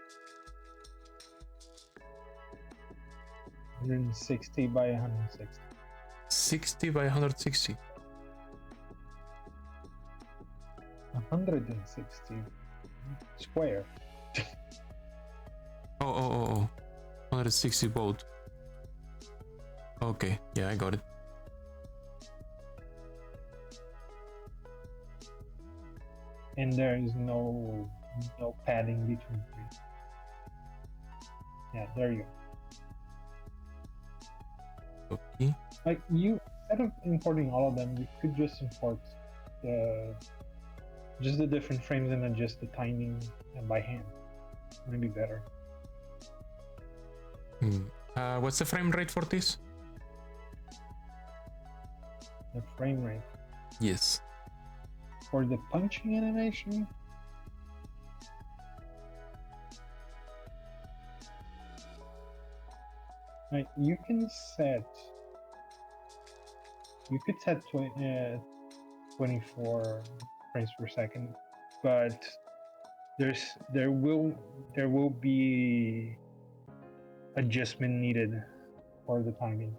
[SPEAKER 2] 160 by 160.
[SPEAKER 1] 60 by 160.
[SPEAKER 2] 160 square.
[SPEAKER 1] Oh. 160 both. Okay, yeah, I got it.
[SPEAKER 2] and there is no padding between frames. Yeah, there you go.
[SPEAKER 1] Okay.
[SPEAKER 2] Like you, instead of importing all of them, you could just import just the different frames and adjust the timing by hand. Maybe better.
[SPEAKER 1] What's the frame rate for this?
[SPEAKER 2] The frame rate
[SPEAKER 1] Yes.
[SPEAKER 2] for the punching animation. Like you could set 24 frames per second, but there will be adjustment needed for the timing.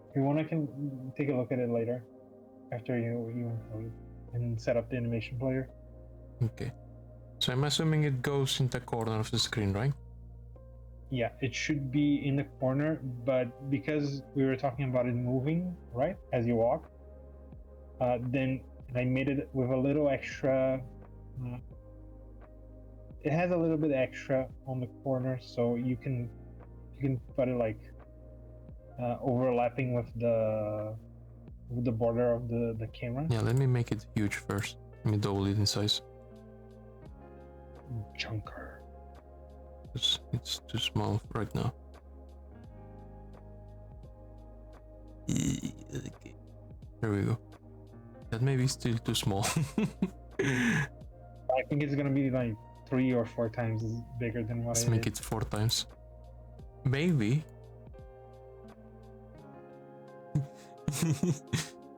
[SPEAKER 2] If you want, I can take a look at it later after you encode and set up the animation player.
[SPEAKER 1] Okay. So I'm assuming it goes in the corner of the screen, right?
[SPEAKER 2] Yeah, it should be in the corner, but because we were talking about it moving, right, as you walk, then I made it with a little extra. It has a little bit extra on the corner, so you can put it like overlapping with the border of the camera.
[SPEAKER 1] Yeah, let me make it huge first. Let me double it in size.
[SPEAKER 2] Junker.
[SPEAKER 1] It's too small right now. Okay. There we go. That may be still too small.
[SPEAKER 2] I think it's gonna be like 3 or 4 times bigger than what
[SPEAKER 1] Let's
[SPEAKER 2] I
[SPEAKER 1] make
[SPEAKER 2] did.
[SPEAKER 1] it 4 times. Maybe.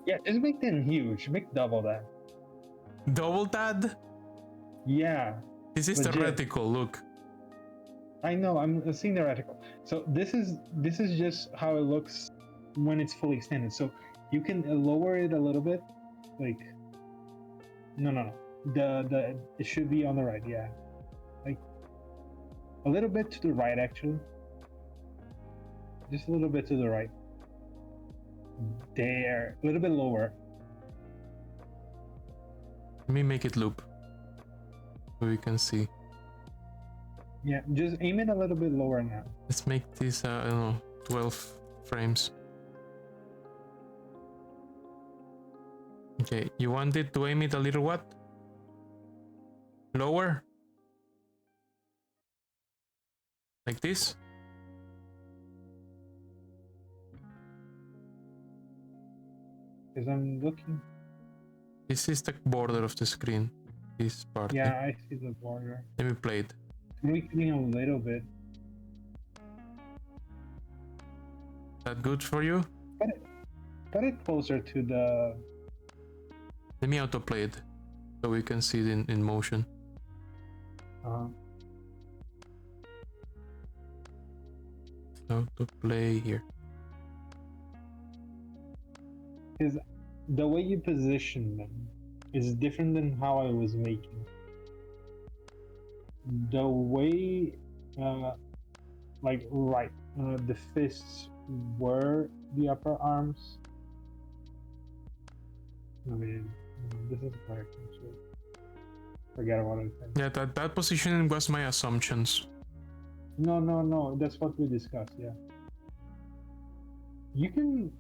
[SPEAKER 2] Yeah, just make them huge. Make double that.
[SPEAKER 1] Double that?
[SPEAKER 2] Yeah.
[SPEAKER 1] This is
[SPEAKER 2] Legit.
[SPEAKER 1] theoretical, look.
[SPEAKER 2] I know, I'm seeing the reticle. So this is just how it looks when it's fully extended. So you can lower it a little bit, like no. The it should be on the right, yeah. Like a little bit to the right actually. Just a little bit to the right. There, a little bit lower.
[SPEAKER 1] Let me make it loop so we can see.
[SPEAKER 2] Yeah, just aim it a little bit lower now.
[SPEAKER 1] Let's make this, I don't know, 12 frames. Okay, you wanted to aim it a little what? Lower? Like this?
[SPEAKER 2] Because I'm looking.
[SPEAKER 1] This is the border of the screen. This part.
[SPEAKER 2] Yeah, I see the border.
[SPEAKER 1] Let me play it.
[SPEAKER 2] Tweaking a little bit.
[SPEAKER 1] That good for you?
[SPEAKER 2] Put it closer to the.
[SPEAKER 1] Let me autoplay it so we can see it in motion. Autoplay here.
[SPEAKER 2] Because the way you position them is different than how I was making. The way, the fists were the upper arms. I mean, this is correct. Actually. Forget what I said.
[SPEAKER 1] Yeah, that positioning was my assumptions.
[SPEAKER 2] No. That's what we discussed. Yeah. You can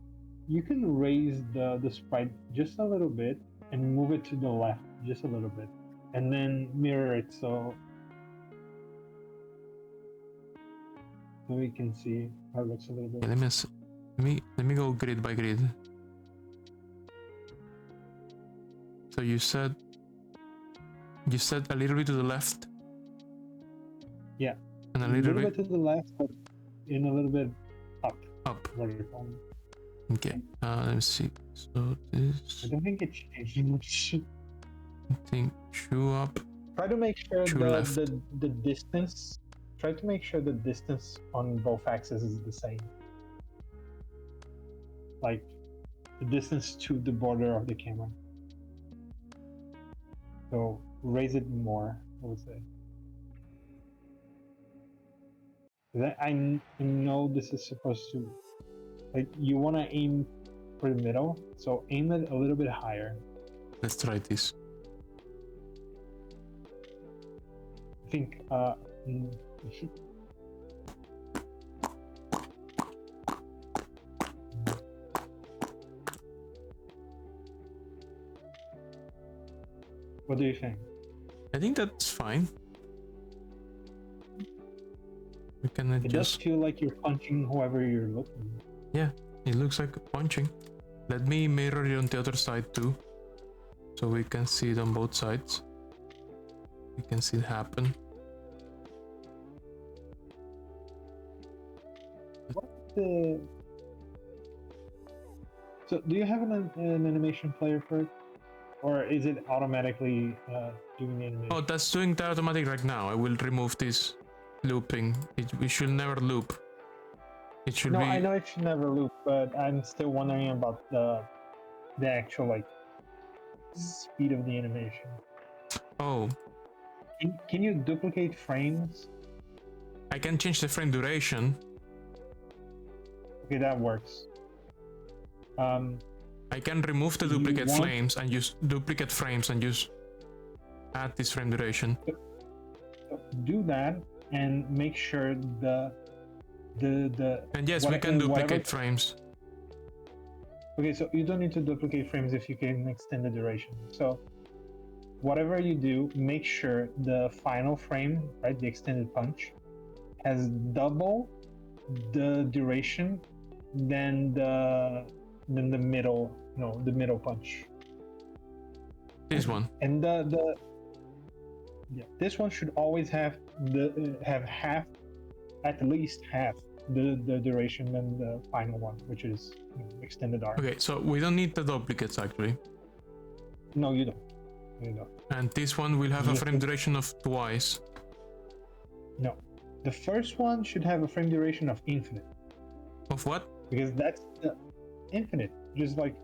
[SPEAKER 2] raise the sprite just a little bit and move it to the left just a little bit, and then mirror it so we can see how it looks a little bit.
[SPEAKER 1] Yeah, let me go grid by grid. So you said a little bit to the left.
[SPEAKER 2] Yeah.
[SPEAKER 1] And a
[SPEAKER 2] A
[SPEAKER 1] little
[SPEAKER 2] bit to the left, but in a little bit up.
[SPEAKER 1] Up.
[SPEAKER 2] Vertical.
[SPEAKER 1] Okay. Let me see. So this.
[SPEAKER 2] I don't think it changed much.
[SPEAKER 1] I think shoe up.
[SPEAKER 2] Try to make sure
[SPEAKER 1] left.
[SPEAKER 2] the distance. Try to make sure the distance on both axes is the same. Like the distance to the border of the camera. So raise it more, I would say. I know this is supposed to, like, you want to aim upper middle. So aim it a little bit higher.
[SPEAKER 1] Let's try this.
[SPEAKER 2] I think what do you think?
[SPEAKER 1] I think that's fine. We can
[SPEAKER 2] It does
[SPEAKER 1] adjust.
[SPEAKER 2] feel like you're punching whoever you're looking.
[SPEAKER 1] Yeah, it looks like punching. Let me mirror it on the other side too, so we can see it on both sides. We can see it happen.
[SPEAKER 2] So do you have an animation player for it? Or is it automatically doing the animation?
[SPEAKER 1] Oh, that's doing the automatic right now. I will remove this looping. We should never loop. It should
[SPEAKER 2] No,
[SPEAKER 1] be...
[SPEAKER 2] I know it should never loop, but I'm still wondering about the actual like speed of the animation.
[SPEAKER 1] Oh,
[SPEAKER 2] Can you duplicate frames?
[SPEAKER 1] I can change the frame duration.
[SPEAKER 2] Okay, that works.
[SPEAKER 1] I can remove the duplicate frames and use duplicate frames and just add this frame duration.
[SPEAKER 2] Do that and make sure the
[SPEAKER 1] And yes, we can duplicate frames.
[SPEAKER 2] Okay, so you don't need to duplicate frames if you can extend the duration. So whatever you do, make sure the final frame, right, the extended punch, has double the duration than the middle, the middle punch.
[SPEAKER 1] This one.
[SPEAKER 2] And this one should always have half, at least half the duration than the final one, which is extended arc.
[SPEAKER 1] Okay, so we don't need the duplicates actually.
[SPEAKER 2] No, you don't. You don't.
[SPEAKER 1] And this one will have a frame duration of twice.
[SPEAKER 2] No, the first one should have a frame duration of infinite.
[SPEAKER 1] Of what?
[SPEAKER 2] Because that's the infinite, just like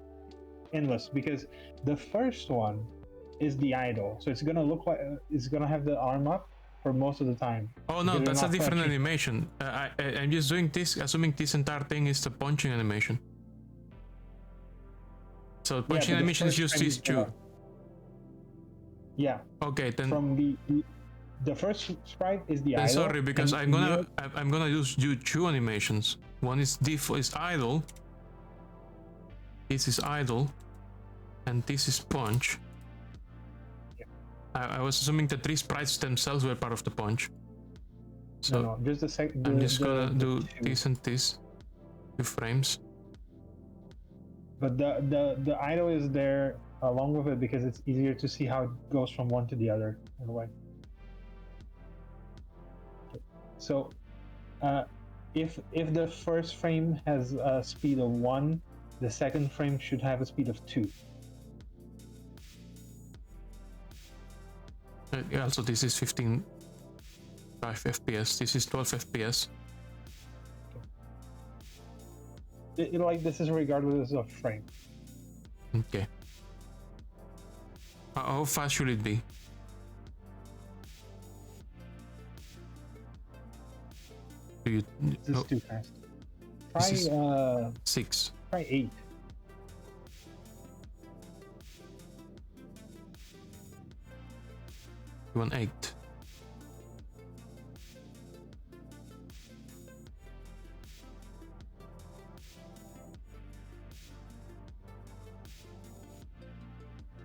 [SPEAKER 2] endless. Because the first one is the idle, so it's gonna look like it's gonna have the arm up for most of the time.
[SPEAKER 1] Oh no, that's a different animation. I'm just doing this, assuming this entire thing is the punching animation. So punching animation is just these two.
[SPEAKER 2] Yeah.
[SPEAKER 1] Okay, then.
[SPEAKER 2] From the first sprite is the idle.
[SPEAKER 1] Sorry, because I'm gonna use two animations. One is idle. This is idle, and this is punch. I was assuming the three sprites themselves were part of the punch. So
[SPEAKER 2] no, just the second.
[SPEAKER 1] I'm just gonna do this and this, 2 frames.
[SPEAKER 2] But the idle is there along with it because it's easier to see how it goes from one to the other in a way. So, if the first frame has a speed of 1, the second frame should have a speed of 2.
[SPEAKER 1] Also, this is 15.5 FPS. This is 12 FPS.
[SPEAKER 2] Like this is regardless of frame.
[SPEAKER 1] Okay. How fast should it be?
[SPEAKER 2] This is too fast. Try
[SPEAKER 1] 6.
[SPEAKER 2] Try 8.
[SPEAKER 1] You want 8.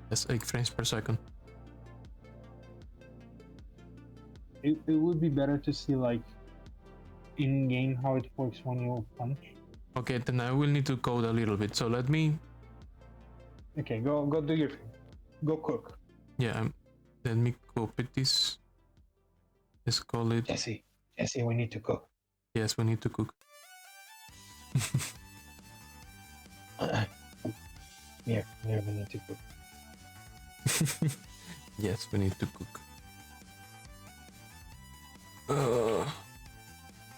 [SPEAKER 1] That's 8 frames per second.
[SPEAKER 2] It would be better to see like in game how it works when you punch.
[SPEAKER 1] Okay, then I will need to code a little bit. So let me.
[SPEAKER 2] Okay, go do your thing. Go cook.
[SPEAKER 1] Yeah, let me copy this. Let's call it.
[SPEAKER 2] Jesse, we need to cook.
[SPEAKER 1] Yes, we need to cook.
[SPEAKER 2] Yeah, we need to cook.
[SPEAKER 1] Yes, we need to cook.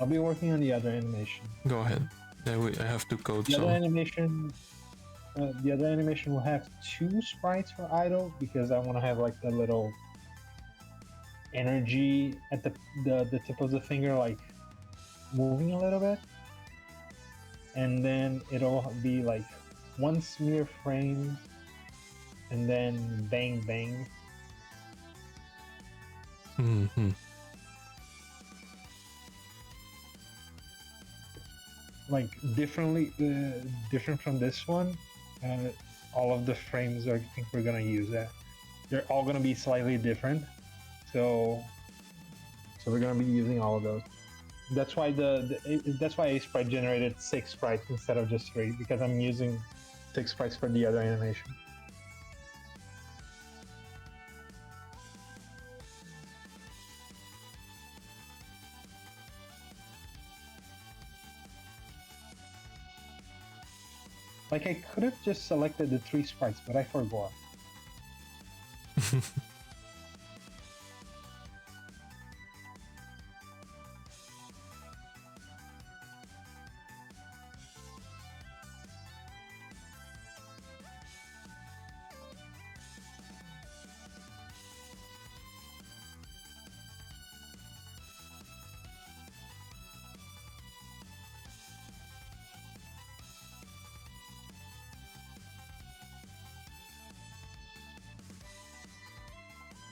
[SPEAKER 2] I'll be working on the other animation.
[SPEAKER 1] Go ahead. I have to code
[SPEAKER 2] the
[SPEAKER 1] some.
[SPEAKER 2] Other animation. The other animation will have 2 sprites for idle because I want to have like the little energy at the tip of the finger, like moving a little bit, and then it'll be like one smear frame, and then bang bang.
[SPEAKER 1] Mm-hmm.
[SPEAKER 2] Like different from this one. All of the frames I think we're gonna use that. They're all gonna be slightly different, so we're gonna be using all of those. That's why that's why a sprite generated 6 sprites instead of just 3, because I'm using 6 sprites for the other animation. Like, I could have just selected the 3 sprites, but I forgot.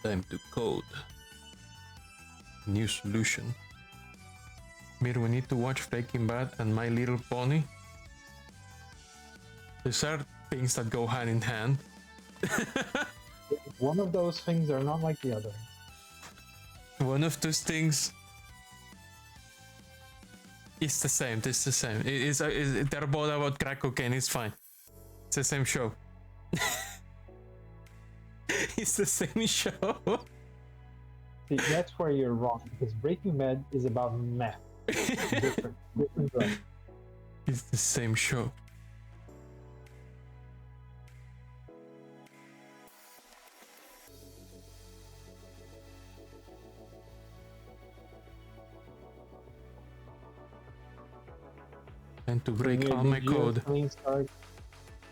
[SPEAKER 1] Time to code. New solution. Mir, we need to watch Breaking Bad and My Little Pony. These are things that go hand in hand.
[SPEAKER 2] One of those things are not like the other.
[SPEAKER 1] One of those things is the same. It's the same. They're both about crack cocaine. It's fine. It's the same show. It's the same show.
[SPEAKER 2] See, that's where you're wrong, because Breaking Bad is about meth. different drugs.
[SPEAKER 1] It's the same show. And to break all my code.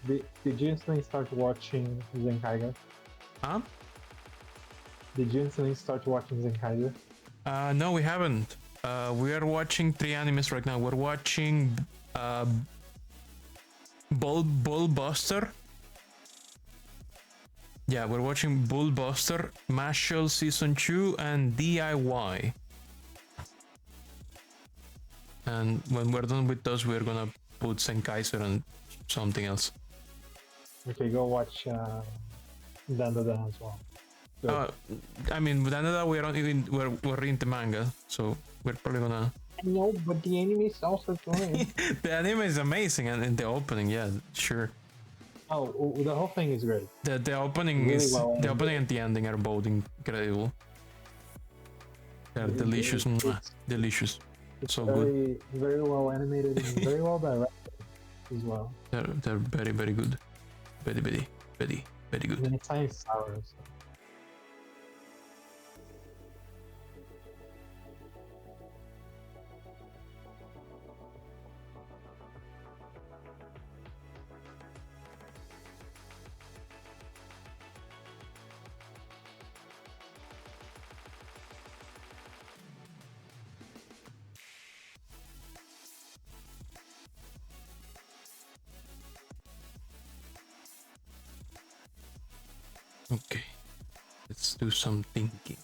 [SPEAKER 2] Did you instantly start watching Zenkaiger?
[SPEAKER 1] Huh?
[SPEAKER 2] Did you instantly start watching Zenkaiger?
[SPEAKER 1] No, we haven't. We are watching 3 animes right now. We're watching Bullbuster. Yeah, we're watching Bullbuster, Mashal Season 2, and DIY. And when we're done with those, we're gonna put Senkaiser and something else.
[SPEAKER 2] Okay, go watch Dandadan as well.
[SPEAKER 1] I mean, Danada, we're reading the manga, so we're probably gonna.
[SPEAKER 2] No, but the anime is also good.
[SPEAKER 1] The anime is amazing, and in the opening, yeah, sure.
[SPEAKER 2] Oh, the whole thing is great.
[SPEAKER 1] The opening
[SPEAKER 2] really
[SPEAKER 1] is
[SPEAKER 2] well
[SPEAKER 1] the opening and the ending are both incredible. They're delicious, delicious.
[SPEAKER 2] It's
[SPEAKER 1] So
[SPEAKER 2] very,
[SPEAKER 1] good.
[SPEAKER 2] very well animated and very well directed as well.
[SPEAKER 1] They're very, very good. Very, very, very, very good.
[SPEAKER 2] And it's science sour. So.
[SPEAKER 1] Okay, let's do some thinking.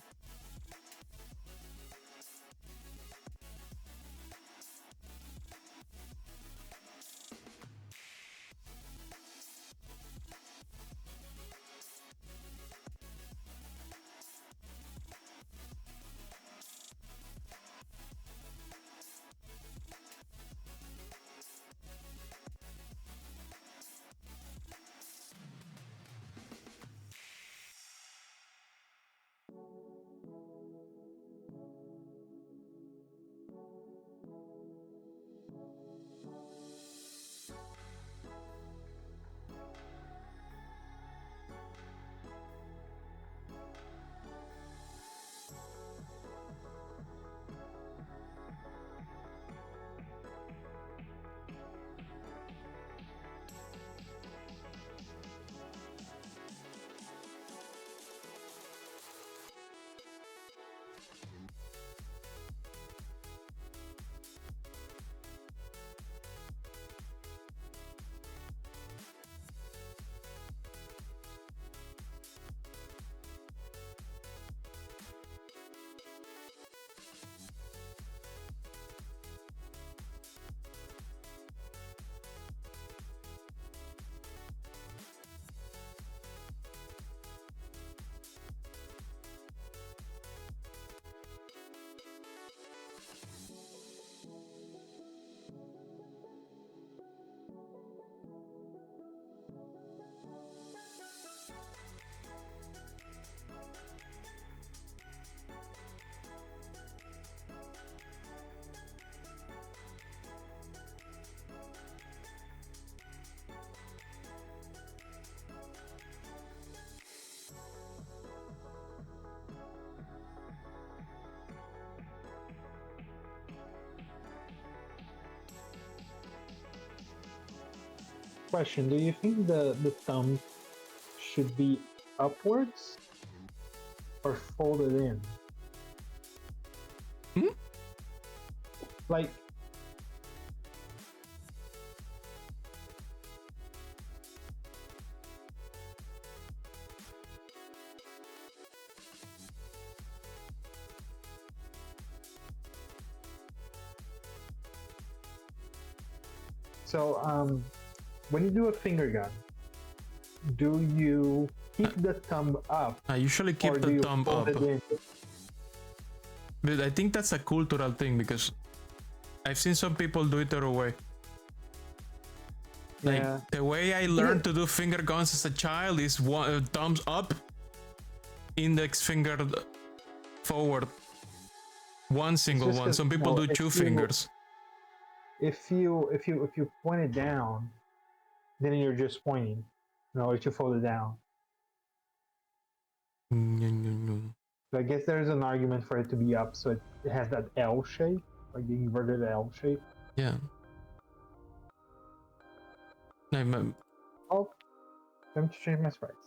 [SPEAKER 2] Question: do you think the thumb should be upwards or folded in?
[SPEAKER 1] Hmm?
[SPEAKER 2] Like, so when you do a finger gun, do you keep the thumb up
[SPEAKER 1] I usually keep
[SPEAKER 2] or do
[SPEAKER 1] the
[SPEAKER 2] you
[SPEAKER 1] thumb
[SPEAKER 2] fold
[SPEAKER 1] up,
[SPEAKER 2] it in?
[SPEAKER 1] but I think that's a cultural thing because I've seen some people do it the other way. Like
[SPEAKER 2] Yeah.
[SPEAKER 1] the way I learned to do finger guns as a child is one thumbs up, index finger forward, one single one. Some people do two fingers.
[SPEAKER 2] If you point it down, then you're just pointing. No, if you fold it down. So I guess there's an argument for it to be up, so it has that L shape, like the inverted L shape.
[SPEAKER 1] Yeah.
[SPEAKER 2] Oh, time to change my sprites.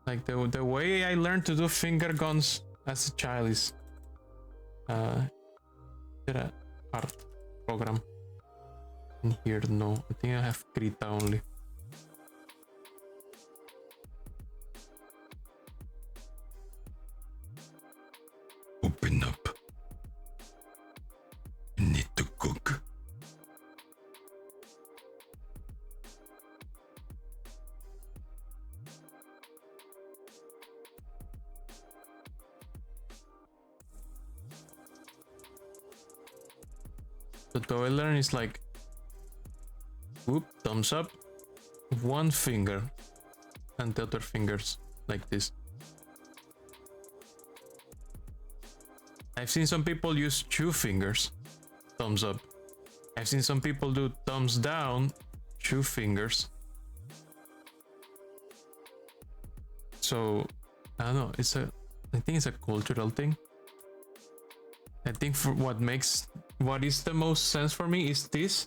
[SPEAKER 1] Like the way I learned to do finger guns as a child is did a art program. In here, no. I think I have Krita only. Open up. You need to cook. So the way I learn is like, whoop, thumbs up, one finger, and the other fingers like this. I've seen some people use two fingers, thumbs up. I've seen some people do thumbs down, two fingers. So I don't know. I think it's a cultural thing. I think for what is the most sense for me is this,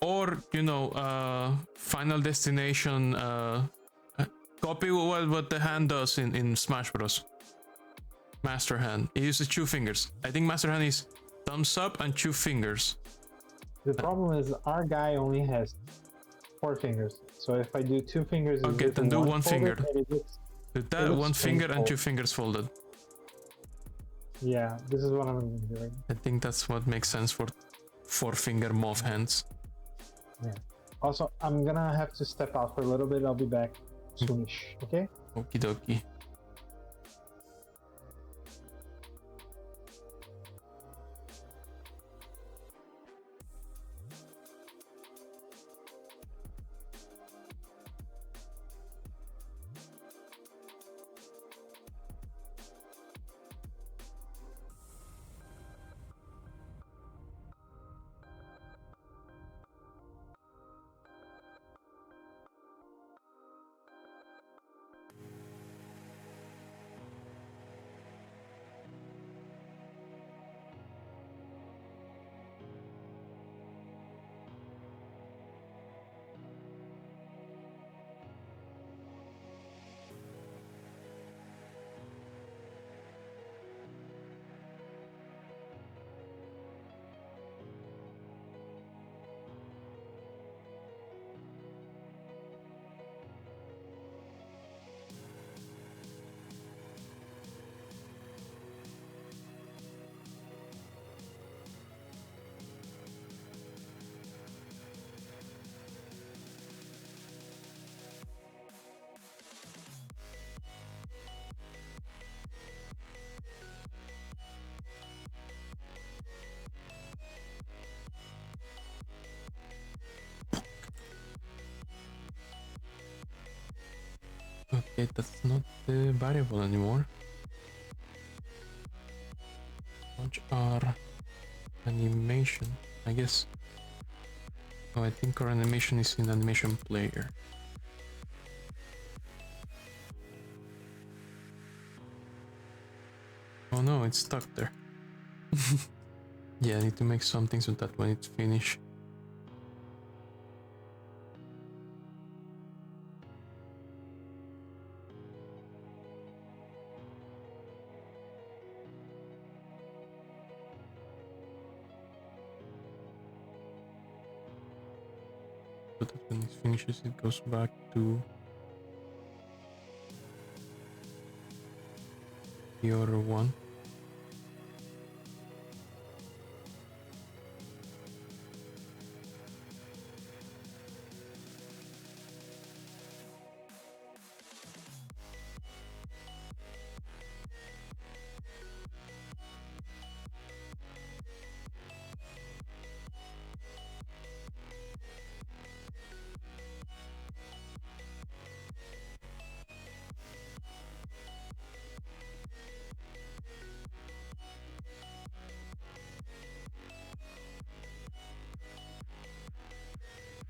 [SPEAKER 1] or Final Destination. Copy what the hand does in Smash Bros. Master Hand. It uses two fingers. I think Master Hand is thumbs up and two fingers.
[SPEAKER 2] The problem is our guy only has 4 fingers. So if I do 2 fingers,
[SPEAKER 1] Okay, then do one finger. Do that, one finger and 2 fingers folded.
[SPEAKER 2] Yeah, this is what I'm doing.
[SPEAKER 1] I think that's what makes sense for 4-finger Moth hands.
[SPEAKER 2] Yeah. Also, I'm gonna have to step out for a little bit. I'll be back soonish. Okay?
[SPEAKER 1] Okie dokie. Okay, that's not the variable anymore. Launch our animation, I guess. Oh, I think our animation is in animation player. Oh no, it's stuck there. Yeah, I need to make something so that when it's finished, so that when it finishes, it goes back to the other one.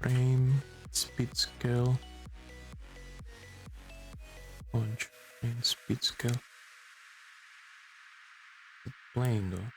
[SPEAKER 1] Frame, speed scale, punch, and speed scale. Playing though.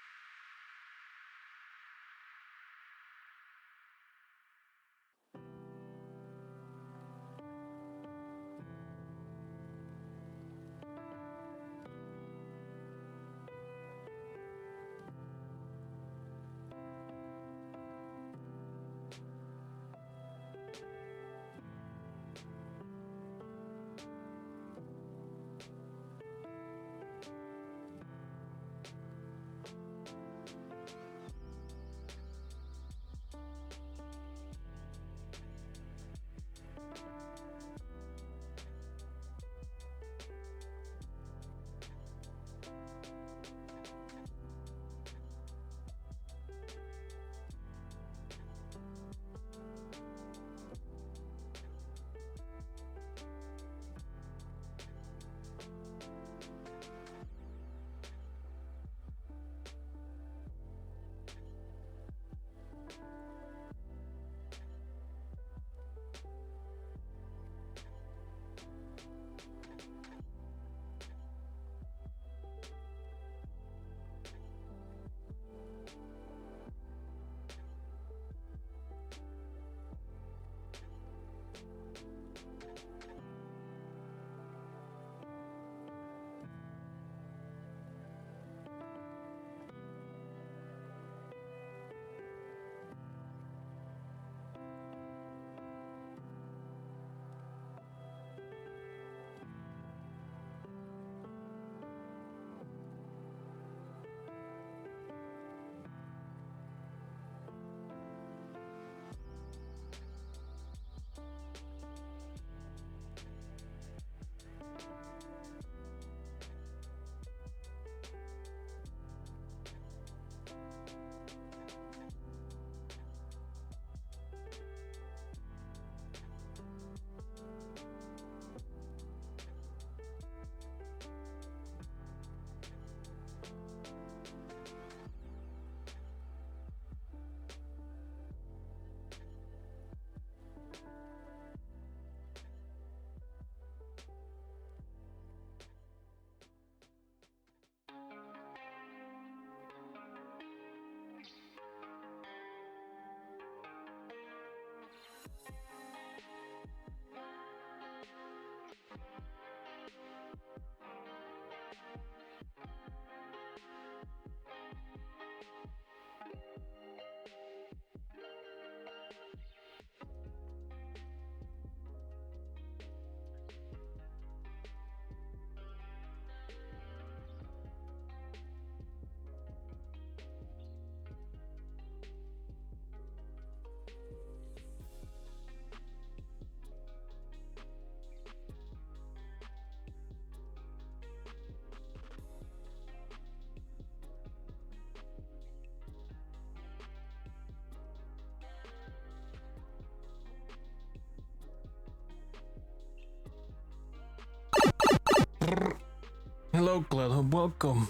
[SPEAKER 1] Hello, Cloud. Welcome.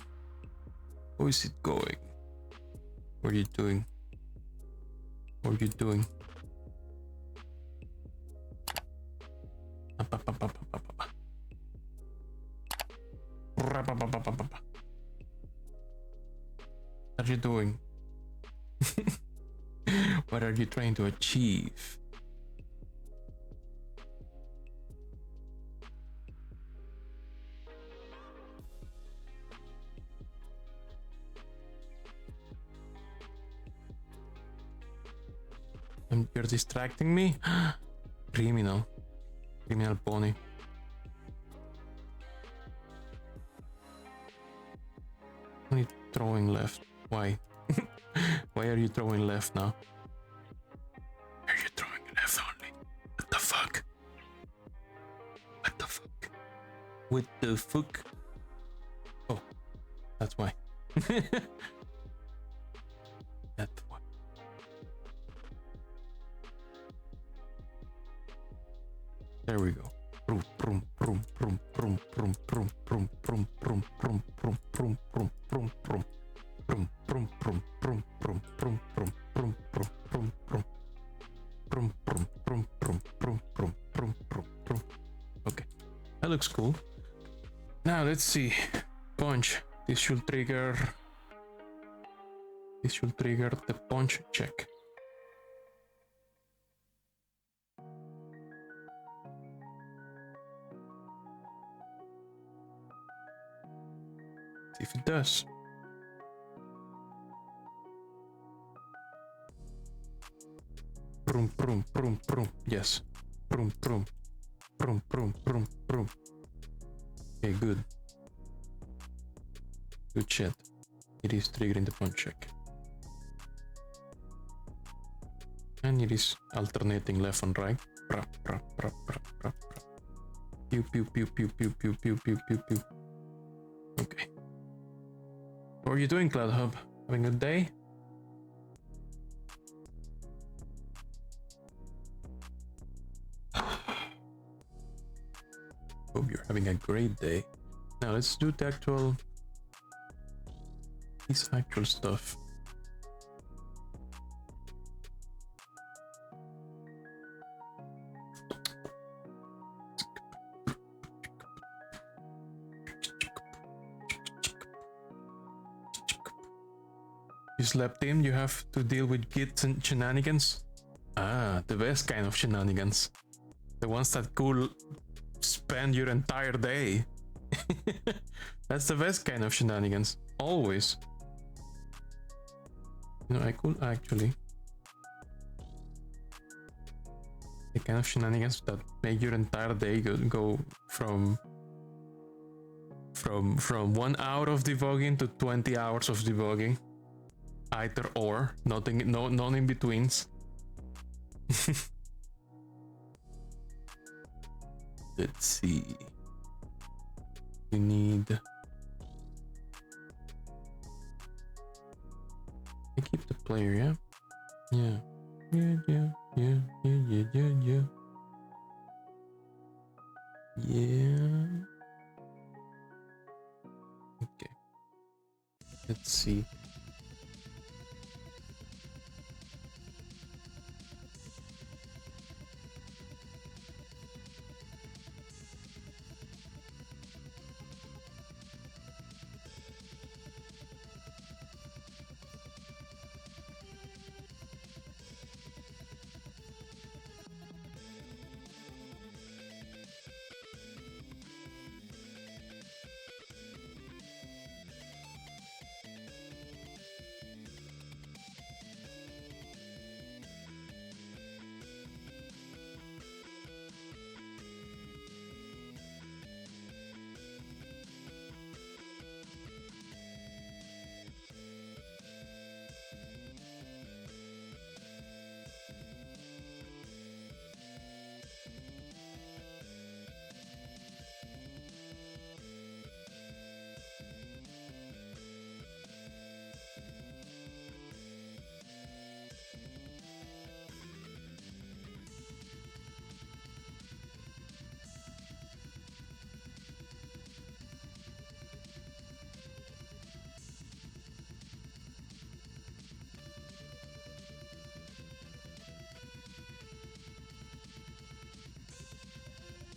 [SPEAKER 1] How is it going? What are you doing? What are you doing? What are you doing? What are you trying to achieve? You're distracting me? Criminal. Criminal pony. Only throwing left. Why? Why are you throwing left now? Are you throwing left only? What the fuck? What the fuck? What the fuck? Oh, that's why. That's why. There we go. Prum, prum, prum, prum, prum, prum, prum, prum, prum, prum, prum, prum, prum, prum, prum, prum. Prum, prum, prum, prum, prum, prum, prum, prum, prum, prum, prum. Prum, prum, prum, prum, prum, prum, prum, prum, prum. Okay, that looks cool. Now let's see. Punch. This should trigger the punch check. See if it does. Prum, prum, prum, prum. Yes. Prum, prum. Prum, prum, prum, prum. Okay, good. Good shit. It is triggering the punch check. And it is alternating left and right. Prap, prap, prap, prap, prap, prap. Pew, pew, pew, pew, pew, pew, pew, pew, pew, pew. Okay. What are you doing, Cloud Hub? Having a good day? Hope you're having a great day. Now let's do the actual... this actual stuff. You slept in, you have to deal with gits and shenanigans. Ah, the best kind of shenanigans. The ones that could spend your entire day. That's the best kind of shenanigans. Always. You know, I could actually... the kind of shenanigans that make your entire day go from 1 hour of debugging to 20 hours of debugging. Either or, nothing, none in betweens. Let's see. We need... I keep the player, yeah? Yeah. Yeah. Okay. Let's see.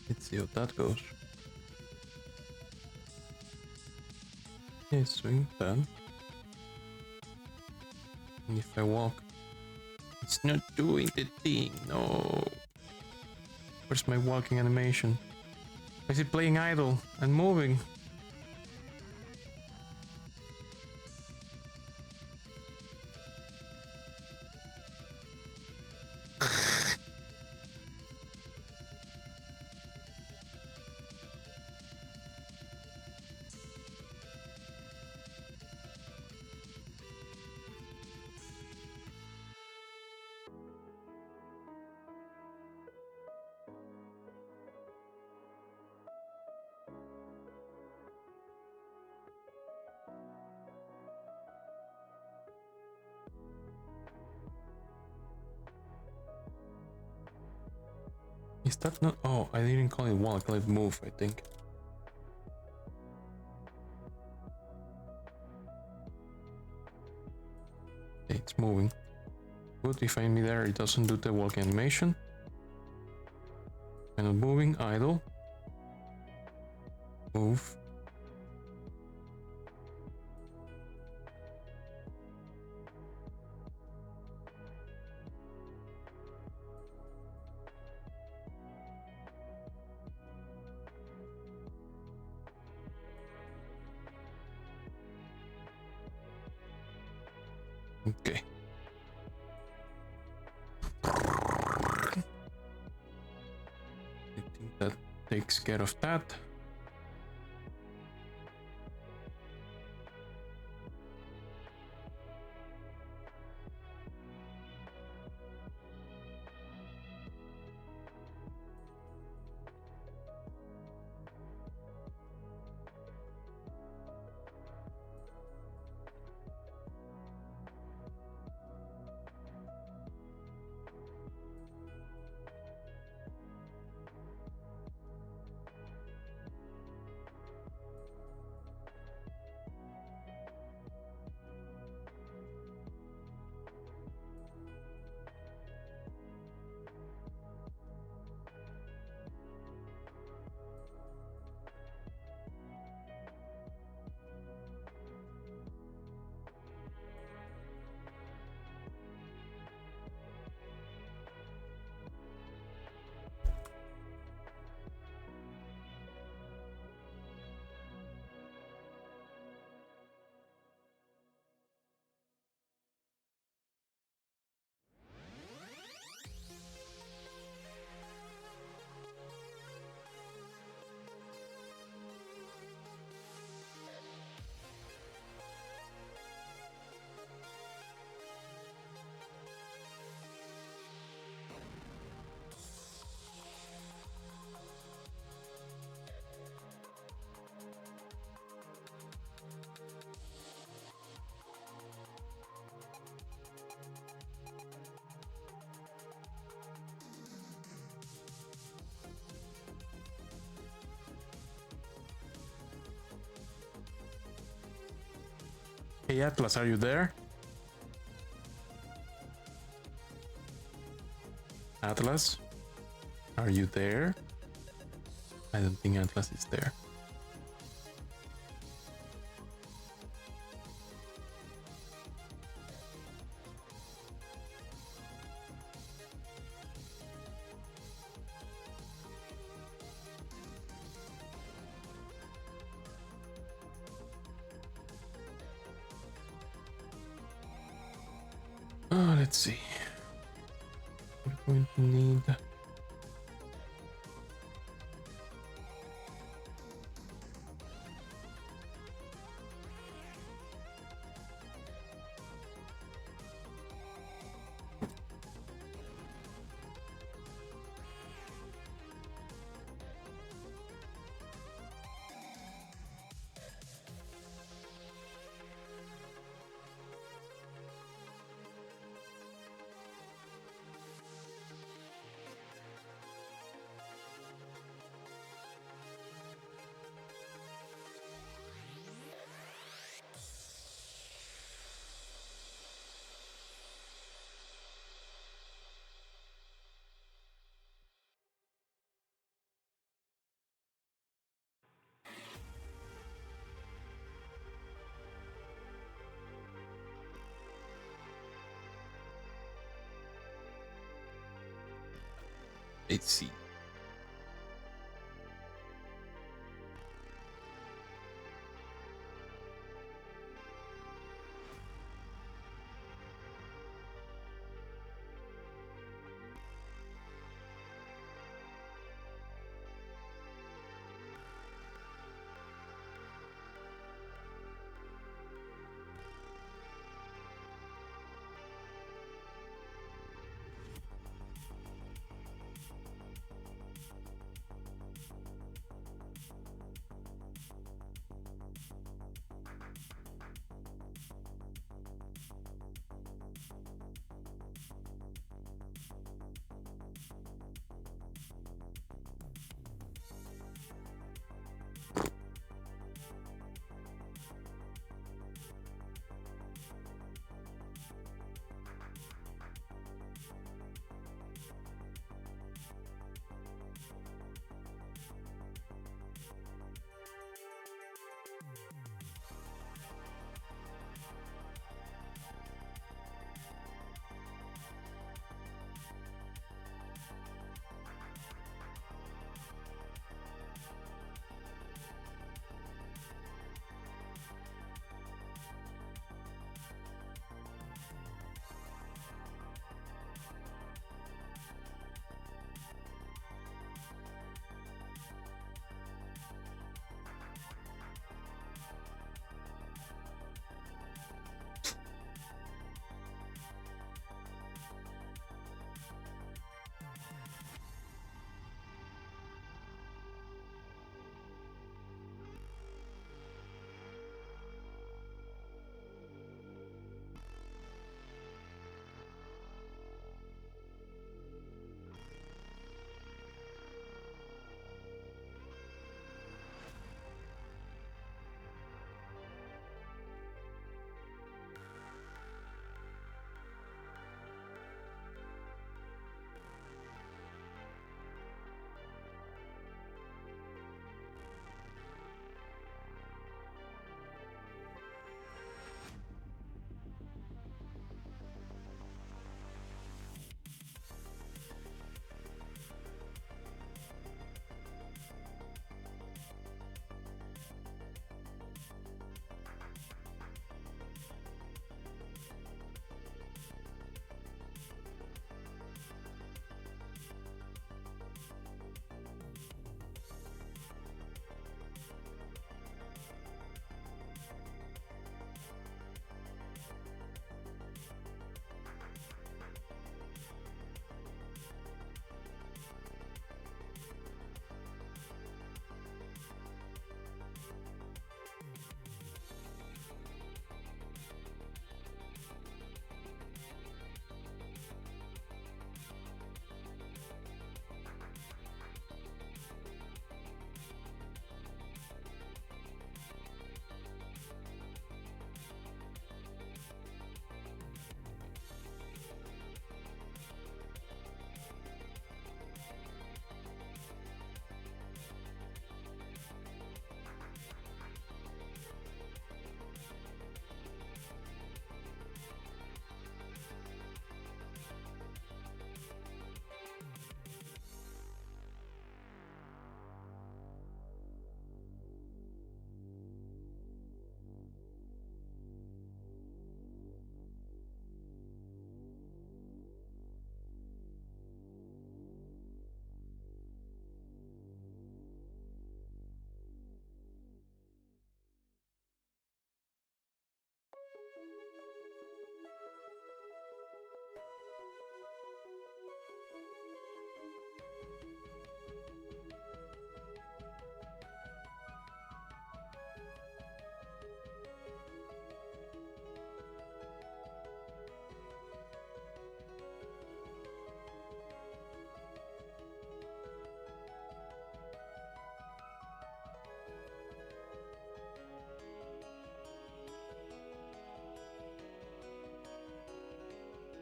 [SPEAKER 1] Let's see how that goes. Okay, swing that. And if I walk, it's not doing the thing. No. Where's my walking animation? Is it playing idle and moving? Is that not? Oh, I didn't call it walk, I call it move, I think. Okay, it's moving. Good, if I'm there, it doesn't do the walk animation. Kind of moving, idle. Move. Okay. I think that takes care of that. Hey Atlas, are you there? Atlas? Are you there? I don't think Atlas is there. Let's see. We're going to need... Let's see.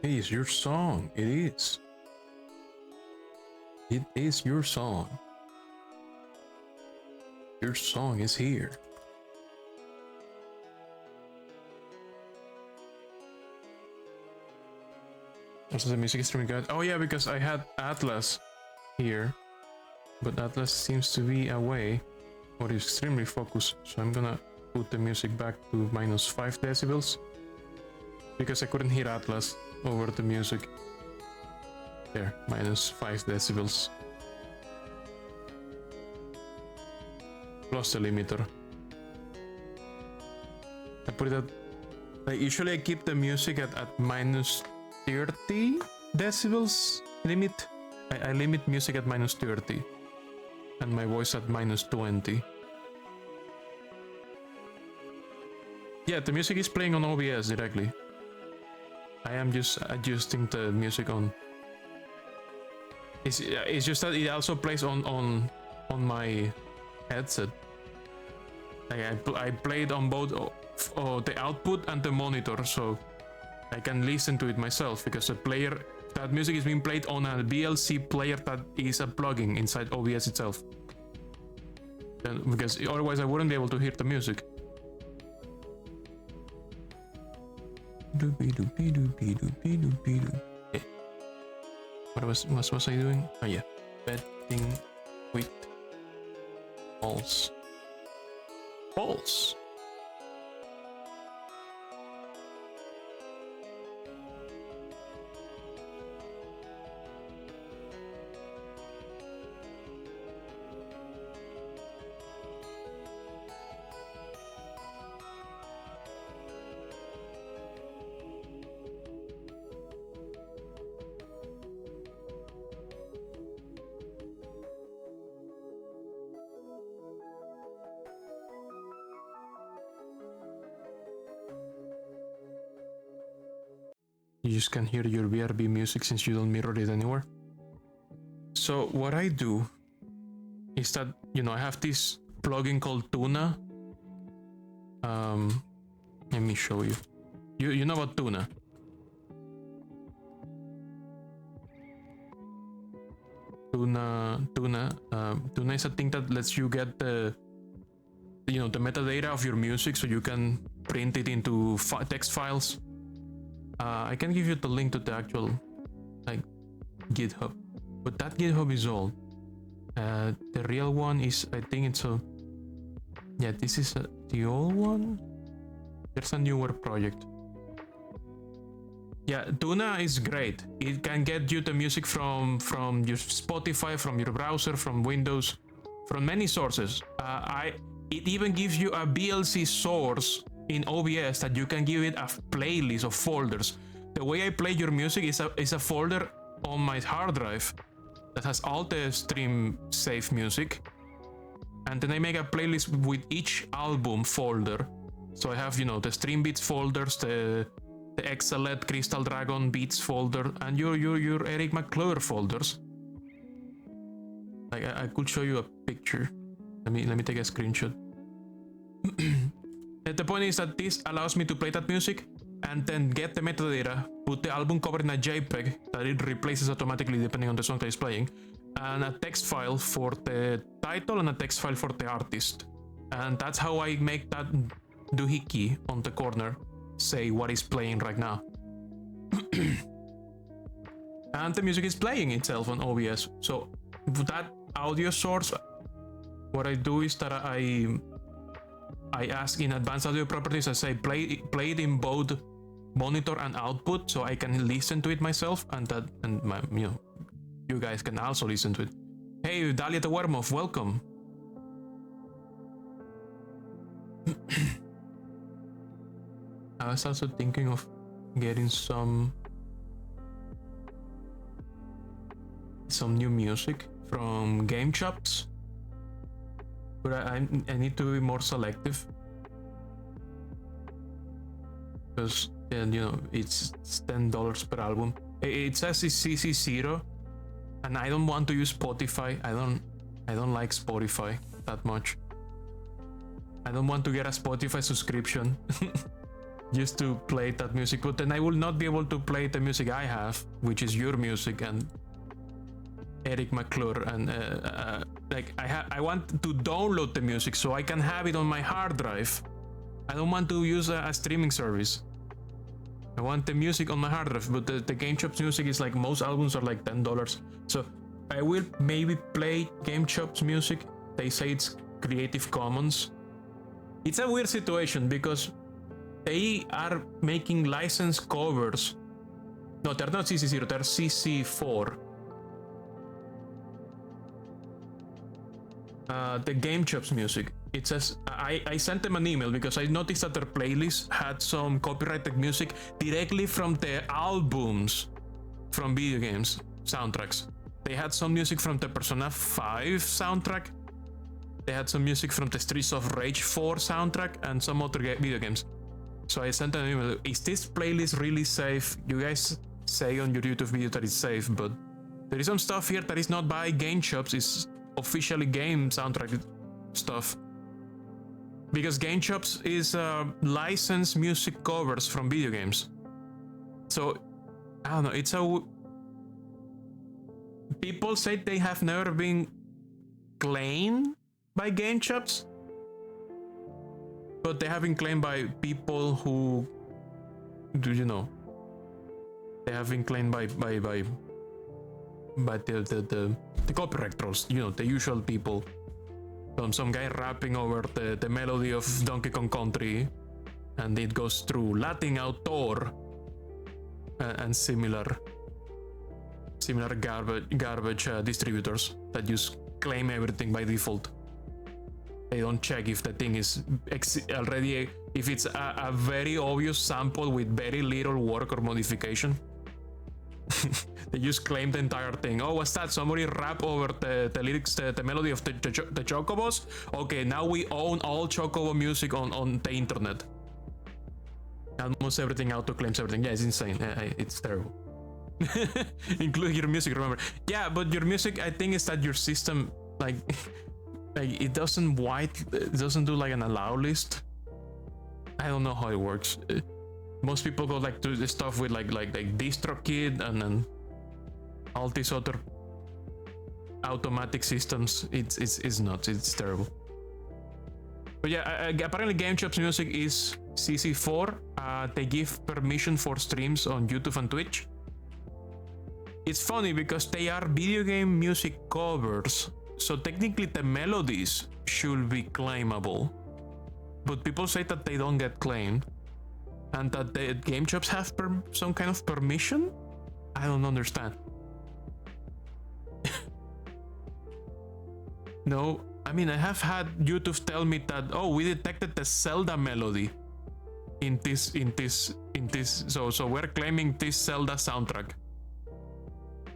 [SPEAKER 1] Hey, it's your song. It is. It is your song. Your song is here. Also, the music is streaming good. Oh yeah, because I had Atlas here, but Atlas seems to be away or is extremely focused. So I'm gonna put the music back to -5 decibels because I couldn't hear Atlas over the music. There, -5 decibels. Plus the limiter. I put it at, like, usually I keep the music at -30 decibels limit. I limit music at -30 and my voice at -20. Yeah, the music is playing on OBS directly. I am just adjusting the music on. It's just that it also plays on my headset. Like I played on both the output and the monitor, so I can listen to it myself because that music is being played on a VLC player that is a plugin inside OBS itself. Because otherwise I wouldn't be able to hear the music. Yeah. What was I doing? Oh yeah, betting with balls. Balls. You just can hear your BRB music since you don't mirror it anywhere. So what I do is that, I have this plugin called Tuna. Let me show you. You know about Tuna? Tuna is a thing that lets you get the metadata of your music, so you can print it into text files. I can give you the link to the actual GitHub, but that GitHub is old. The real one is, I think it's this is the old one. There's a newer project. Yeah, Tuna is great. It can get you the music from your Spotify, from your browser, from Windows, from many sources. It even gives you a VLC source in OBS that you can give it a playlist of folders. The way I play your music is a folder on my hard drive that has all the stream safe music, and then I make a playlist with each album folder. So I have the stream beats folders, the XLED Crystal Dragon beats folder, and your Eric McClure folders. Like I could show you a picture. Let me take a screenshot. The point is that this allows me to play that music and then get the metadata, put the album cover in a JPEG that it replaces automatically depending on the song that is playing, and a text file for the title and a text file for the artist. And that's how I make that doohickey on the corner say what is playing right now. And the music is playing itself on OBS. So that audio source, what I do is that I ask in advanced audio properties, I say play it in both monitor and output, so I can listen to it myself, and you guys can also listen to it. Hey, Dalia the Wermoth, welcome. I was also thinking of getting some new music from game shops, but I need to be more selective, because it's $10 per album. It says it's CC0, and I don't want to use Spotify. I don't like Spotify that much. I don't want to get a Spotify subscription. just to play that music, but then I will not be able to play the music I have, which is your music and Eric McClure, and like I want to download the music so I can have it on my hard drive. I don't want to use a streaming service. I want the music on my hard drive, but the GameChop's music is like, most albums are like $10. So I will maybe play GameChop's music. They say it's Creative Commons. It's a weird situation because they are making license covers. No, they're not CC0, they're CC4. The GameChop's music. It says, I sent them an email because I noticed that their playlist had some copyrighted music directly from the albums from video games soundtracks. They had some music from the Persona 5 soundtrack. They had some music from the Streets of Rage 4 soundtrack and some other video games. So I sent them an email. Is this playlist really safe? You guys say on your YouTube video that it's safe, but there is some stuff here that is not by GameChops. It's officially game soundtrack stuff. Because GameChops is licensed music covers from video games. So, I don't know, it's a... People say they have never been claimed by GameChops, but they have been claimed by people who... Do you know? They have been claimed by the copyright trolls, you know, the usual people. Some guy rapping over the melody of Donkey Kong Country, and it goes through Latin Autor and similar garbage distributors that just claim everything by default. They don't check if the thing is already, if it's a very obvious sample with very little work or modification. They just claim the entire thing. Oh, what's that? Somebody rap over the lyrics, the melody of the Chocobos? Okay, now we own all Chocobo music on the internet. Almost everything auto-claims everything. Yeah, it's insane. It's terrible. Including your music, remember. Yeah, but your music, I think, is that your system, like it doesn't do like an allow list. I don't know how it works. Most people go like to the stuff with like DistroKid and then all these other automatic systems. It's nuts. It's terrible. But yeah, apparently GameChop's music is CC4. They give permission for streams on YouTube and Twitch. It's funny because they are video game music covers, so technically the melodies should be claimable. But people say that they don't get claimed, and that the GameChops have some kind of permission? I don't understand. No, I mean, I have had YouTube tell me that, oh, we detected the Zelda melody in this. So we're claiming this Zelda soundtrack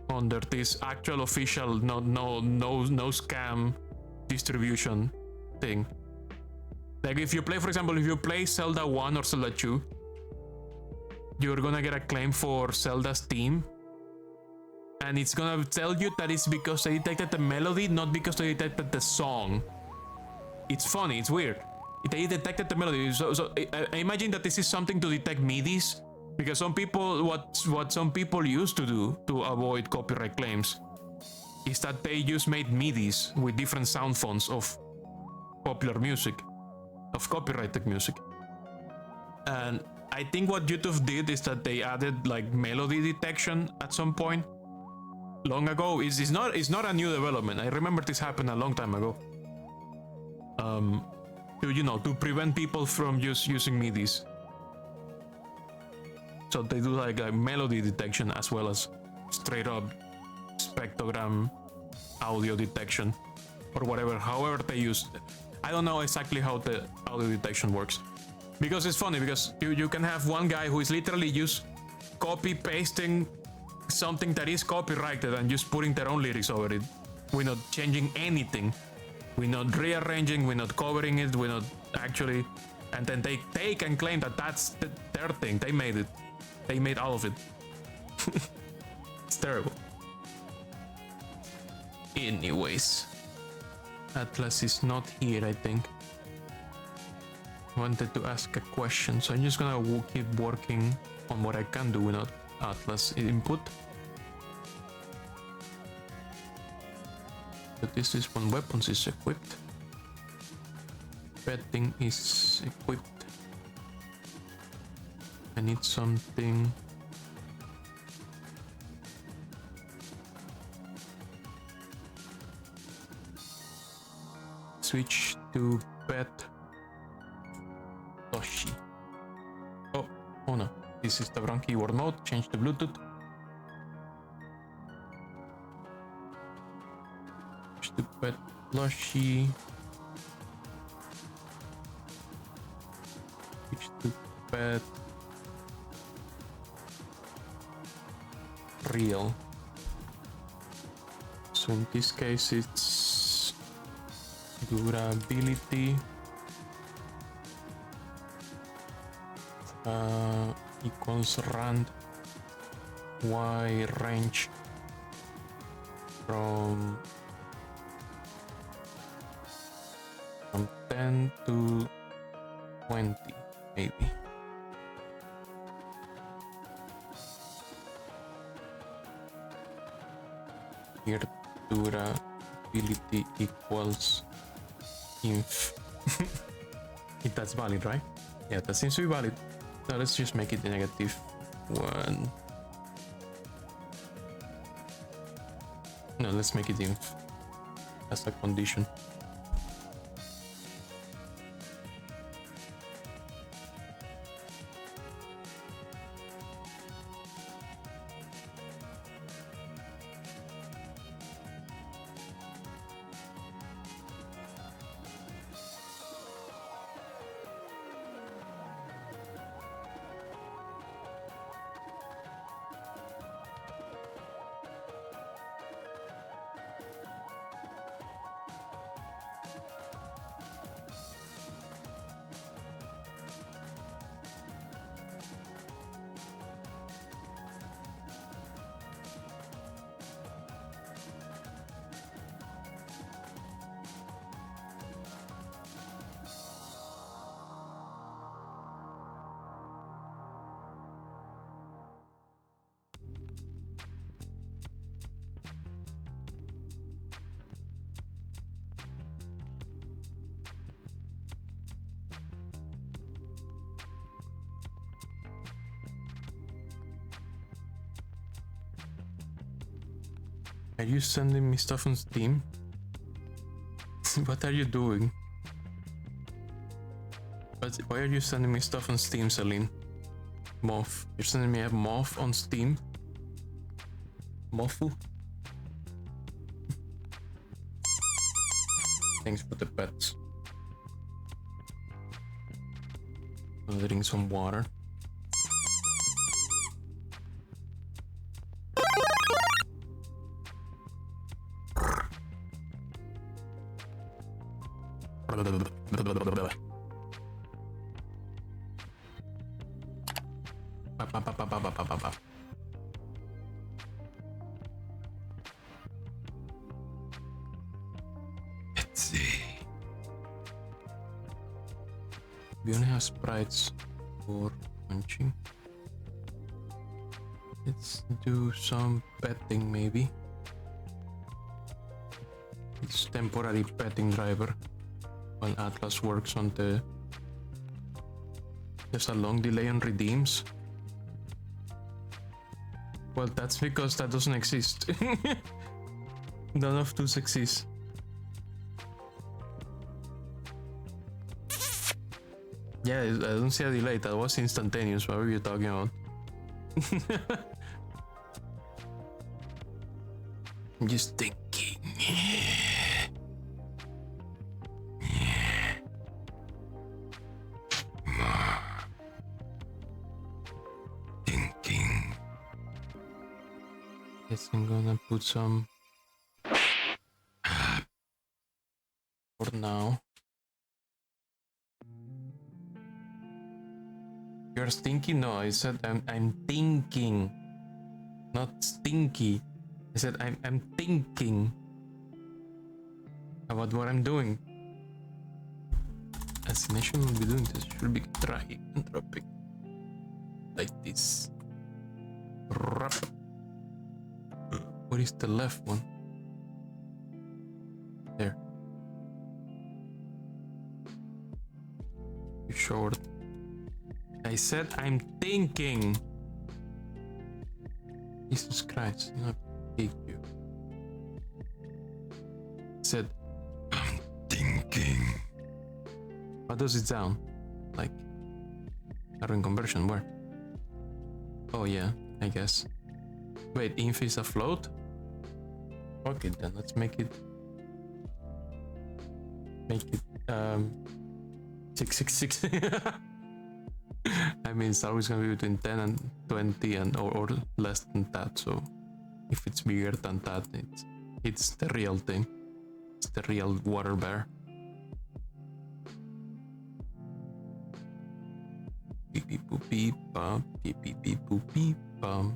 [SPEAKER 1] under this actual official no scam distribution thing. Like if you play, for example, if you play Zelda 1 or Zelda 2, you're gonna get a claim for Zelda's theme, and it's gonna tell you that it's because they detected the melody, not because they detected the song. It's funny, it's weird. They detected the melody, so I imagine that this is something to detect MIDIs, because some people, what some people used to do to avoid copyright claims is that they just made MIDIs with different sound fonts of popular music, of copyrighted music. And I think what YouTube did is that they added like melody detection at some point long ago. It's not a new development. I remember this happened a long time ago. To prevent people from just using MIDIs. So they do like a melody detection as well as straight up spectrogram audio detection or whatever, however they use. I don't know exactly how the audio detection works. Because it's funny, because you can have one guy who is literally just copy pasting something that is copyrighted and just putting their own lyrics over it. We're not changing anything. We're not rearranging, we're not covering it, we're not actually... And then they can claim that that's their thing. They made it. They made all of it. It's terrible. Anyways. Atlas is not here, I think. wanted to ask a question, so I'm just gonna keep working on what I can do without Atlas input. But this is when weapons is equipped. Betting is equipped. I need something. Switch to pet Toshi. Oh no. This is the wrong keyword mode. Change the Bluetooth. Switch to pet Toshi. Switch to pet real. So in this case it's durability equals rand y range from 10 to 20 maybe. Here durability equals inf. If that's valid, right? Yeah, that seems to be valid. So let's just make it negative 1. No, let's make it inf as a condition. Are you sending me stuff on Steam? What are you doing? Why are you sending me stuff on Steam, Celine? Moth. You're sending me a Moth on Steam? Mothful? Thanks for the pets. I'll drink some water. Let's see. We only have sprites for punching. Let's do some petting maybe. It's temporary petting driver while Atlas works on the... There's a long delay on redeems. Well, that's because that doesn't exist. None of those exist. Yeah, I don't see a delay. That was instantaneous. What were you talking about? I'm just thinking. Guess I'm gonna put some for now. You're stinky? No, I said I'm thinking, not stinky. I said I'm thinking about what I'm doing. Fascination will be doing this. Should be trying and dropping like this. What is the left one? There. Too short. I said I'm thinking. Jesus Christ, I hate you. I said I'm thinking. What does it sound like? Darwin conversion, where? Oh yeah, I guess. Wait, inf is afloat? Fuck it then, let's make it 666. I mean, it's always gonna be between 10 and 20 and or less than that, so if it's bigger than that, it's the real thing. It's the real water bear. Beep beep boop beep bum, beep beep beep boop beep bum.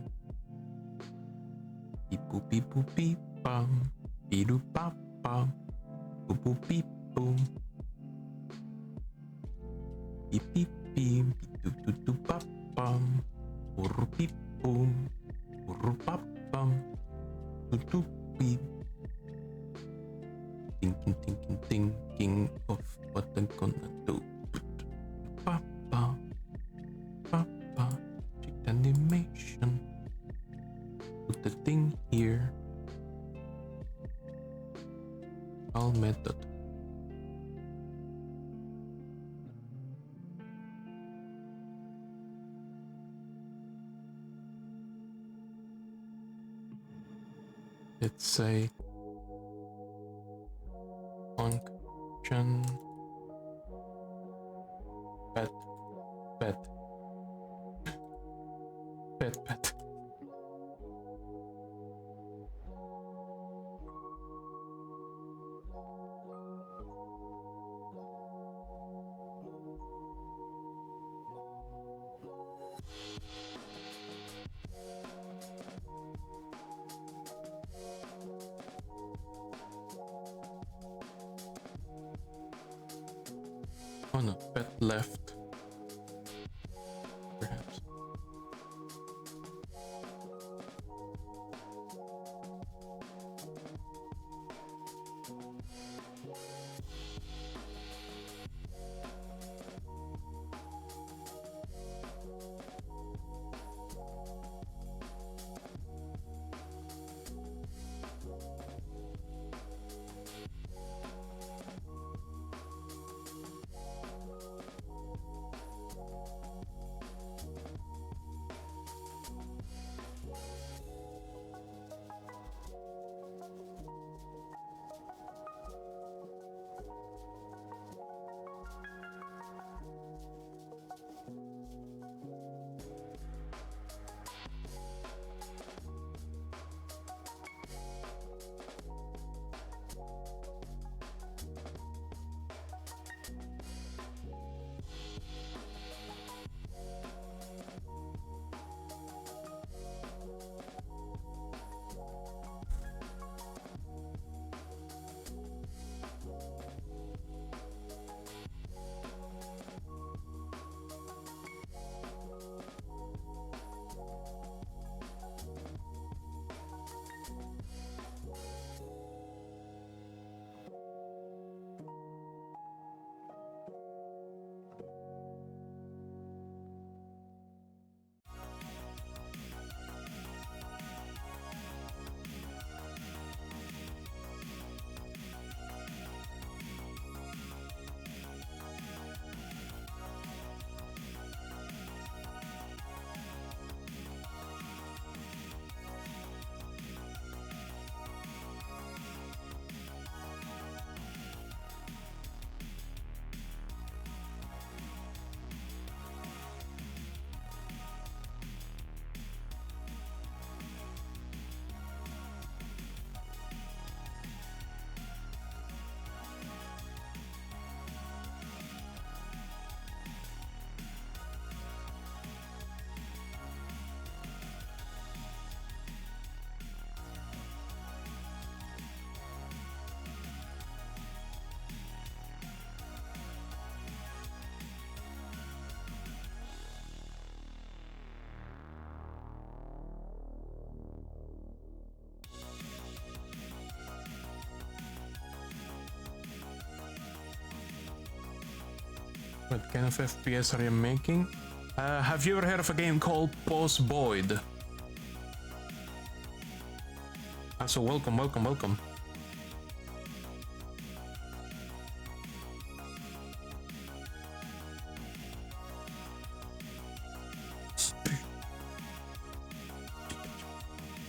[SPEAKER 1] Beep boop beep boop beep bum, beep doop bop bum, boop boop beep boom. Beep beep beep, beep doop doop bop bum, boop beep boom, boop bop bum, doop doop beep. Thinking of what I'm gonna do. Papa, papa, check the animation. Put the thing here. All method. Let's say function pet. Oh no, pet left. Perhaps. What kind of FPS are you making? Have you ever heard of a game called Post Void? So welcome.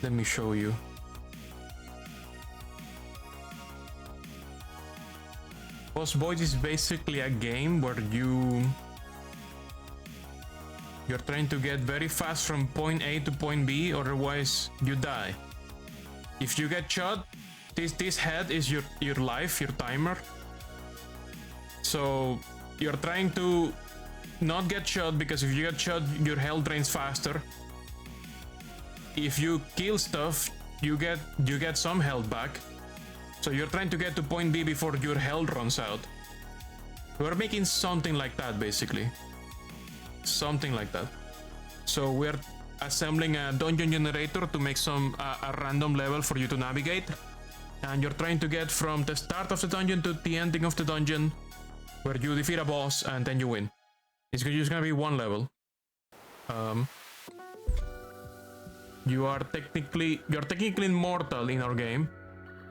[SPEAKER 1] Let me show you. Post Void is basically a game where you're trying to get very fast from point A to point B, otherwise you die. If you get shot, this head is your life, your timer. So you're trying to not get shot, because if you get shot, your health drains faster. If you kill stuff, you get some health back. So you're trying to get to point B before your health runs out. We're making something like that, basically. Something like that. So we're assembling a dungeon generator to make a random level for you to navigate. And you're trying to get from the start of the dungeon to the ending of the dungeon, where you defeat a boss and then you win. It's just gonna be one level. You're technically immortal in our game.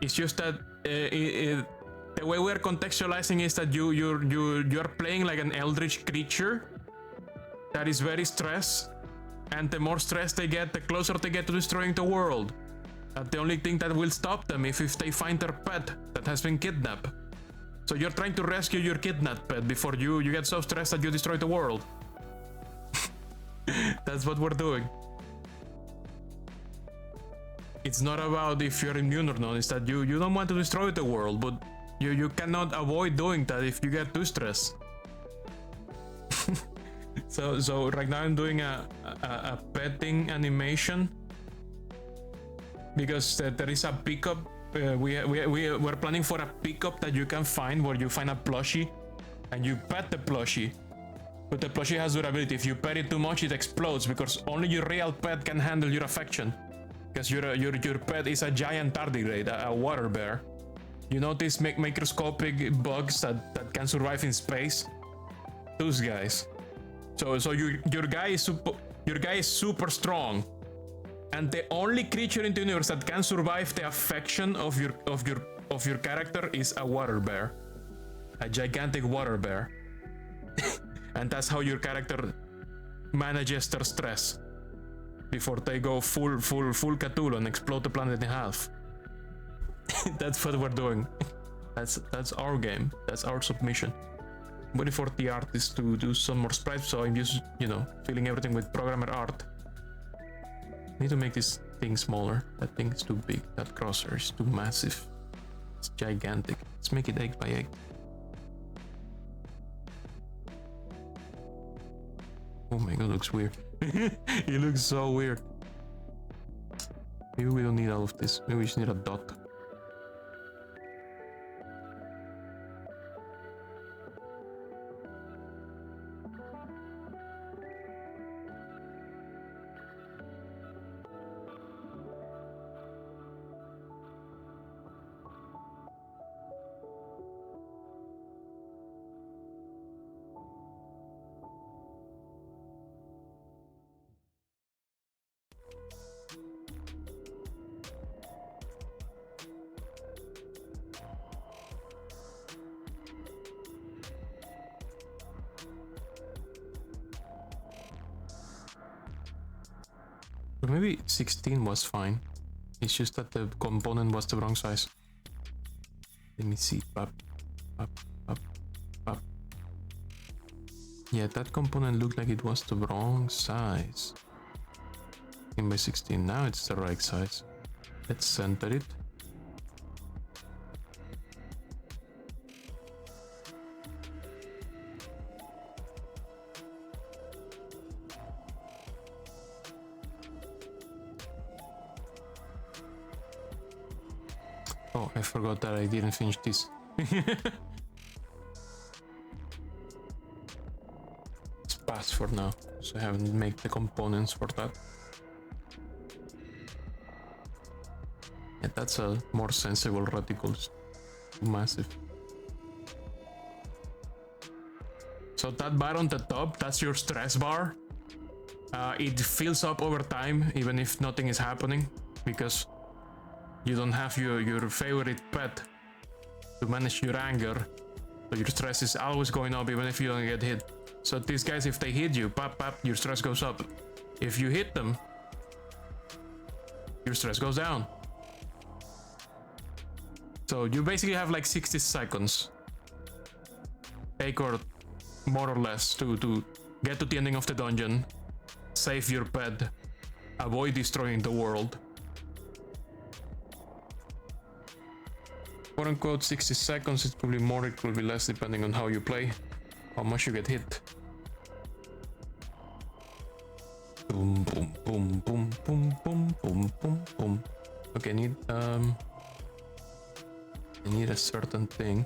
[SPEAKER 1] It's just that the way we're contextualizing is that you're playing like an eldritch creature that is very stressed, and the more stressed they get, the closer they get to destroying the world. The only thing that will stop them if they find their pet that has been kidnapped. So you're trying to rescue your kidnapped pet before you get so stressed that you destroy the world. That's what we're doing. It's not about if you're immune or not, it's that you don't want to destroy the world, but you cannot avoid doing that if you get too stressed. So right now I'm doing a petting animation, because there is a pickup. We're planning for a pickup that you can find, where you find a plushie and you pet the plushie. But the plushie has durability. If you pet it too much, it explodes, because only your real pet can handle your affection. Because your pet is a giant tardigrade, a water bear. You know these microscopic bugs that can survive in space? Those guys. So your guy is super strong, and the only creature in the universe that can survive the affection of your character is a water bear, a gigantic water bear. And that's how your character manages their stress before they go full Cthulhu and explode the planet in half. That's what we're doing. That's our game. That's our submission. I'm waiting for the artist to do some more sprites, so I'm just, filling everything with programmer art. I need to make this thing smaller. That thing is too big. That crosshair is too massive. It's gigantic. Let's make it 8x8. Oh my god, it looks weird. It looks so weird. Maybe we don't need all of this. Maybe we just need a dot. Or maybe 16 was fine. It's just that the component was the wrong size. Let me see. Up. Yeah, that component looked like it was the wrong size. 16 by 16. Now it's the right size. Let's center it. Oh, I forgot that I didn't finish this. It's passed for now, so I haven't made the components for that. Yeah, that's a more sensible reticle. Too massive. So that bar on the top, that's your stress bar. It fills up over time, even if nothing is happening, because you don't have your favorite pet to manage your anger. So your stress is always going up, even if you don't get hit. So these guys, if they hit you, pop, pop, your stress goes up. If you hit them, your stress goes down. So you basically have like 60 seconds, take or more or less, to get to the ending of the dungeon, save your pet, avoid destroying the world. Quote unquote 60 seconds, it could be more, it could be less, depending on how you play, how much you get hit. Boom, boom, boom, boom, boom, boom, boom, boom, boom. Okay, I need a certain thing.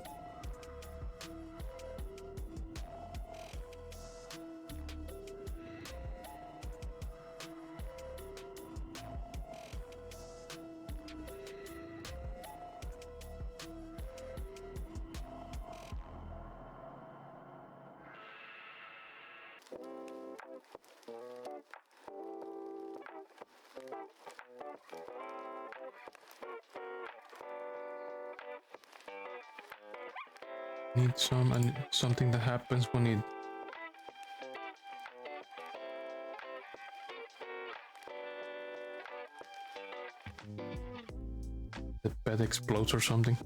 [SPEAKER 1] Need something that happens when it the bed explodes or something.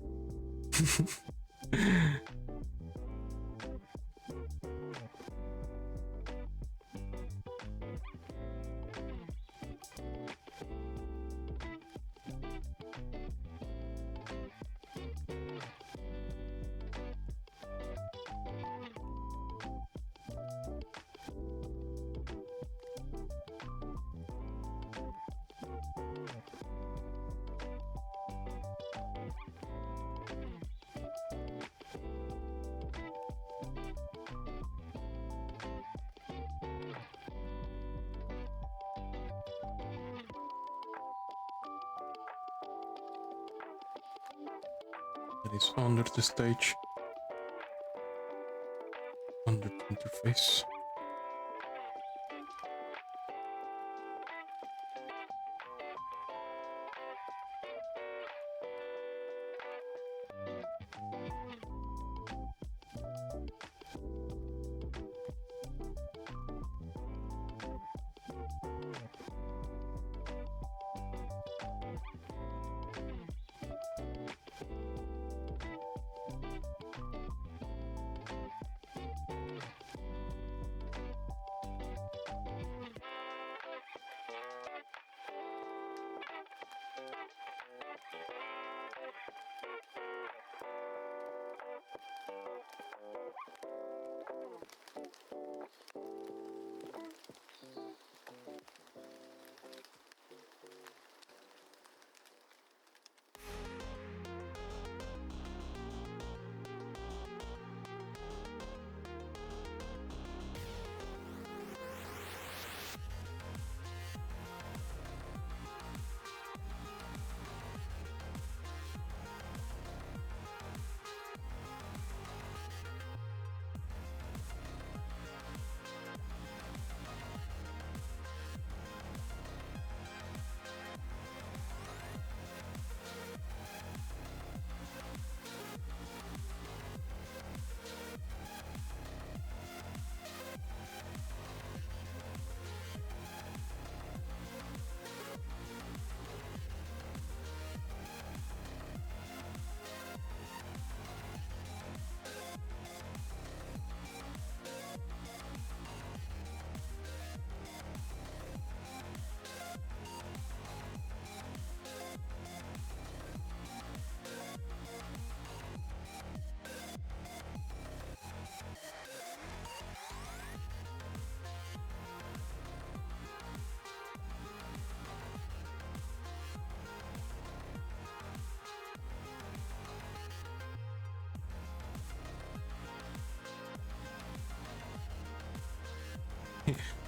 [SPEAKER 1] That is under the stage, under the interface.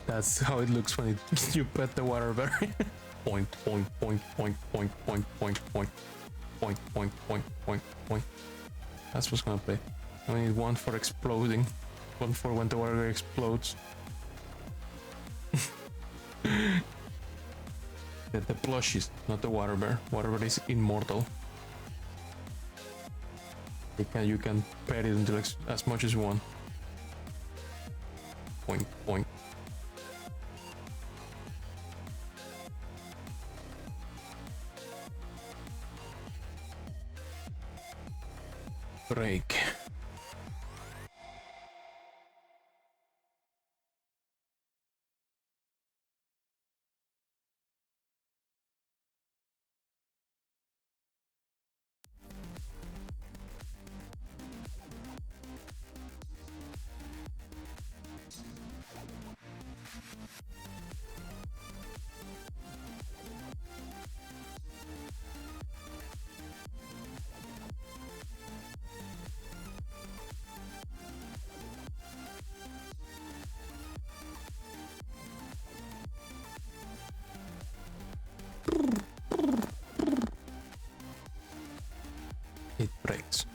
[SPEAKER 1] That's how it looks when you pet the water berry. Point, point, point, point, point, point, point, point, point, point, point, point, point. That's what's gonna play. I need one for exploding. One for when the water explodes. The plushies, not the water bear. Water bear is immortal. You can pet it until as much as you want. Point, point. Break. It breaks.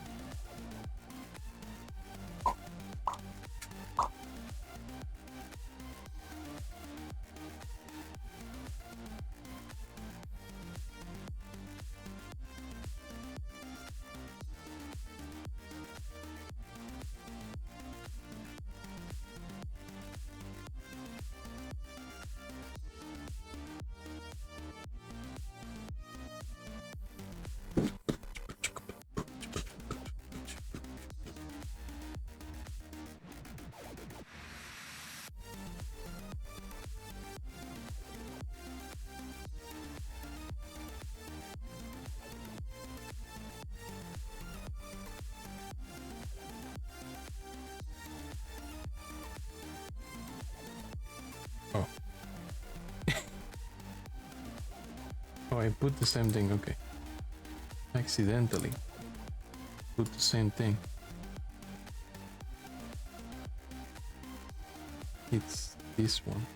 [SPEAKER 1] Oh. Oh, I put the same thing, okay. Accidentally. Put the same thing. It's this one.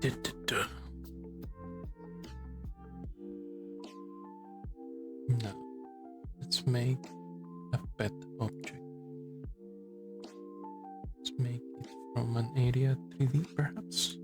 [SPEAKER 1] No, let's make a pet object. Let's make it from an area 3D perhaps.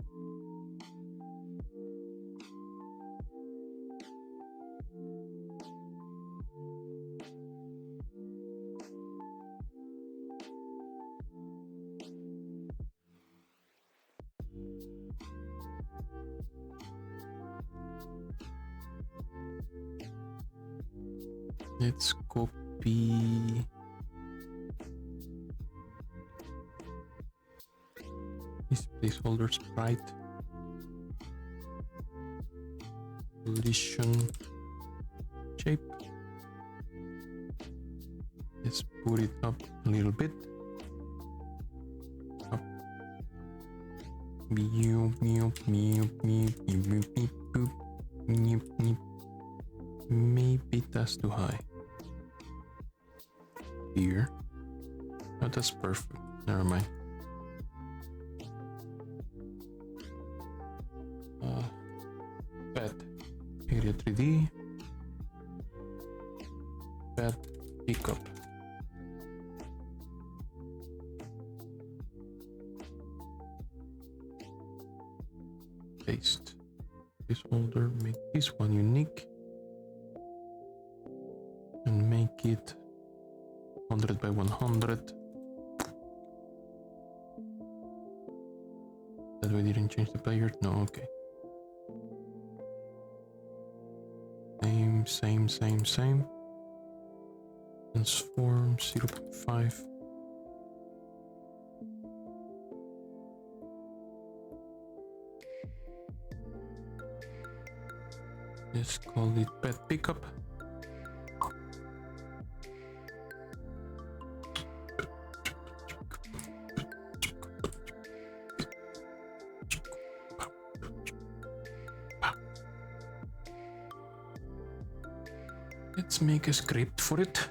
[SPEAKER 1] Let's copy this placeholder sprite. Collision shape. Let's put it up a little bit. Up. Meow, meow, meow, meow, meow, meow, meow, meow. Maybe that's too high. Here. Oh, that's perfect. Never mind. Pet area 3D. Pet pickup. Paste. This folder. Make this one unique. And make it 100 by 100. That way didn't change the player? No, okay. Same. Transform 0.5. Let's call it pet pickup. Let's make a script for it.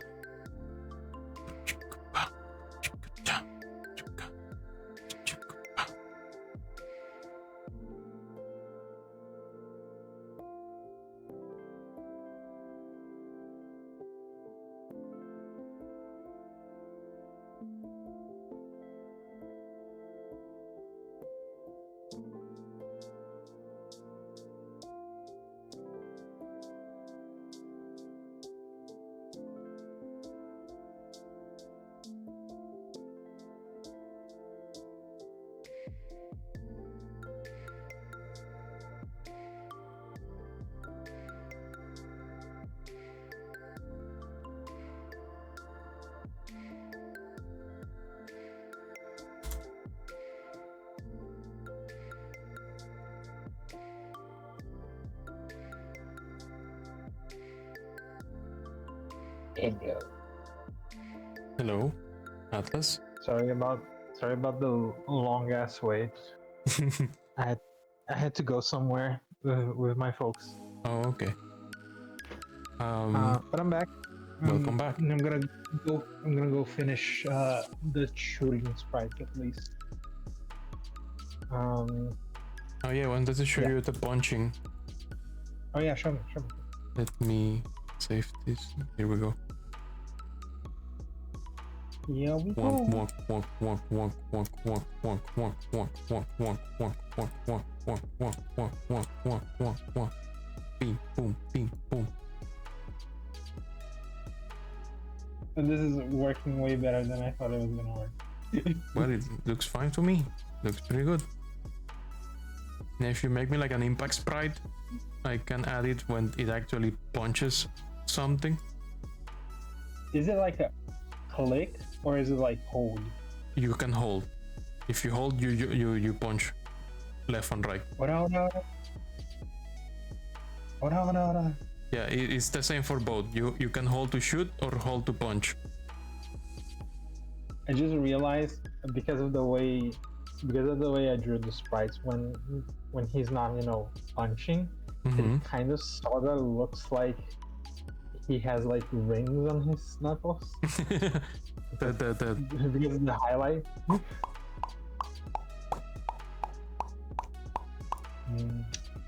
[SPEAKER 1] Hello, Atlas.
[SPEAKER 2] Sorry about the long ass wait. I had to go somewhere with my folks.
[SPEAKER 1] Oh, okay.
[SPEAKER 2] But I'm back.
[SPEAKER 1] Welcome back.
[SPEAKER 2] I'm gonna go finish the shooting sprite at least.
[SPEAKER 1] Oh yeah, when does it show you the punching?
[SPEAKER 2] Oh yeah, show me.
[SPEAKER 1] Let me save this. Here we go.
[SPEAKER 2] Yeah, we go.
[SPEAKER 1] Walk. Bing, boom, bing, boom.
[SPEAKER 2] And this is working way better than I thought it was gonna work.
[SPEAKER 1] Well, it looks fine to me. Looks pretty good. And if you make me like an impact sprite, I can add it when it actually punches something.
[SPEAKER 2] Is it like a click or is it like hold?
[SPEAKER 1] You can hold. If you hold, you punch left and right.
[SPEAKER 2] What?
[SPEAKER 1] Yeah, it's the same for both. You can hold to shoot or hold to punch.
[SPEAKER 2] I just realized because of the way I drew the sprites when he's not punching, it kind of sort of looks like he has like rings on his knuckles. Because of the highlight.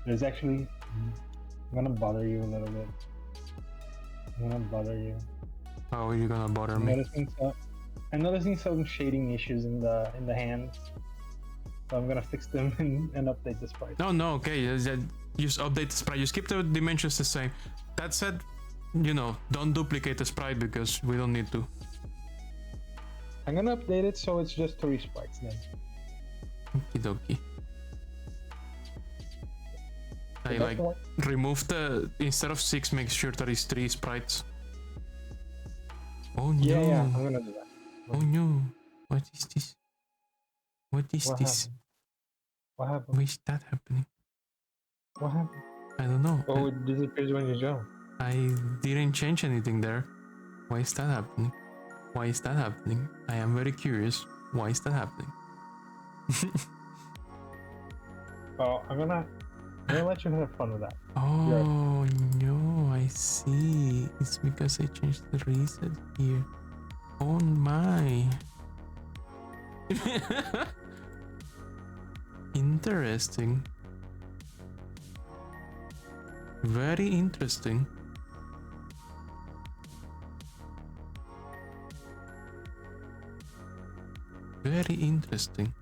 [SPEAKER 2] There's actually. I'm gonna bother you a little bit. I'm gonna bother you.
[SPEAKER 1] How are you gonna bother
[SPEAKER 2] I'm
[SPEAKER 1] me?
[SPEAKER 2] noticing some shading issues in the hands. So I'm gonna fix them and update the sprite.
[SPEAKER 1] No, okay. Just update the sprite. Just keep the dimensions the same. That said, you know, don't duplicate the sprite because we don't need to.
[SPEAKER 2] I'm gonna update it so it's just 3 sprites then.
[SPEAKER 1] Okie dokie. I
[SPEAKER 2] Is that
[SPEAKER 1] like
[SPEAKER 2] the one?
[SPEAKER 1] remove the instead of 6, make sure that it's 3 sprites. Oh no!
[SPEAKER 2] Yeah, I'm gonna do that.
[SPEAKER 1] Oh no! What is this? What is
[SPEAKER 2] What
[SPEAKER 1] this?
[SPEAKER 2] happened? What happened?
[SPEAKER 1] Why is that happening?
[SPEAKER 2] What happened?
[SPEAKER 1] I don't know.
[SPEAKER 2] Oh, it disappears when you jump.
[SPEAKER 1] I didn't change anything there. Why is that happening? Why is that happening? I am very curious. Why is that happening?
[SPEAKER 2] Oh, I'm gonna let you have fun with that.
[SPEAKER 1] Oh no, I see. It's because I changed the reset here. Oh my. Interesting. Very interesting. Very interesting.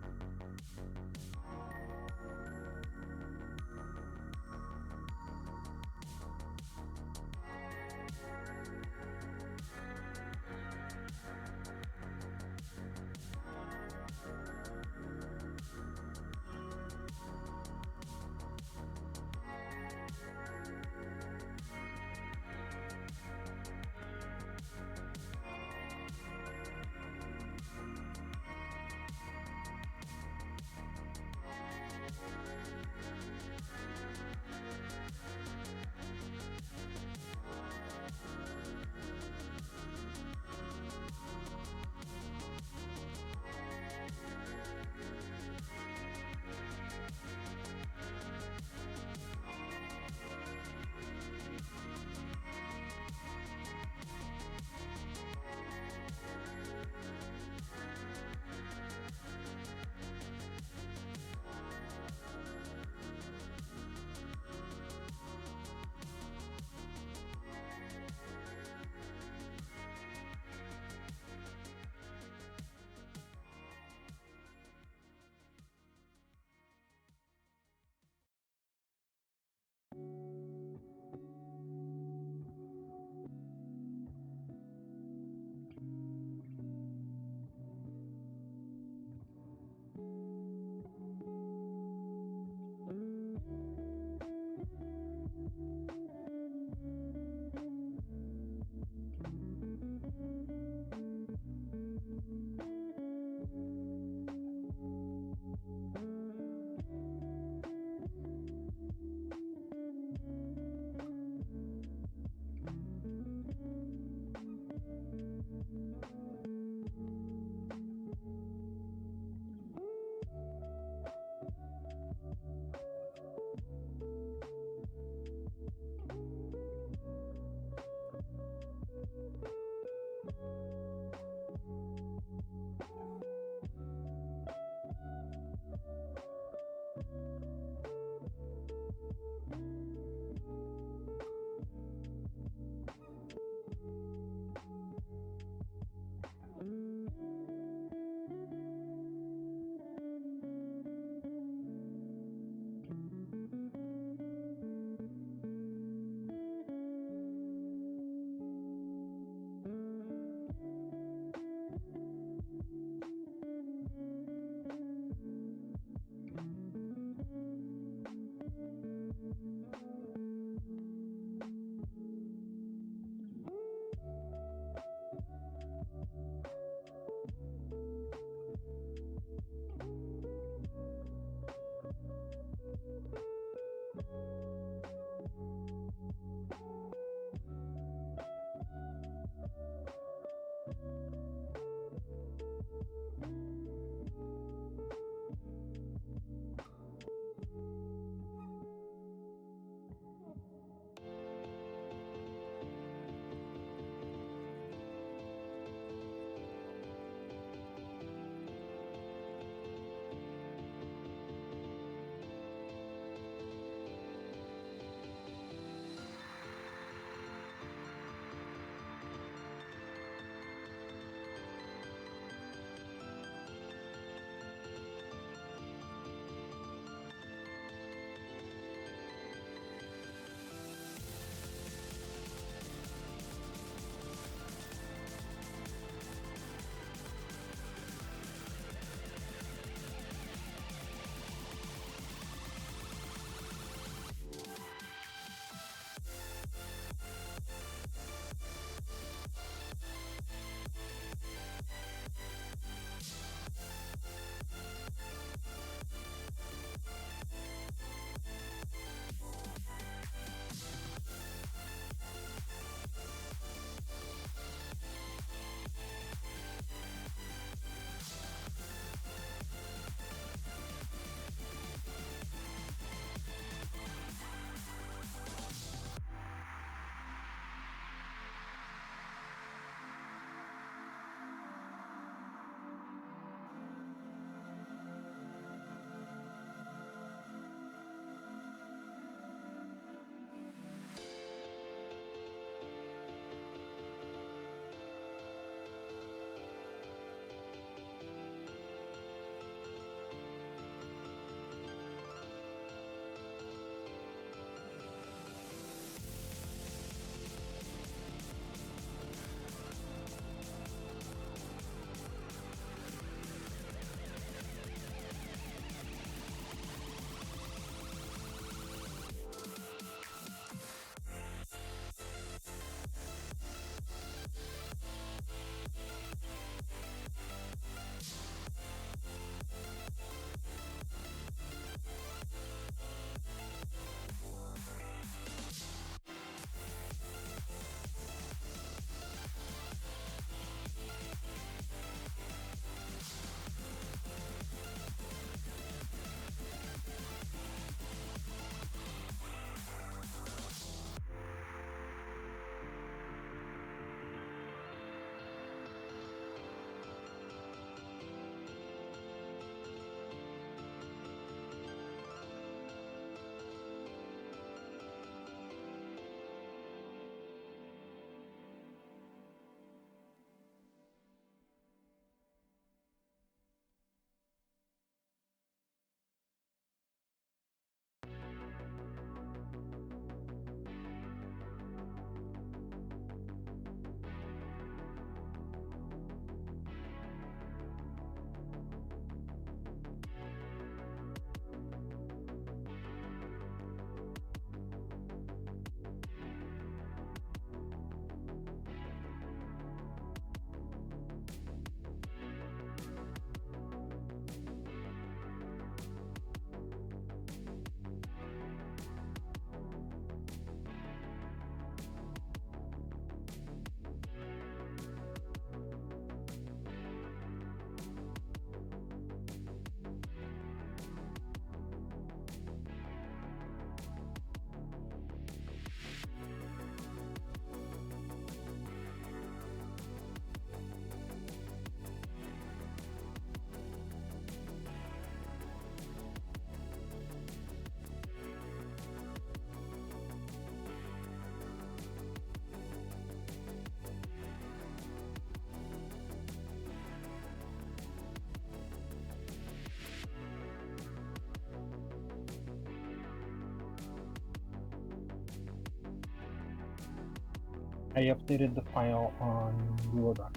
[SPEAKER 2] I updated the file on Google Drive.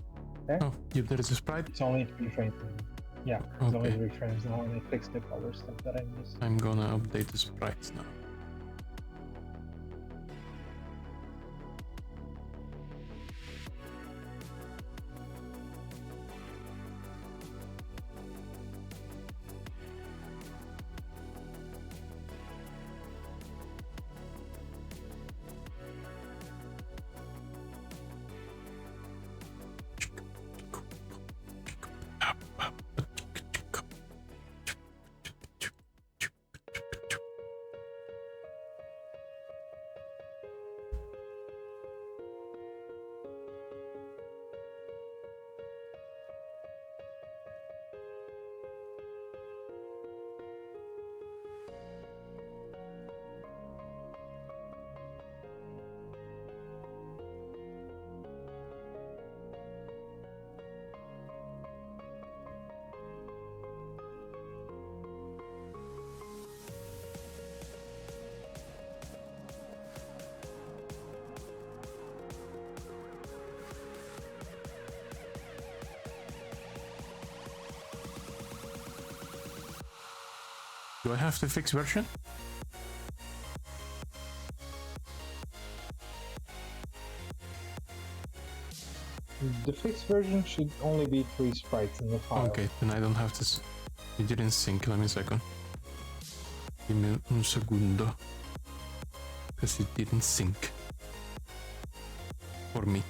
[SPEAKER 2] Okay?
[SPEAKER 1] Oh, you updated the sprite?
[SPEAKER 2] It's only 3 frames. Yeah, it's only
[SPEAKER 1] Okay.
[SPEAKER 2] 3 frames now, and I fixed the color stuff that I missed.
[SPEAKER 1] I'm gonna update the sprites now. Do I have the fixed version?
[SPEAKER 2] The fixed version should only be 3 sprites in the file.
[SPEAKER 1] Okay, then I don't have to. It didn't sync. Let me a second. Give me un segundo. Because it didn't sync. For me.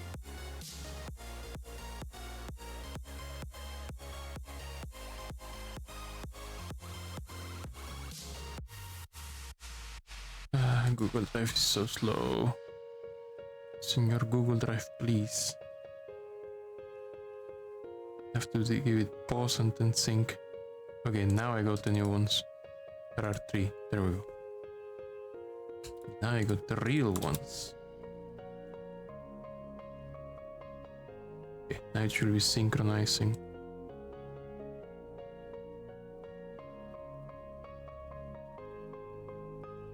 [SPEAKER 1] Google Drive is so slow. Sing your Google Drive, please. Have to give it pause and then sync. Okay, now I got the new ones. There are 3. There we go. Now I got the real ones. Okay, now it should be synchronizing.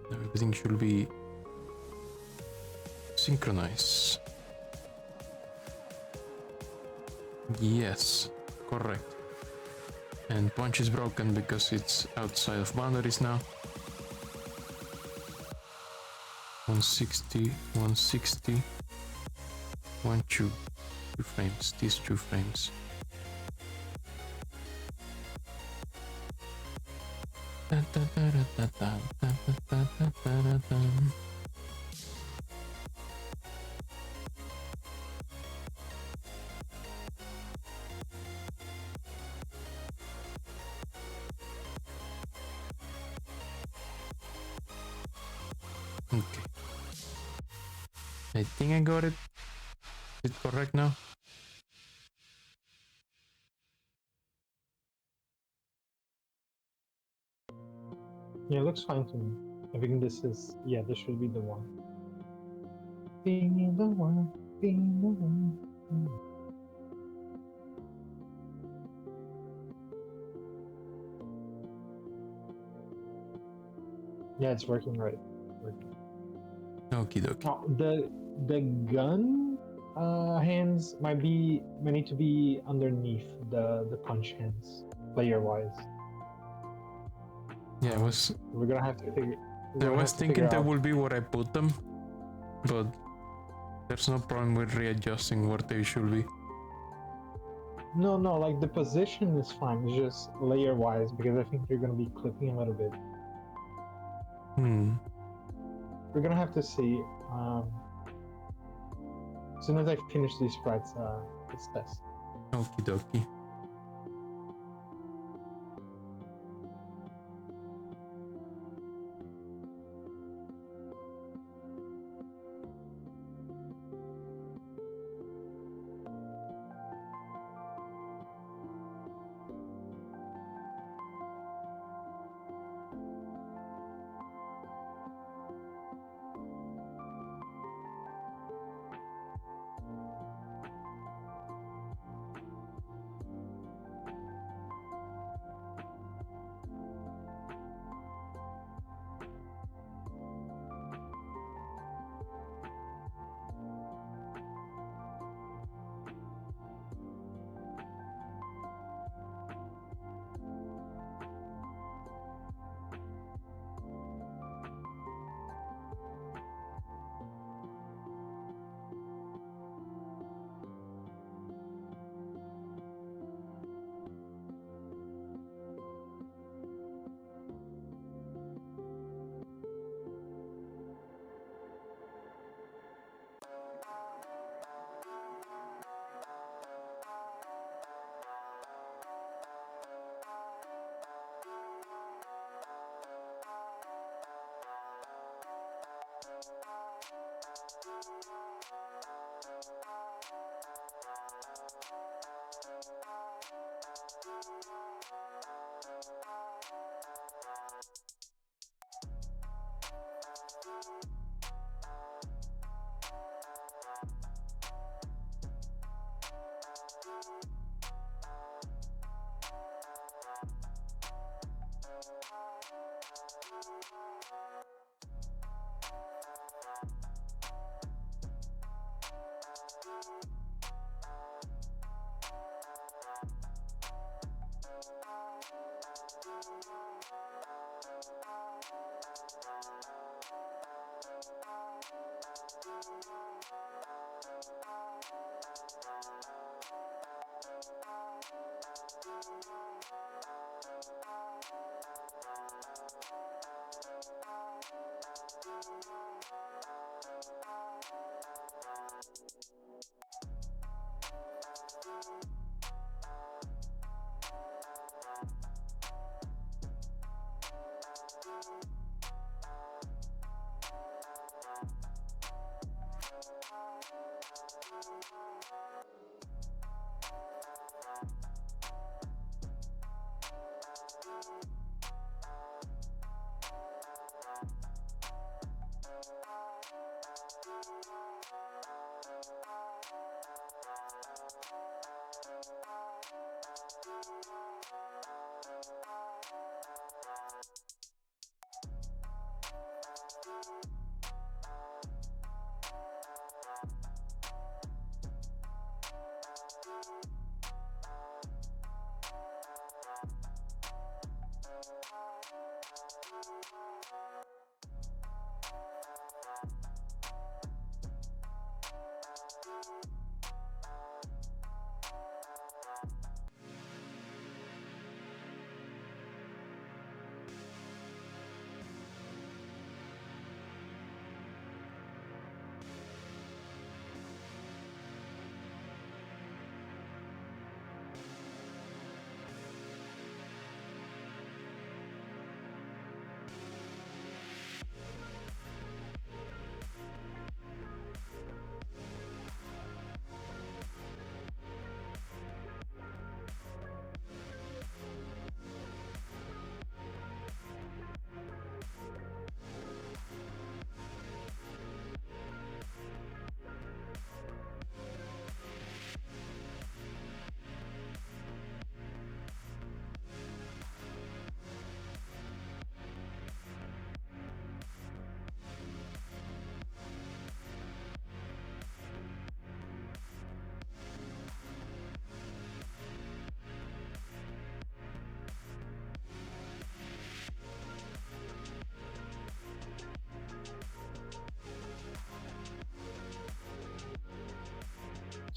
[SPEAKER 1] Now everything should be synchronized. Yes, correct. And punch is broken because it's outside of boundaries now. 160, 160, 1, 2 frames, these 2 frames. Okay. I think I got it. Is it correct now?
[SPEAKER 2] Yeah, it looks fine to me. I think this is, yeah, this should be the one. Be the one, be the one. Yeah, it's working right.
[SPEAKER 1] Okie dokie.
[SPEAKER 2] Oh, the gun hands might need to be underneath the punch hands, player wise.
[SPEAKER 1] Yeah, I was
[SPEAKER 2] We're gonna have to figure.
[SPEAKER 1] I was thinking that
[SPEAKER 2] out.
[SPEAKER 1] would be where I put them, but there's no problem with readjusting where they should be.
[SPEAKER 2] No, like the position is fine. It's just layer wise because I think you're gonna be clipping a little bit. We're gonna have to see. As soon as I finish these sprites, let's test.
[SPEAKER 1] Okie dokie.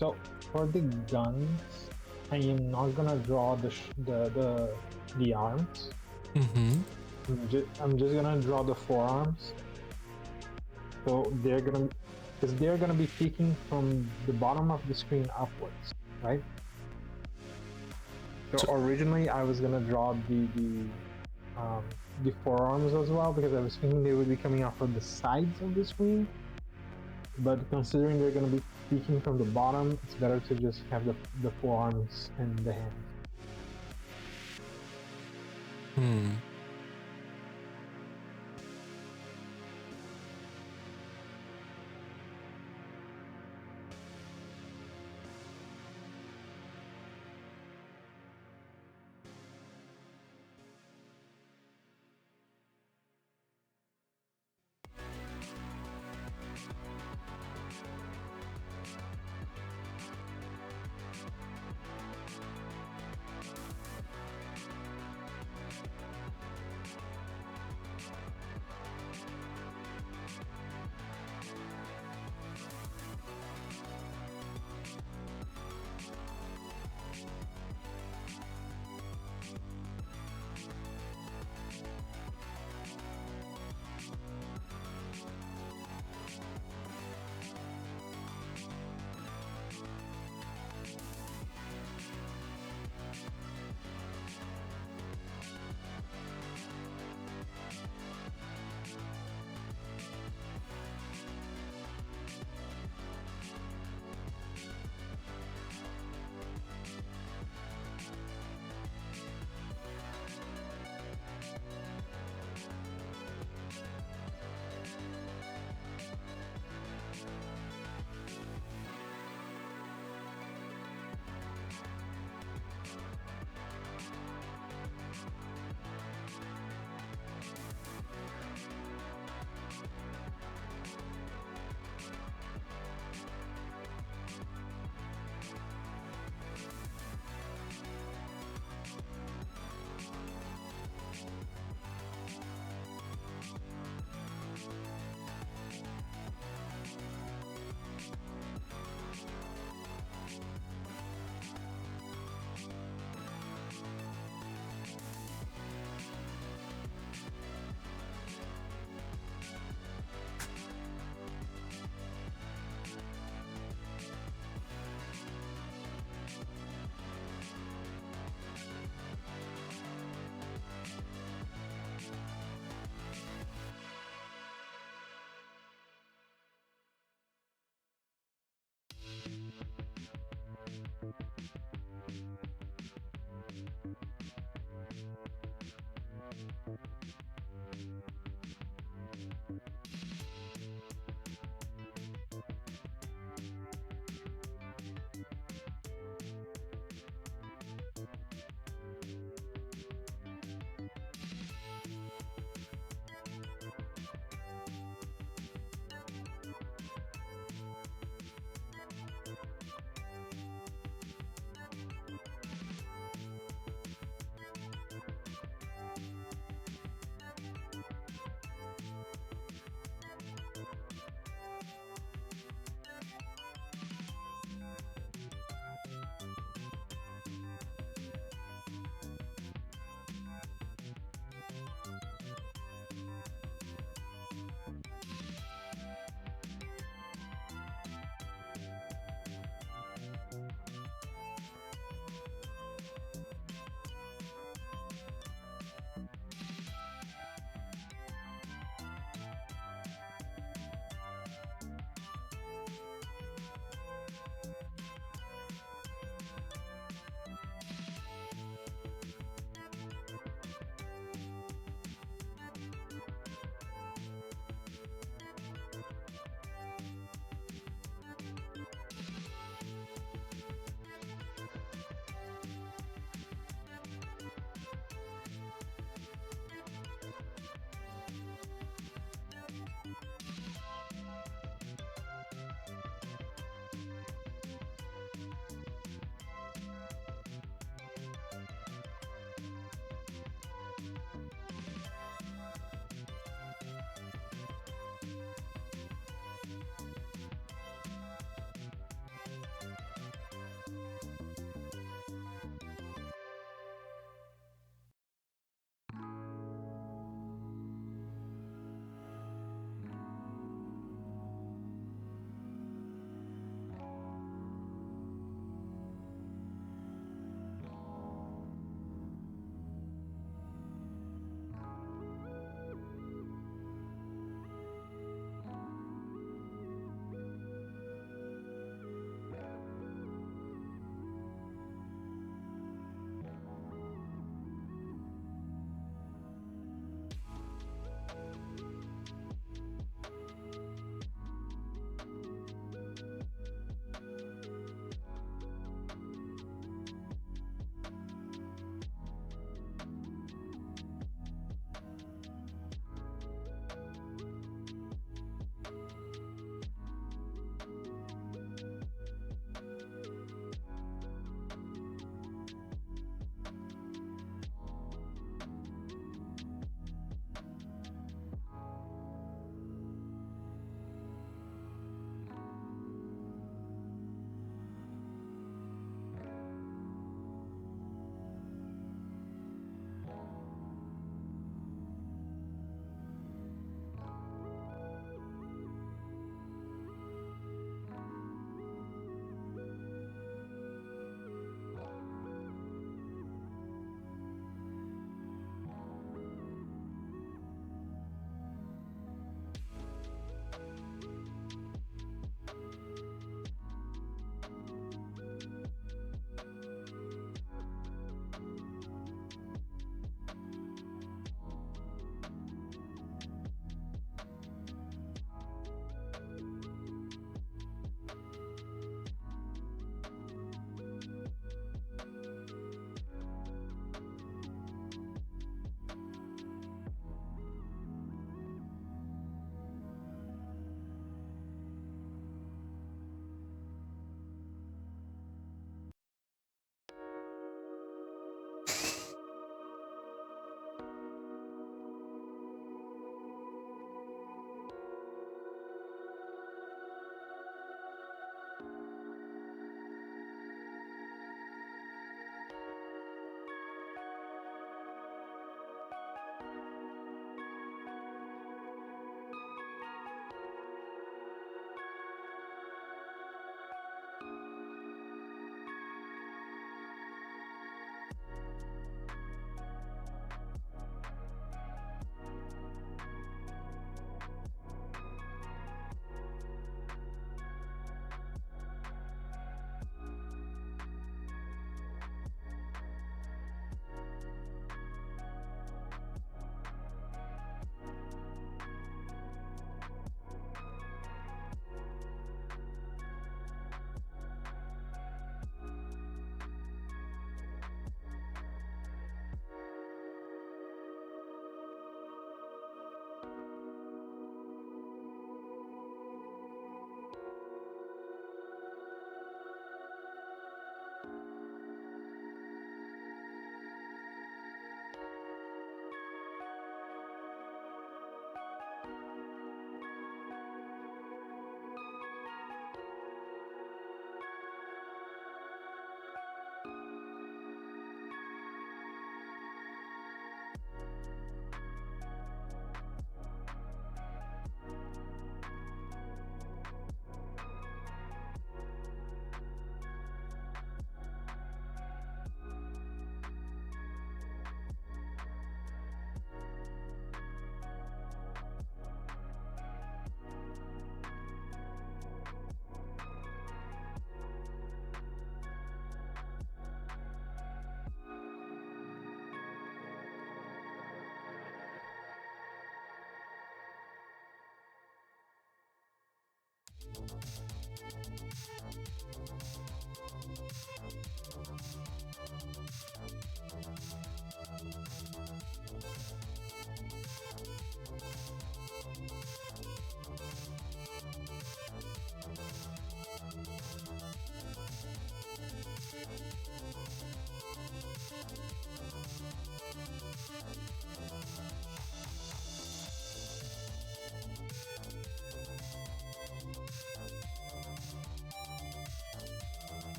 [SPEAKER 2] So for the guns, I am not gonna draw the arms.
[SPEAKER 1] Mm-hmm.
[SPEAKER 2] I'm just gonna draw the forearms. So they're gonna be peeking from the bottom of the screen upwards, right? So
[SPEAKER 1] So,
[SPEAKER 2] originally I was gonna draw the forearms as well because I was thinking they would be coming out from the sides of the screen. But considering they're gonna be peeking from the bottom, it's better to just have the forearms and the hands.
[SPEAKER 1] hmm.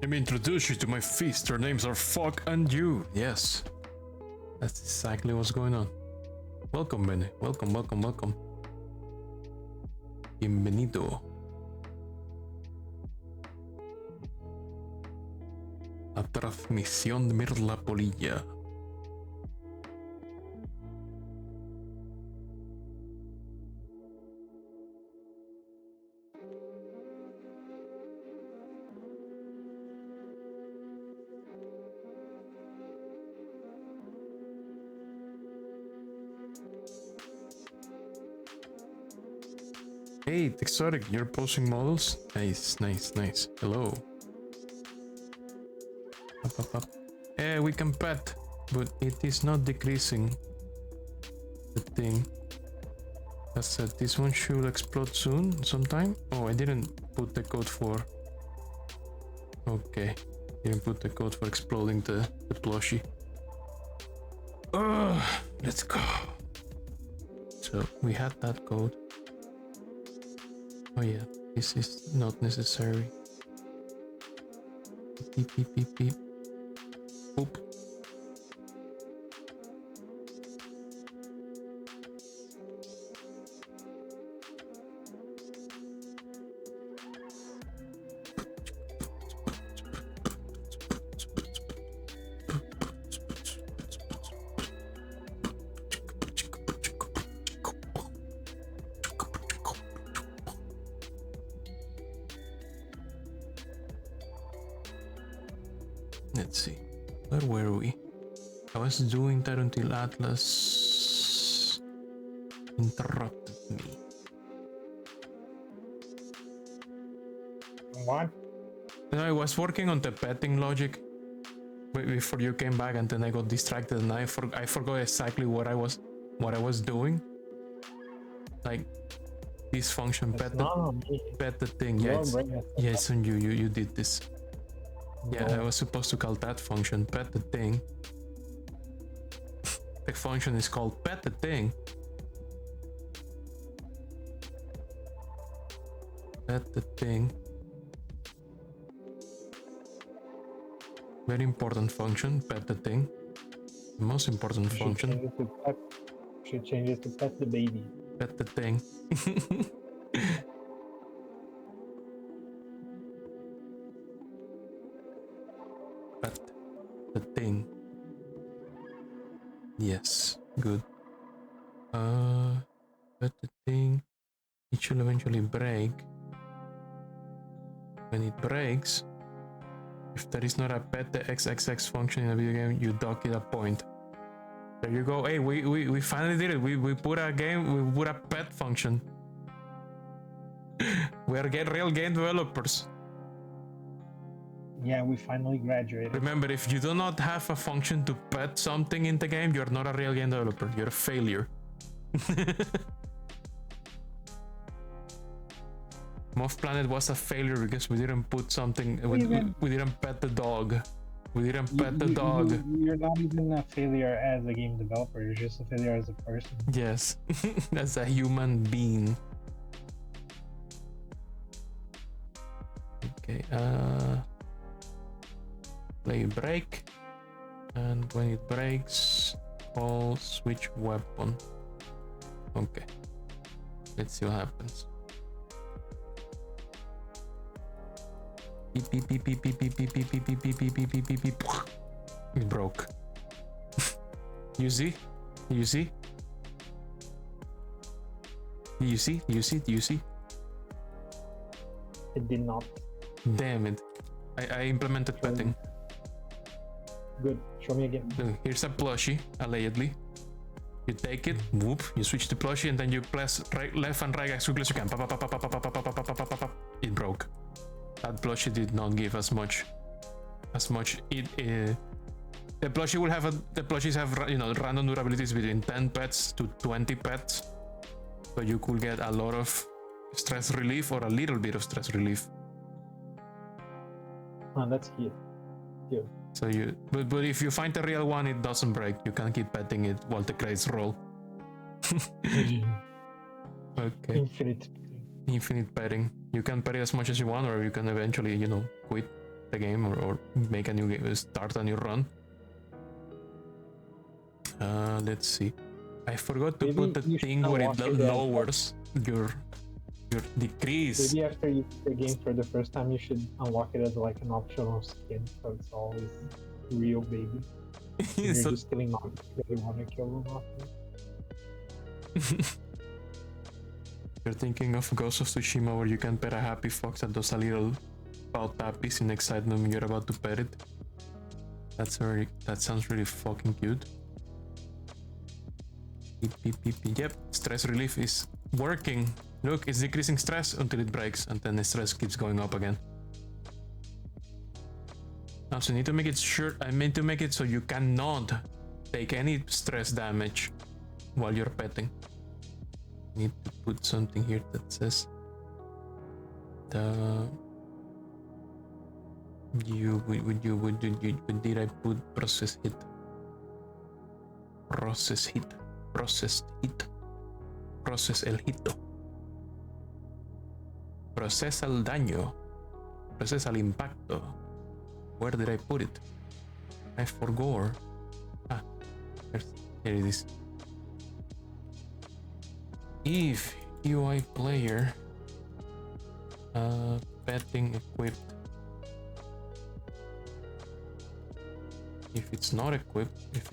[SPEAKER 1] Let me introduce you to my feast. Their names are Fuck and You. Yes. That's exactly what's going on. Welcome, Benny. Welcome, welcome, welcome. Bienvenido. A transmisión de Mirla Polilla. Hey, Exotic, you're posting models? Nice, nice, nice. Hello. Up, up, up. We can pet, but it is not decreasing the thing. That said, this one should explode soon, sometime. Oh, I didn't put the code for... Okay, didn't put the code for exploding the plushie. Let's go. So, we had that code. Oh yeah, this is not necessary. Beep, beep, beep, beep. Oop. Let's see, where were we? I was doing that until Atlas interrupted me.
[SPEAKER 2] What?
[SPEAKER 1] No, I was working on the petting logic before you came back, and then I got distracted, and I forgot exactly what I was doing. Like this function, pet the thing. Yeah, it's on you. You did this. Yeah, I was supposed to call that function pet the thing. The function is called pet the thing. Pet the thing. Very important function, pet the thing. The most important function.
[SPEAKER 2] Should change it to pet the baby.
[SPEAKER 1] Pet the thing. Pet the thing. Yes, good. Pet the thing. It should eventually break. When it breaks, if there is not a pet the XXX function in a video game, you dock it a point. There you go. Hey, we finally did it. We put a pet function. We are real game developers.
[SPEAKER 2] Yeah, we finally graduated.
[SPEAKER 1] Remember, if you do not have a function to pet something in the game, you're not a real game developer. You're a failure. Moth Planet was a failure because we didn't put something. We didn't pet the dog. We didn't pet the dog.
[SPEAKER 2] You're not even a failure as a game developer. You're just a failure as a person.
[SPEAKER 1] Yes, as a human being. Okay. Play break, and when it breaks, call switch weapon. Okay. Let's see what happens. Beep beep beep beep beep beep beep beep beep beep beep beep beep beep beep beep. It broke. You see? You see? You see? You see? You see?
[SPEAKER 2] It did not.
[SPEAKER 1] Damn it! I implemented petting.
[SPEAKER 2] Good. Show me again.
[SPEAKER 1] Here's a plushie, allegedly. You take it, whoop, you switch to plushie, and then you press right, left and right as quickly as you can. It broke. That plushie did not give as much. The plushie will have the plushies have random durabilities between 10 pets to 20 pets, so you could get a lot of stress relief or a little bit of stress relief.
[SPEAKER 2] Oh, that's cute. Cute.
[SPEAKER 1] So but if you find the real one, it doesn't break. You can keep petting it while the crates roll. Okay. Infinite petting. You can pet it as much as you want, or you can eventually, quit. the game or make a new game, start a new run. Let's see. I forgot to put the thing where it lowers your decrease.
[SPEAKER 2] Maybe after you play the game for the first time, you should unlock it as like an optional skin, so it's always real, baby. You're
[SPEAKER 1] So,
[SPEAKER 2] just killing monsters because you want to kill them often.
[SPEAKER 1] you're thinking of Ghost of Tsushima where you can pet a happy fox that does a little pow tappies in excitement when you're about to pet it. That sounds really fucking cute. Yep, stress relief is working. Look, it's decreasing stress until it breaks, and then the stress keeps going up again. Now, so you need to make it sure. I meant to make it so you cannot take any stress damage while you're petting. Need to put something here that says did I put process hit? Processed hit. Process el hito. Procesa el daño. Procesa el impacto. Where did I put it? I forgot. Here it is. If UI player petting equipped. If it's not equipped, if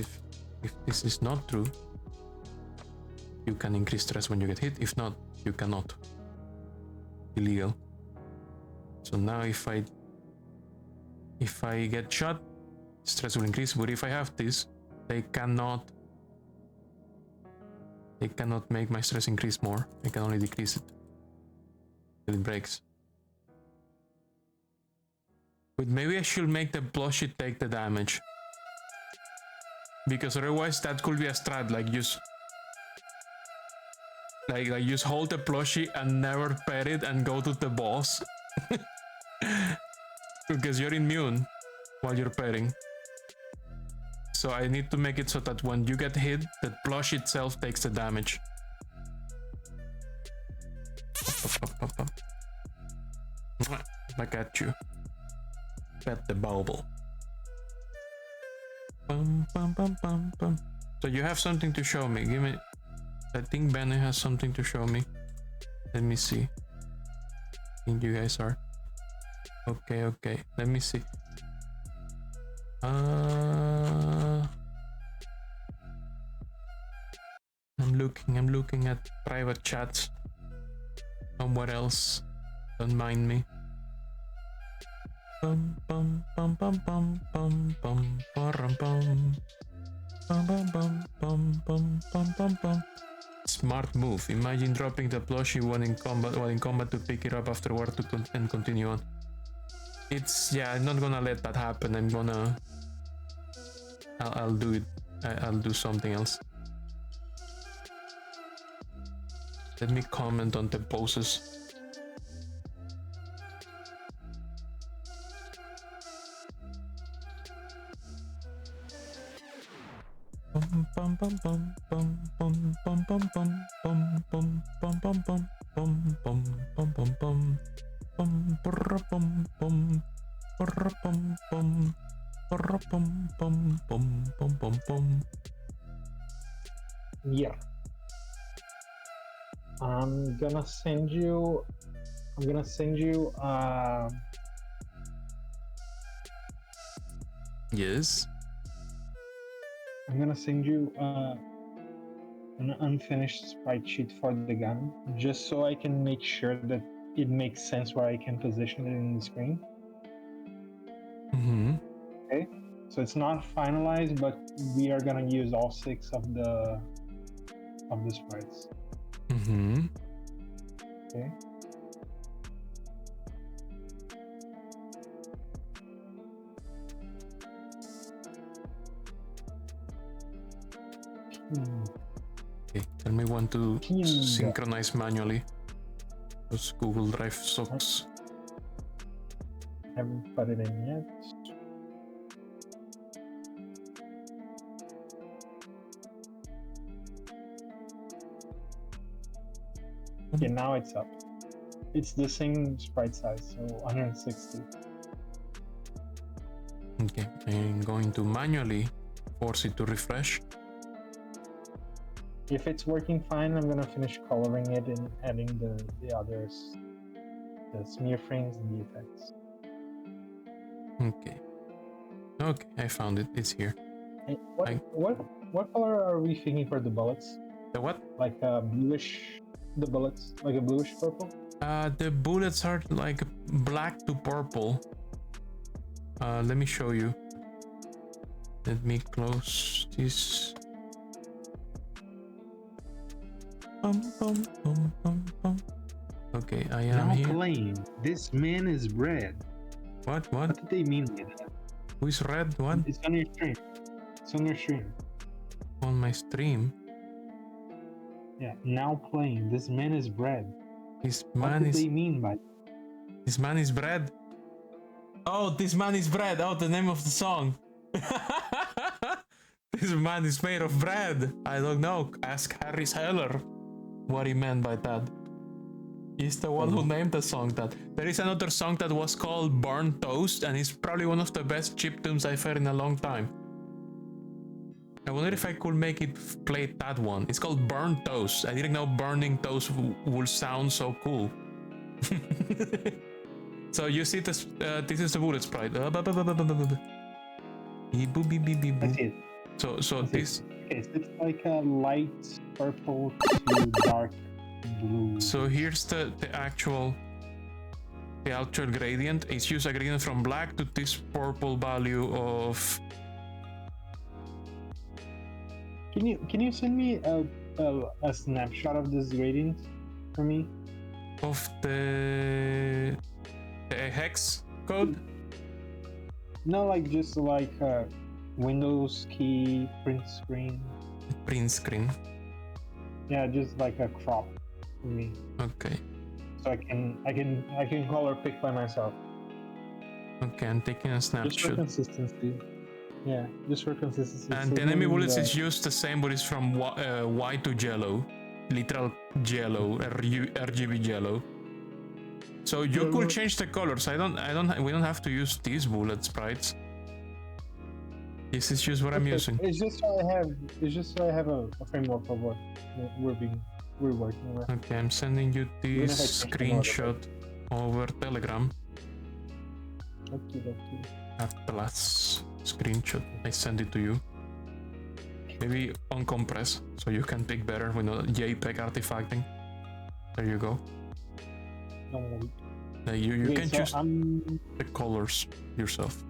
[SPEAKER 1] this is not true, you can increase stress when you get hit. If not, you cannot. Illegal. So now if I get shot, stress will increase, but if I have this, they cannot make my stress increase more. I can only decrease it till it breaks. But maybe I should make the plushie take the damage, because otherwise that could be a strat, like just hold the plushie and never pet it and go to the boss. Because you're immune while you're petting. So I need to make it so that when you get hit, the plush itself takes the damage. Back at you. Pet the bauble. So you have something to show me. Give me. I think Benny has something to show me. Let me see. I think you guys are. Okay. Let me see. I'm looking at private chats. Somewhere else. Don't mind me. Smart move. Imagine dropping the plushie while in combat to pick it up afterward and continue on. I'm not gonna let that happen. I'll do it. I'll do something else. Let me comment on the poses.
[SPEAKER 2] Yeah. I'm gonna send you
[SPEAKER 1] Yes.
[SPEAKER 2] I'm gonna send you an unfinished sprite sheet for the gun, just so I can make sure that it makes sense where I can position it in the screen.
[SPEAKER 1] Mm-hmm.
[SPEAKER 2] Okay, so it's not finalized, but we are gonna use all 6 of the sprites.
[SPEAKER 1] Mm-hmm.
[SPEAKER 2] Okay.
[SPEAKER 1] Okay, tell me when to synchronize manually. Because Google Drive sucks.
[SPEAKER 2] Haven't put it in yet. Okay, now it's up. It's the same sprite size, so 160.
[SPEAKER 1] Okay, I'm going to manually force it to refresh.
[SPEAKER 2] If it's working fine, I'm gonna finish coloring it and adding the others, the smear frames and the effects.
[SPEAKER 1] Okay. Okay, I found it. It's here.
[SPEAKER 2] Hey, what color are we thinking for the bullets?
[SPEAKER 1] The what?
[SPEAKER 2] Like a bluish, the bullets, like a bluish purple?
[SPEAKER 1] The bullets are like black to purple. Let me show you. Let me close this. Okay, I am
[SPEAKER 3] now
[SPEAKER 1] here.
[SPEAKER 3] playing. This man is red.
[SPEAKER 1] What?
[SPEAKER 3] What did they mean by that?
[SPEAKER 1] Who's red? What?
[SPEAKER 3] It's on your stream. It's on your stream.
[SPEAKER 1] On my stream?
[SPEAKER 3] Yeah, now playing. This man is red.
[SPEAKER 1] This
[SPEAKER 3] What
[SPEAKER 1] man
[SPEAKER 3] did
[SPEAKER 1] is.
[SPEAKER 3] they mean by that?
[SPEAKER 1] This man is bread. Oh, this man is bread. Oh, the name of the song. This man is made of bread. I don't know. Ask Harry Heller what he meant by that. He's the one who named the song that. There is another song that was called Burnt Toast, and it's probably one of the best chiptunes I've heard in a long time. I wonder if I could make it play that one. It's called Burnt Toast. I didn't know burning toast would sound so cool. So you see this? This is the bullet sprite.
[SPEAKER 3] I see it.
[SPEAKER 1] So this.
[SPEAKER 3] Okay, so it's like a light purple to dark blue.
[SPEAKER 1] So here's the actual gradient. It's used a gradient from black to this purple value of.
[SPEAKER 2] Can you send me a snapshot of this gradient for me?
[SPEAKER 1] Of the hex code?
[SPEAKER 2] No, like just like Windows key print screen.
[SPEAKER 1] Print screen.
[SPEAKER 2] Yeah, just like a crop for me,
[SPEAKER 1] Okay.
[SPEAKER 2] so I can color pick by myself.
[SPEAKER 1] Okay, I'm taking a
[SPEAKER 2] Just for
[SPEAKER 1] snapshot.
[SPEAKER 2] consistency. Yeah, just for consistency.
[SPEAKER 1] And the enemy bullets is used the same, but it's from white to yellow, literal yellow, RGB yellow. So you could change the colors. We don't have to use these bullet sprites. This is just what I'm using.
[SPEAKER 2] It's just so I have a framework of what we're working with.
[SPEAKER 1] Okay, I'm sending you this screenshot over Telegram.
[SPEAKER 2] Okay.
[SPEAKER 1] At the last screenshot, I send it to you. Maybe uncompress, so you can pick better with JPEG artifacting. There you go. You can choose the colors yourself.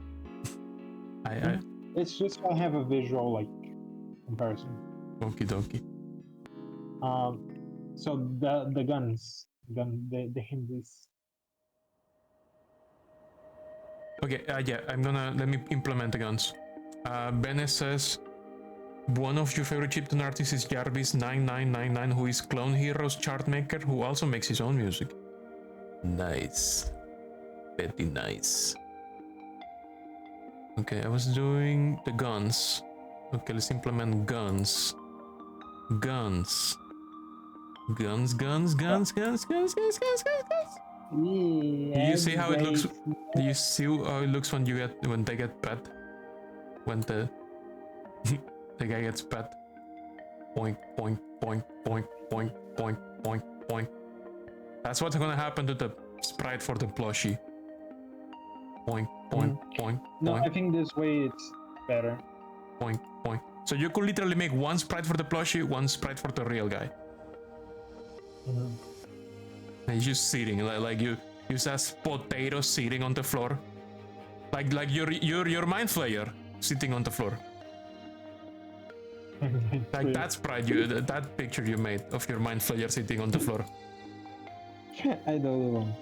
[SPEAKER 2] It's just so I have a visual like comparison.
[SPEAKER 1] Okie dokie.
[SPEAKER 2] So the guns, the Hindis.
[SPEAKER 1] Okay, yeah, let me implement the guns. Bene says, one of your favorite chiptune artists is Jarvis9999, who is Clone Heroes chart maker, who also makes his own music. Nice. Very nice. Okay, I was doing the guns. Okay, let's implement guns. Guns. Guns.
[SPEAKER 2] Yeah,
[SPEAKER 1] Do you see how it looks? Do you see how it looks when they get pet? When the guy gets pet. Boink, boink, boink, boink, boink, boink, boink, boink. That's what's gonna happen to the sprite for the plushie. Boink, boink, boink,
[SPEAKER 2] No,
[SPEAKER 1] boink.
[SPEAKER 2] I think this way it's better.
[SPEAKER 1] Boink, boink. So you could literally make one sprite for the plushie, one sprite for the real guy. And he's just sitting, like you says potato sitting on the floor, like your mind flayer sitting on the floor. Like that sprite that picture you made of your mind flayer sitting on the floor.
[SPEAKER 2] I know the one.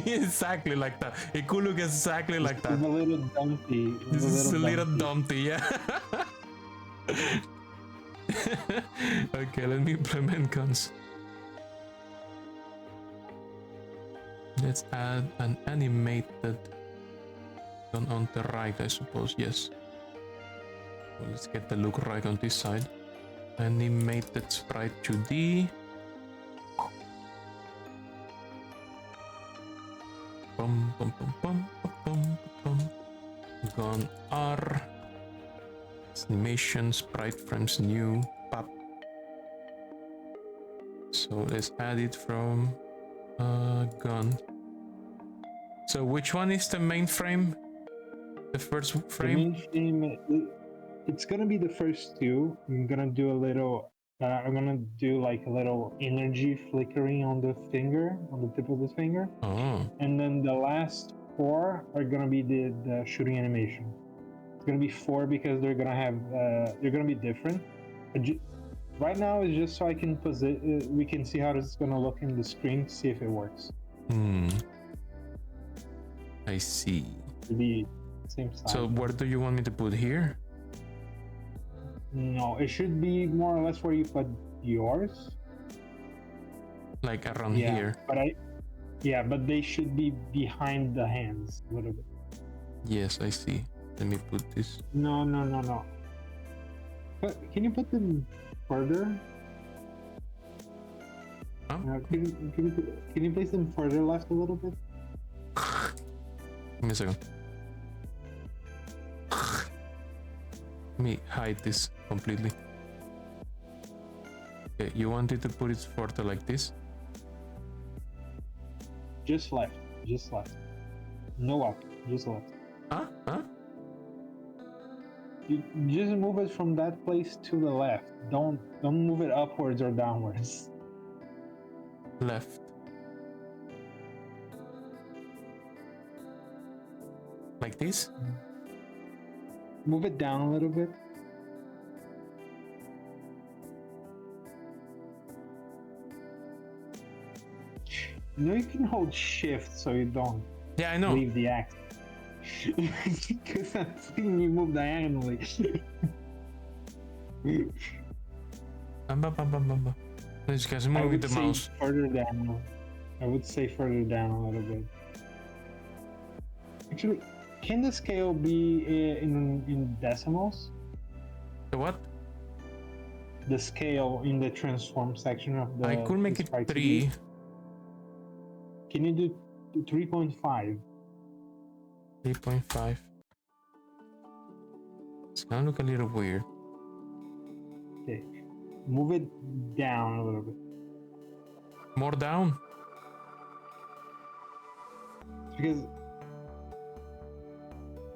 [SPEAKER 1] Exactly like that. It could look exactly like that.
[SPEAKER 2] It's a little dumpy.
[SPEAKER 1] This is a little dumpty, yeah. Okay, let me implement guns. Let's add an animated gun on the right, I suppose. Yes. Well, let's get the look right on this side. Animated sprite 2D. Bum, bum, bum, bum, bum, bum. Gun R. Animation, sprite frames, new, pop. So let's add it from gun. So which one is the main frame? The first
[SPEAKER 2] The
[SPEAKER 1] frame?
[SPEAKER 2] main frame, it's gonna be the first two. I'm gonna do a little. I'm gonna do like a little energy flickering on the finger, on the tip of the finger,
[SPEAKER 1] Oh,
[SPEAKER 2] and then the last four are gonna be the shooting animation. It's gonna be four because they're gonna have they're gonna be different. Right now it's just so I can we can see how it's gonna look in the screen to see if it works.
[SPEAKER 1] I see.
[SPEAKER 2] The same size.
[SPEAKER 1] So where do you want me to put here?
[SPEAKER 2] No, it should be more or less where you put yours.
[SPEAKER 1] Like around
[SPEAKER 2] Yeah,
[SPEAKER 1] here?
[SPEAKER 2] but they should be behind the hands a little bit.
[SPEAKER 1] Yes, I see. Let me put this.
[SPEAKER 2] No. But can you put them further?
[SPEAKER 1] Huh?
[SPEAKER 2] Can you place them further left a little bit?
[SPEAKER 1] Give me a second. Let me hide this completely. Okay, you wanted to put it further like this?
[SPEAKER 2] Just left. No up. Just left.
[SPEAKER 1] Huh?
[SPEAKER 2] You just move it from that place to the left. Don't move it upwards or downwards.
[SPEAKER 1] Left. Like this?
[SPEAKER 2] Move it down a little bit. You know you can hold shift so you don't
[SPEAKER 1] Yeah, I know.
[SPEAKER 2] leave the axis. Because I'm seeing you move diagonally.
[SPEAKER 1] This guy's moving with the mouse.
[SPEAKER 2] Further down. I would say further down a little bit. Actually, can the scale be in decimals?
[SPEAKER 1] The what?
[SPEAKER 2] The scale in the transform section of the.
[SPEAKER 1] I could make
[SPEAKER 2] the
[SPEAKER 1] it
[SPEAKER 2] sprite
[SPEAKER 1] 3.
[SPEAKER 2] CD? Can you do 3.5?
[SPEAKER 1] 3.5. It's gonna look a little weird.
[SPEAKER 2] Okay. Move it down a little bit.
[SPEAKER 1] More down?
[SPEAKER 2] Because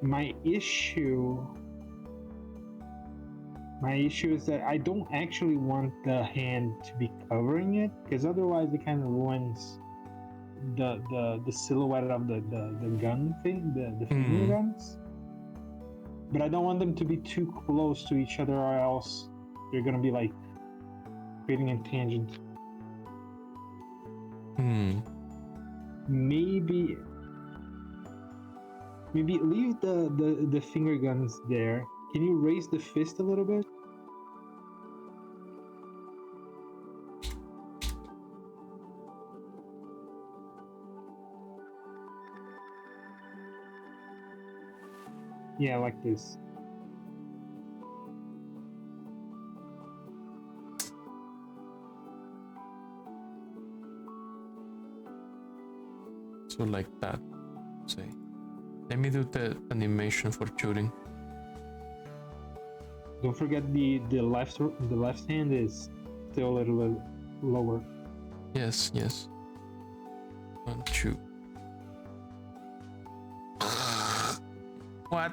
[SPEAKER 2] my issue is that I don't actually want the hand to be covering it, because otherwise it kind of ruins the silhouette of the gun thing, the finger guns. But I don't want them to be too close to each other, or else they're gonna be like creating a tangent. Maybe leave the finger guns there. Can you raise the fist a little bit? Yeah, like this.
[SPEAKER 1] So like that, say. Let me do the animation for shooting.
[SPEAKER 2] Don't forget the left hand is still a little bit lower.
[SPEAKER 1] Yes. 1, 2. What?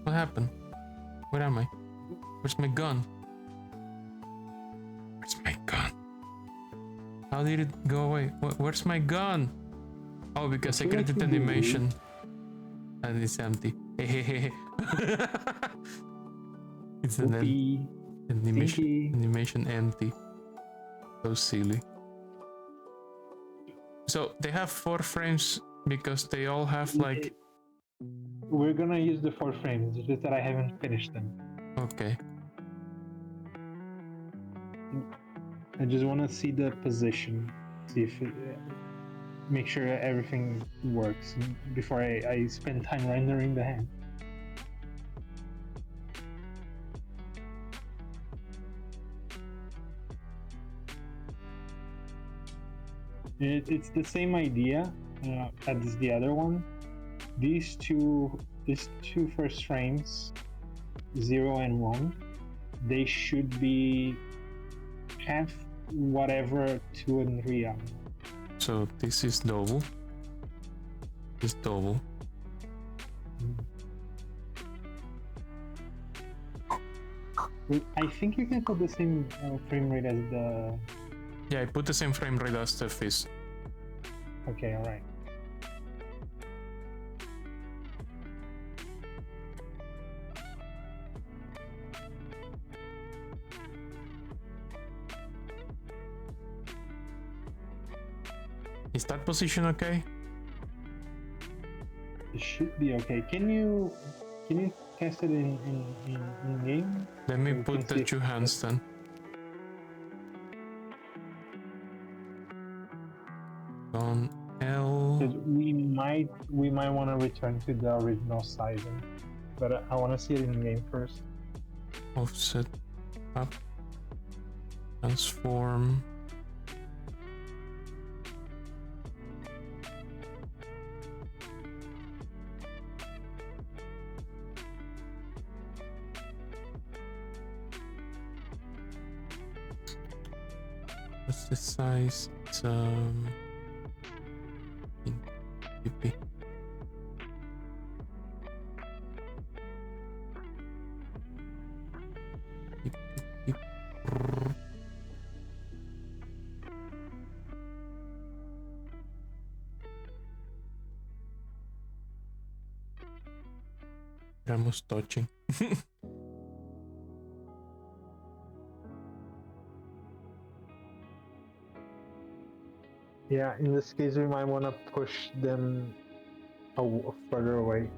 [SPEAKER 1] What happened? Where am I? Where's my gun? Where's my gun? How did it go away? Where's my gun? Oh, because I created the animation. And it's empty. It's an animation empty. So silly. So they have 4 frames because they all have like...
[SPEAKER 2] We're gonna use the 4 frames, it's just that I haven't finished them.
[SPEAKER 1] Okay.
[SPEAKER 2] I just want to see the position, see if make sure everything works before I spend time rendering the hand.
[SPEAKER 3] It's the same idea as the other one. These two first frames, 0 and 1, they should be half whatever 2 and 3 are.
[SPEAKER 1] So this is double. This double.
[SPEAKER 3] I think you can put the same frame rate as the.
[SPEAKER 1] Yeah, I put the same frame rate as the fist.
[SPEAKER 3] Okay, all right.
[SPEAKER 1] Is that position okay?
[SPEAKER 3] It should be okay. Can you test it in game?
[SPEAKER 1] Let me
[SPEAKER 3] We
[SPEAKER 1] put
[SPEAKER 3] can
[SPEAKER 1] the
[SPEAKER 3] see if-
[SPEAKER 1] 2 hands then. On L.
[SPEAKER 3] Because we might want to return to the original sizing, but I want to see it in game first.
[SPEAKER 1] Offset up. Transform. What's the size? It's in PP. Almost touching.
[SPEAKER 2] Yeah, in this case, we might want to push them further away.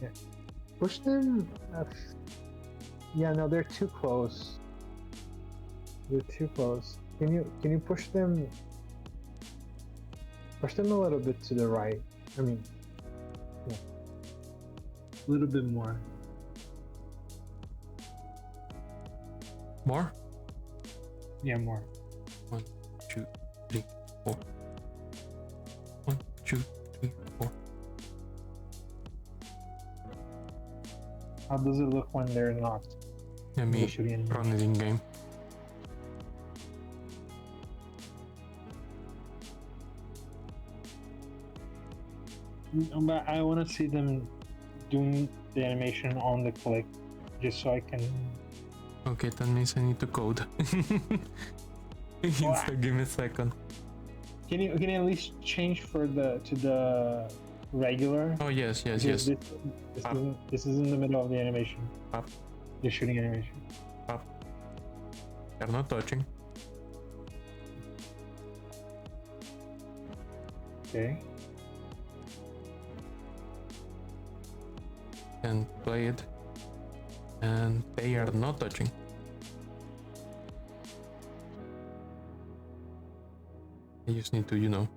[SPEAKER 2] Yeah. Push them. Yeah, no, they're too close. They're too close. Can you push them? Push them a little bit to the right. I mean, yeah, a little bit more.
[SPEAKER 1] More?
[SPEAKER 3] Yeah, more.
[SPEAKER 1] 1, 2, 3, 4. 1, 2, 3, 4.
[SPEAKER 2] How does it look when they're not?
[SPEAKER 1] Let me
[SPEAKER 3] Shooting
[SPEAKER 1] run it in game.
[SPEAKER 3] But I want to see them doing the animation on the click, just so I can.
[SPEAKER 1] Okay, that means I need to code. Insta, give me a second.
[SPEAKER 3] Can you at least change to the regular?
[SPEAKER 1] Oh yes, yes,
[SPEAKER 3] Because
[SPEAKER 1] yes.
[SPEAKER 3] This is in the middle of the animation.
[SPEAKER 1] Up.
[SPEAKER 3] The shooting animation.
[SPEAKER 1] Up. They're not touching.
[SPEAKER 3] Okay.
[SPEAKER 1] And play it. And they are not touching. I just need to, you know,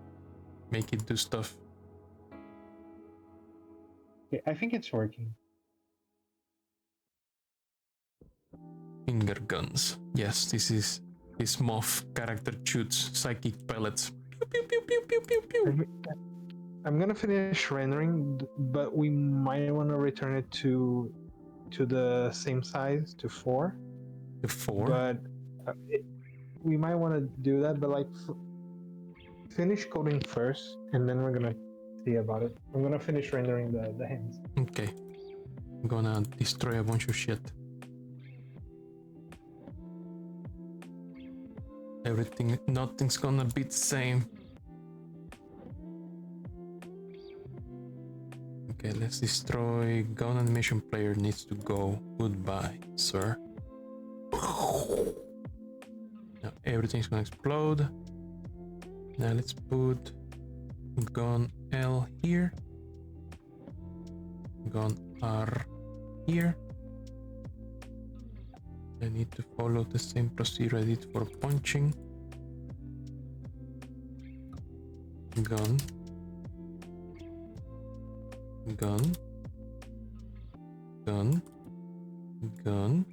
[SPEAKER 1] make it do stuff.
[SPEAKER 3] Okay, I think it's working.
[SPEAKER 1] Finger guns. Yes, this Moth character shoots psychic pellets. Pew, pew, pew, pew, pew, pew, pew.
[SPEAKER 2] I'm gonna finish rendering, but we might want to return it to the same size, to 4.
[SPEAKER 1] The 4.
[SPEAKER 2] But we might want to do that, but like finish coding first, and then we're gonna see about it. I'm gonna finish rendering the hands.
[SPEAKER 1] Okay. I'm gonna destroy a bunch of shit. Nothing's gonna be the same. Okay, let's destroy. Gun animation player needs to go. Goodbye, sir. Now everything's gonna explode. Now let's put gun L here. Gun R here. I need to follow the same procedure I did for punching. Gun. Gun. Gun. Gun.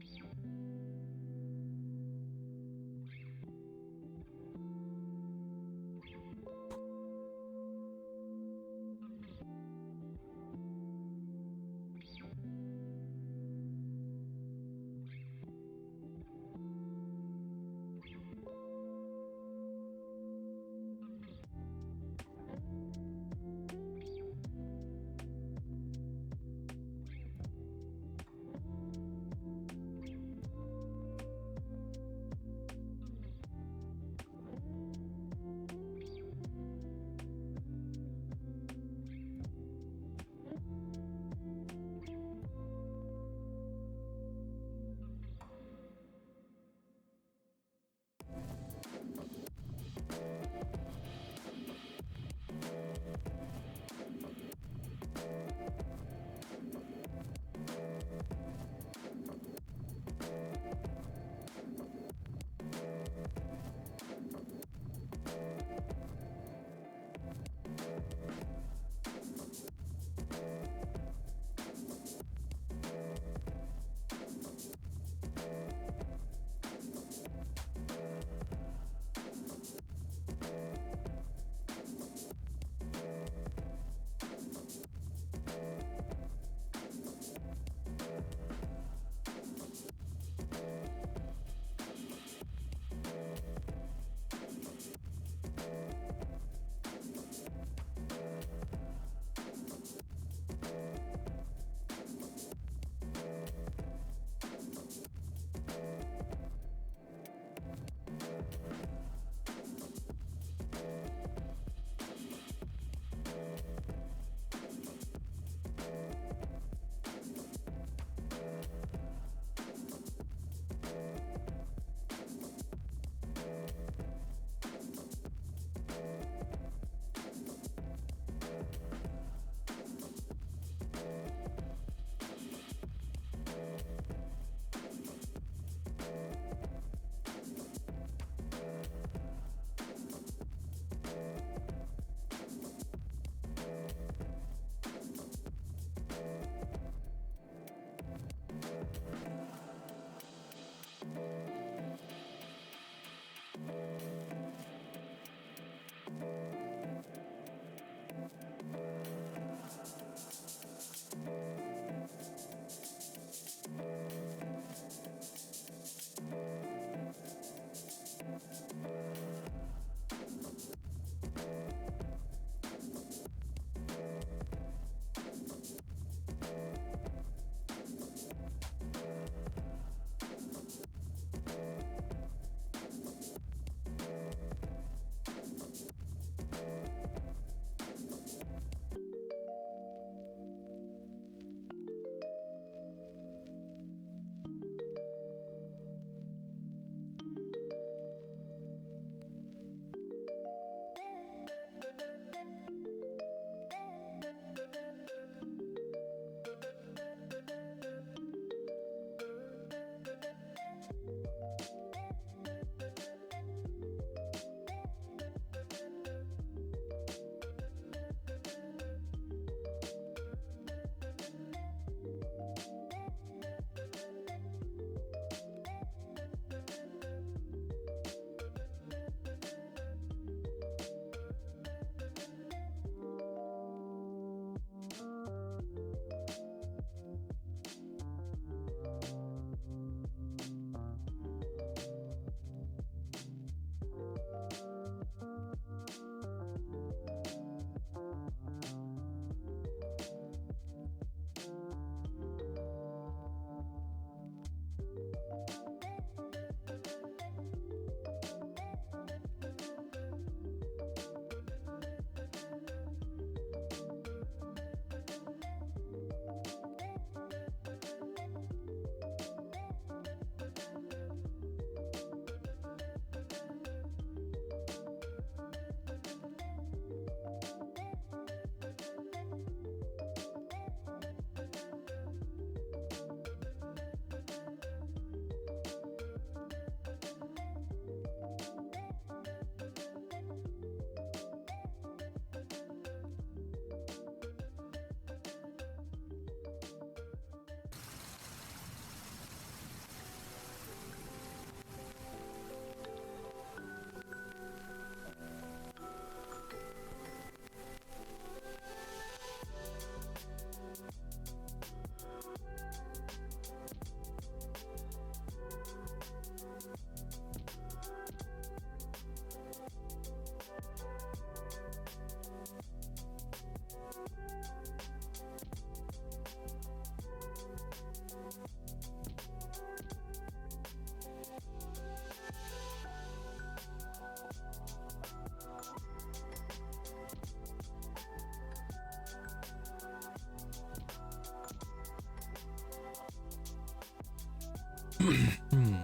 [SPEAKER 1] Hmm.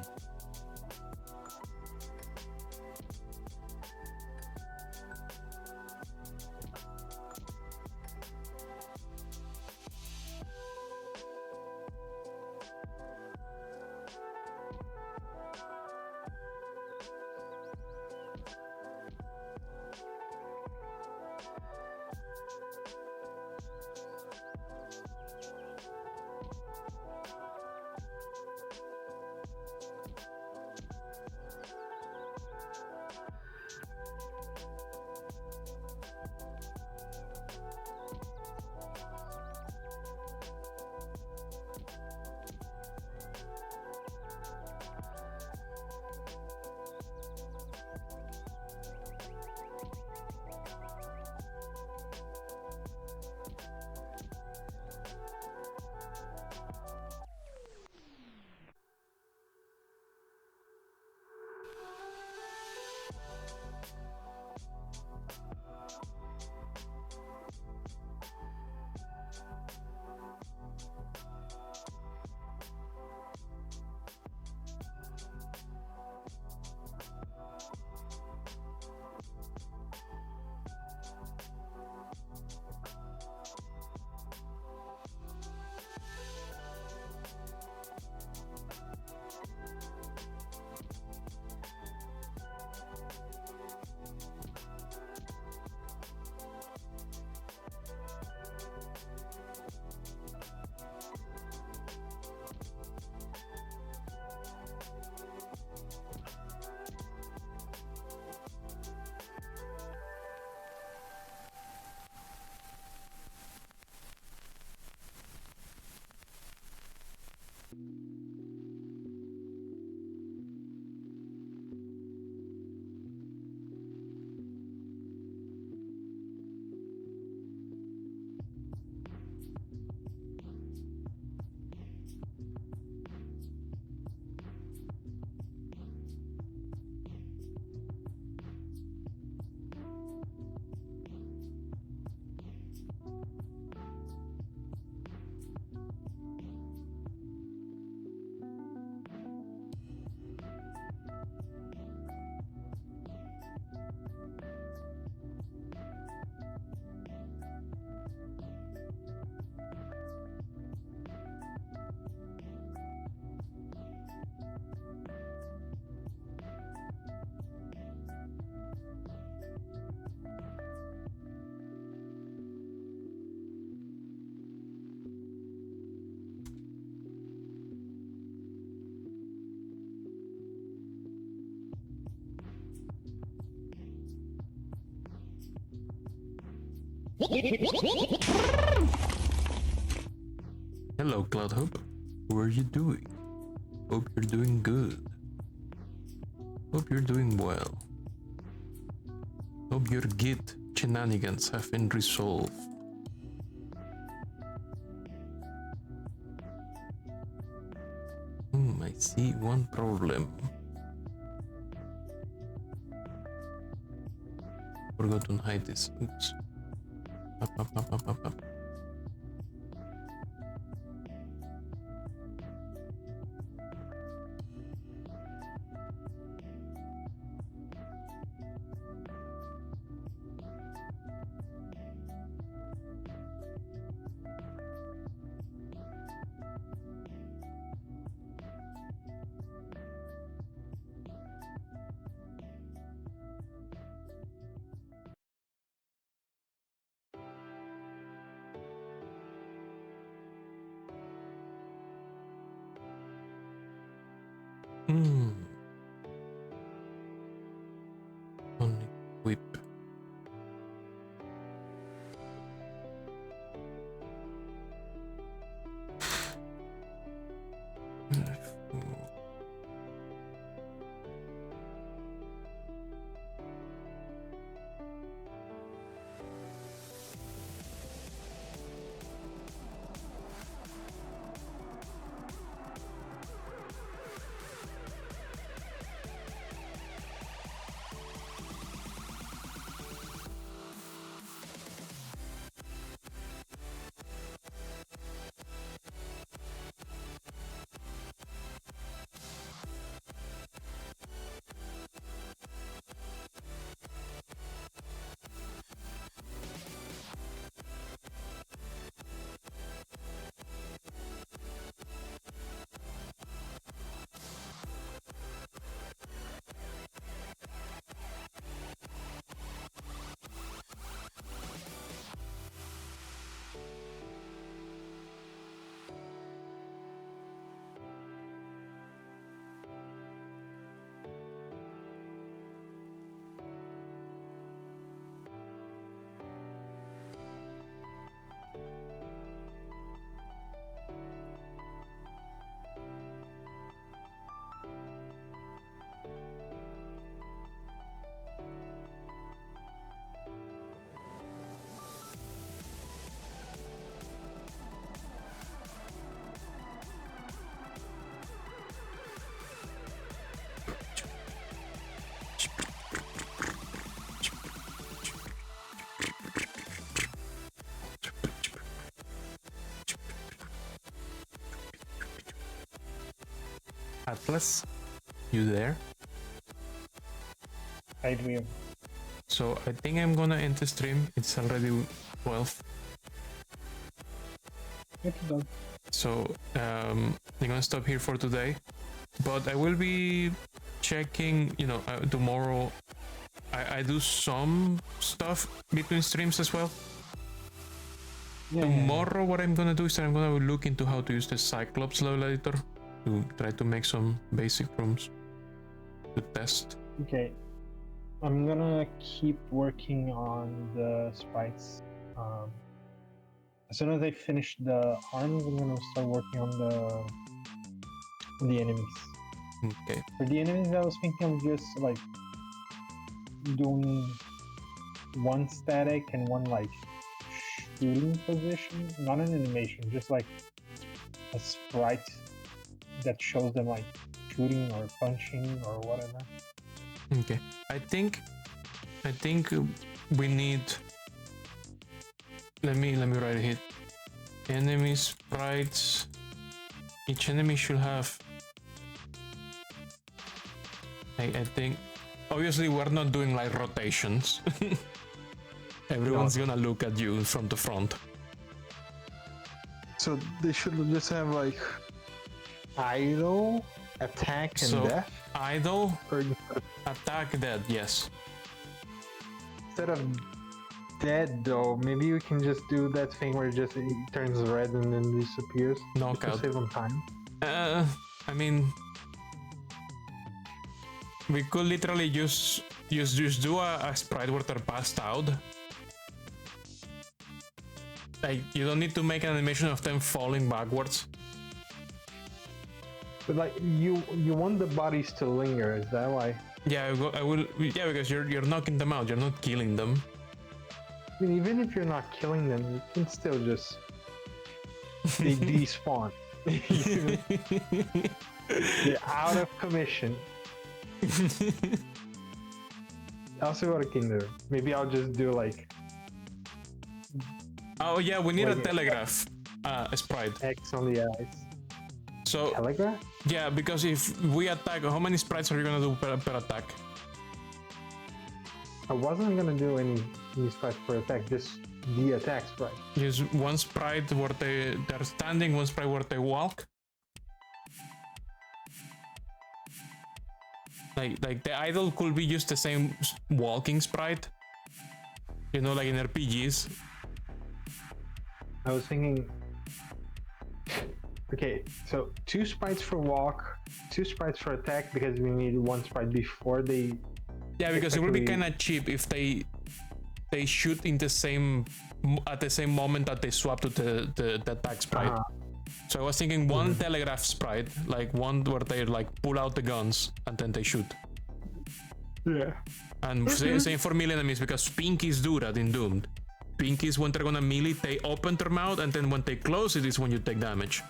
[SPEAKER 1] Hello, Cloud Hope. How are you doing? Hope you're doing good. Hope you're doing well. Hope your Git shenanigans have been resolved. I see one problem. Forgot to hide this. Oops. Up. Only whip. Atlas, you there?
[SPEAKER 3] I will.
[SPEAKER 1] So I think I'm gonna end the stream. It's already 12.
[SPEAKER 3] It's done.
[SPEAKER 1] So I'm gonna stop here for today. But I will be checking, tomorrow. I do some stuff between streams as well.
[SPEAKER 2] Yeah.
[SPEAKER 1] Tomorrow, what I'm gonna do is I'm gonna look into how to use the Cyclops level editor to try to make some basic rooms to test.
[SPEAKER 2] Okay. I'm gonna keep working on the sprites. As soon as I finish the arms, I'm gonna start working on the enemies.
[SPEAKER 1] Okay.
[SPEAKER 2] For the enemies, I was thinking of just like doing one static and one like shooting position, not an animation, just like a sprite that shows them like shooting or punching or whatever.
[SPEAKER 1] Okay. I think we need. Let me write it here. Enemy sprites. Each enemy should have. I think. Obviously, we're not doing like rotations. Everyone's gonna look at you from the front.
[SPEAKER 2] So they should just have like idle, attack, and
[SPEAKER 1] So,
[SPEAKER 2] death.
[SPEAKER 1] Idle,
[SPEAKER 2] Or
[SPEAKER 1] attack, dead. Yes.
[SPEAKER 2] instead of dead, though, maybe we can just do that thing where it turns red and then disappears. Just to
[SPEAKER 1] Knockout.
[SPEAKER 2] save on time.
[SPEAKER 1] I mean, we could literally just do a sprite where they're passed out. Like, you don't need to make an animation of them falling backwards.
[SPEAKER 2] But like you want the bodies to linger, is that why?
[SPEAKER 1] Yeah, I will. Yeah, because you're knocking them out. You're not killing them.
[SPEAKER 2] I mean, even if you're not killing them, you can still just they despawn. They're out of commission. I'll see what I can do. Maybe I'll just do like
[SPEAKER 1] Oh yeah, we need a
[SPEAKER 2] Like-
[SPEAKER 1] telegraph sprite.
[SPEAKER 2] X on the eyes.
[SPEAKER 1] So
[SPEAKER 2] Telegraph?
[SPEAKER 1] yeah, because if we attack, how many sprites are you gonna do per attack?
[SPEAKER 2] I wasn't gonna do any sprites per attack, just the attack sprite.
[SPEAKER 1] Use one sprite where they're standing, one sprite where they walk. Like the idol could be just the same walking sprite. Like in RPGs.
[SPEAKER 2] I was thinking. Okay, so 2 sprites for walk, 2 sprites for attack because we need one sprite before they.
[SPEAKER 1] Yeah, because it would be
[SPEAKER 2] Exactly.
[SPEAKER 1] kind of cheap if they shoot in the same at the same moment that they swap to the attack sprite.
[SPEAKER 2] Uh-huh.
[SPEAKER 1] So I was thinking one telegraph sprite, like one where they like pull out the guns and then they shoot.
[SPEAKER 2] Yeah.
[SPEAKER 1] And same for melee enemies because pinkies do that in Doomed. Pinkies, when they're gonna melee, they open their mouth, and then when they close it is when you take damage.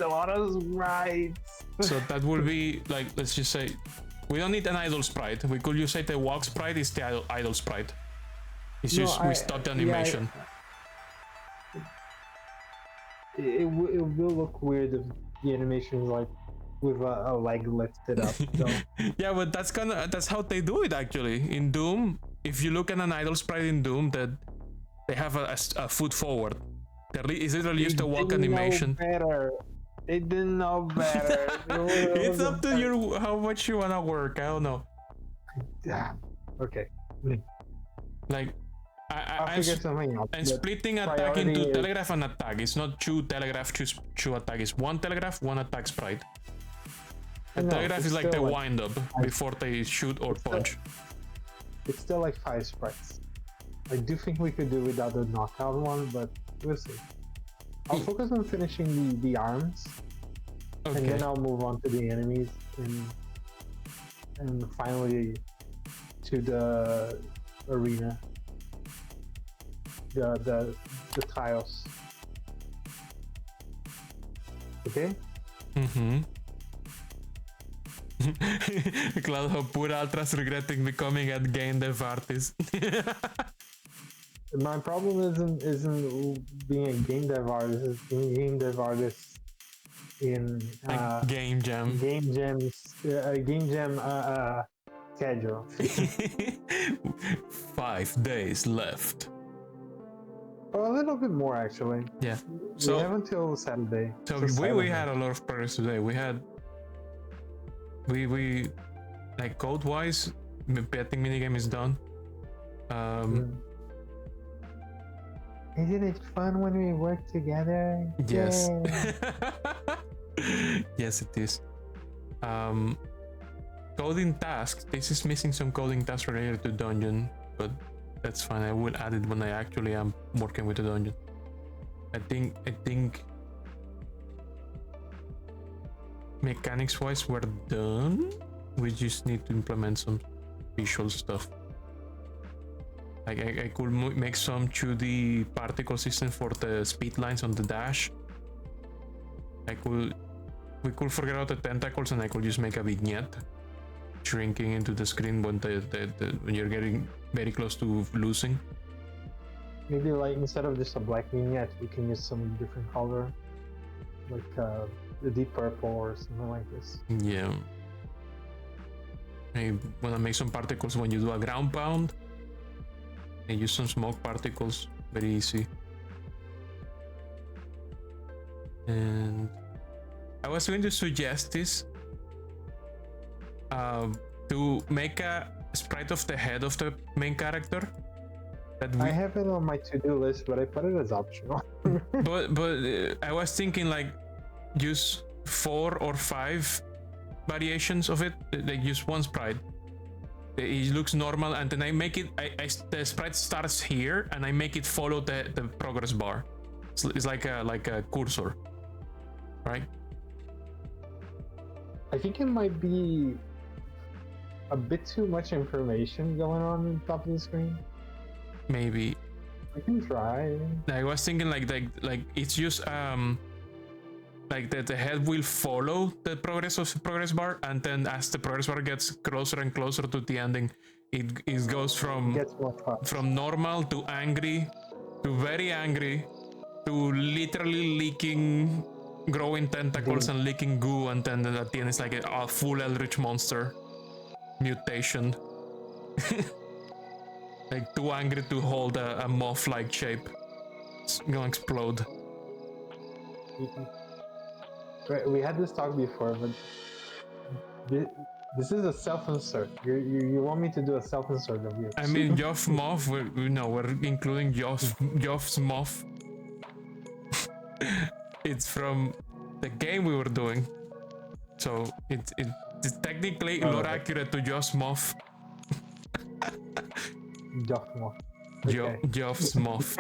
[SPEAKER 2] A lot of sprites.
[SPEAKER 1] So that will be like, let's just say, we don't need an idle sprite. We could just say the walk sprite is the idle sprite. It's
[SPEAKER 2] No,
[SPEAKER 1] just we stop the
[SPEAKER 2] yeah,
[SPEAKER 1] animation.
[SPEAKER 2] It will look weird if the animation is like with a leg lifted up. So.
[SPEAKER 1] Yeah, but that's how they do it actually. In Doom, if you look at an idle sprite in Doom, that they have a foot forward. Is literally just a walk animation.
[SPEAKER 2] Better. They didn't know better.
[SPEAKER 1] It's up to you how much you wanna work. I don't know.
[SPEAKER 2] Yeah. Okay.
[SPEAKER 1] Like,
[SPEAKER 2] I'll
[SPEAKER 1] I'm
[SPEAKER 2] figure something out.
[SPEAKER 1] and
[SPEAKER 2] but
[SPEAKER 1] splitting attack
[SPEAKER 2] priority
[SPEAKER 1] into
[SPEAKER 2] is-
[SPEAKER 1] telegraph and attack. It's not 2 telegraph, 2 attack. It's 1 telegraph, 1 attack sprite. The
[SPEAKER 2] No,
[SPEAKER 1] telegraph
[SPEAKER 2] it's
[SPEAKER 1] is like the
[SPEAKER 2] still like
[SPEAKER 1] wind up before they shoot or
[SPEAKER 2] still-
[SPEAKER 1] punch.
[SPEAKER 2] It's still like 5 sprites. I do think we could do without the knockout one, but we'll see. I'll focus on finishing the arms, and
[SPEAKER 1] Okay.
[SPEAKER 2] then I'll move on to the enemies, and finally to the arena, the tiles. Okay.
[SPEAKER 1] Mm-hmm. Claudio, poor Ultras regretting becoming a game dev artist.
[SPEAKER 2] My problem isn't being a game dev artist. It's being a game dev artist in
[SPEAKER 1] Like game jam.
[SPEAKER 2] game jam schedule.
[SPEAKER 1] 5 days left.
[SPEAKER 2] Oh, a little bit more actually.
[SPEAKER 1] Yeah.
[SPEAKER 2] We have until Saturday.
[SPEAKER 1] So
[SPEAKER 2] Saturday.
[SPEAKER 1] we had a lot of progress today. We like code wise, betting minigame is done.
[SPEAKER 2] Isn't it fun when we work together?
[SPEAKER 1] Yes.
[SPEAKER 2] Yeah.
[SPEAKER 1] Yes, it is. Coding tasks. This is missing some coding tasks related to dungeon, but that's fine. I will add it when I actually am working with the dungeon. I think mechanics wise we're done. We just need to implement some visual stuff. Like I could make some 2D particle system for the speed lines on the dash. We could figure out the tentacles, and I could just make a vignette shrinking into the screen when when you're getting very close to losing.
[SPEAKER 2] Maybe like instead of just a black vignette, we can use some different color, like the deep purple or something like this.
[SPEAKER 1] Yeah. I wanna make some particles when you do a ground pound. And use some smoke particles, very easy. And I was going to suggest this to make a sprite of the head of the main character.
[SPEAKER 2] I have it on my to-do list, but I put it as optional.
[SPEAKER 1] but I was thinking like use 4 or 5 variations of it. Like use one sprite. It looks normal, and then I make it. The sprite starts here, and I make it follow the progress bar. It's like a cursor, right?
[SPEAKER 2] I think it might be a bit too much information going on top of the screen.
[SPEAKER 1] Maybe.
[SPEAKER 2] I can try.
[SPEAKER 1] I was thinking like it's just like the head will follow the progress of the progress bar, and then as the progress bar gets closer and closer to the ending, it goes from normal to angry to very angry to literally leaking growing tentacles and leaking goo, and then at the end it's like a full eldritch monster mutation. Like too angry to hold a moth-like shape. It's gonna explode.
[SPEAKER 2] We had this talk before, but this is a self-insert. You want me to do a self-insert of you?
[SPEAKER 1] I mean, Joth Moth. We're including Joth's Moth. It's from the game we were doing, so it's technically more accurate to Joth's Moth.
[SPEAKER 2] Joth Moth.
[SPEAKER 1] Joth's Moth.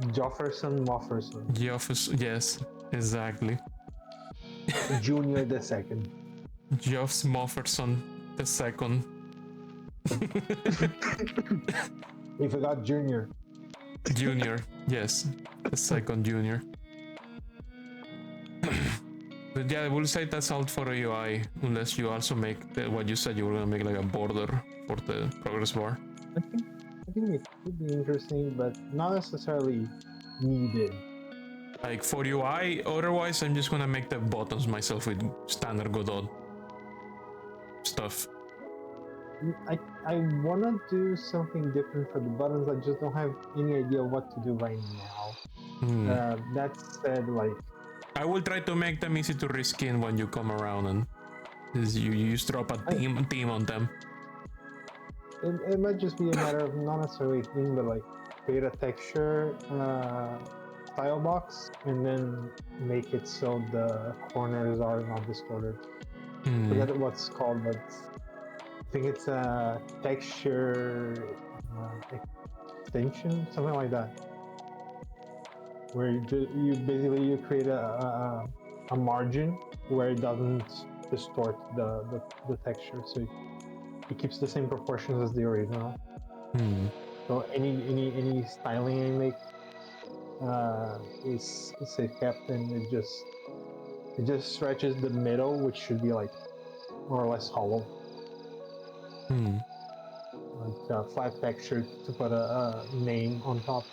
[SPEAKER 2] Mofferson.
[SPEAKER 1] Yes, exactly.
[SPEAKER 2] Junior the second.
[SPEAKER 1] Joth's Mofferson the second.
[SPEAKER 2] We forgot Junior.
[SPEAKER 1] Junior, yes, the second Junior. But yeah, we'll say that's all for UI, unless you also make what you said you were gonna make, like a border for the progress bar.
[SPEAKER 2] I think it could be interesting, but not necessarily needed.
[SPEAKER 1] Like for UI, otherwise I'm just gonna make the buttons myself with standard Godot stuff.
[SPEAKER 2] I wanna do something different for the buttons. I just don't have any idea what to do right now. That said, like
[SPEAKER 1] I will try to make them easy to reskin when you come around, and you just drop a theme on them.
[SPEAKER 2] It might just be a matter of not necessarily theme, but like create a texture style box and then make it so the corners are not distorted. I forget what it's called, but I think it's a texture extension, something like that, where you basically create a margin where it doesn't distort the texture, so it keeps the same proportions as the original. So any styling I make is safe kept, and it just stretches the middle, which should be like more or less hollow. like flat texture to put a name on top,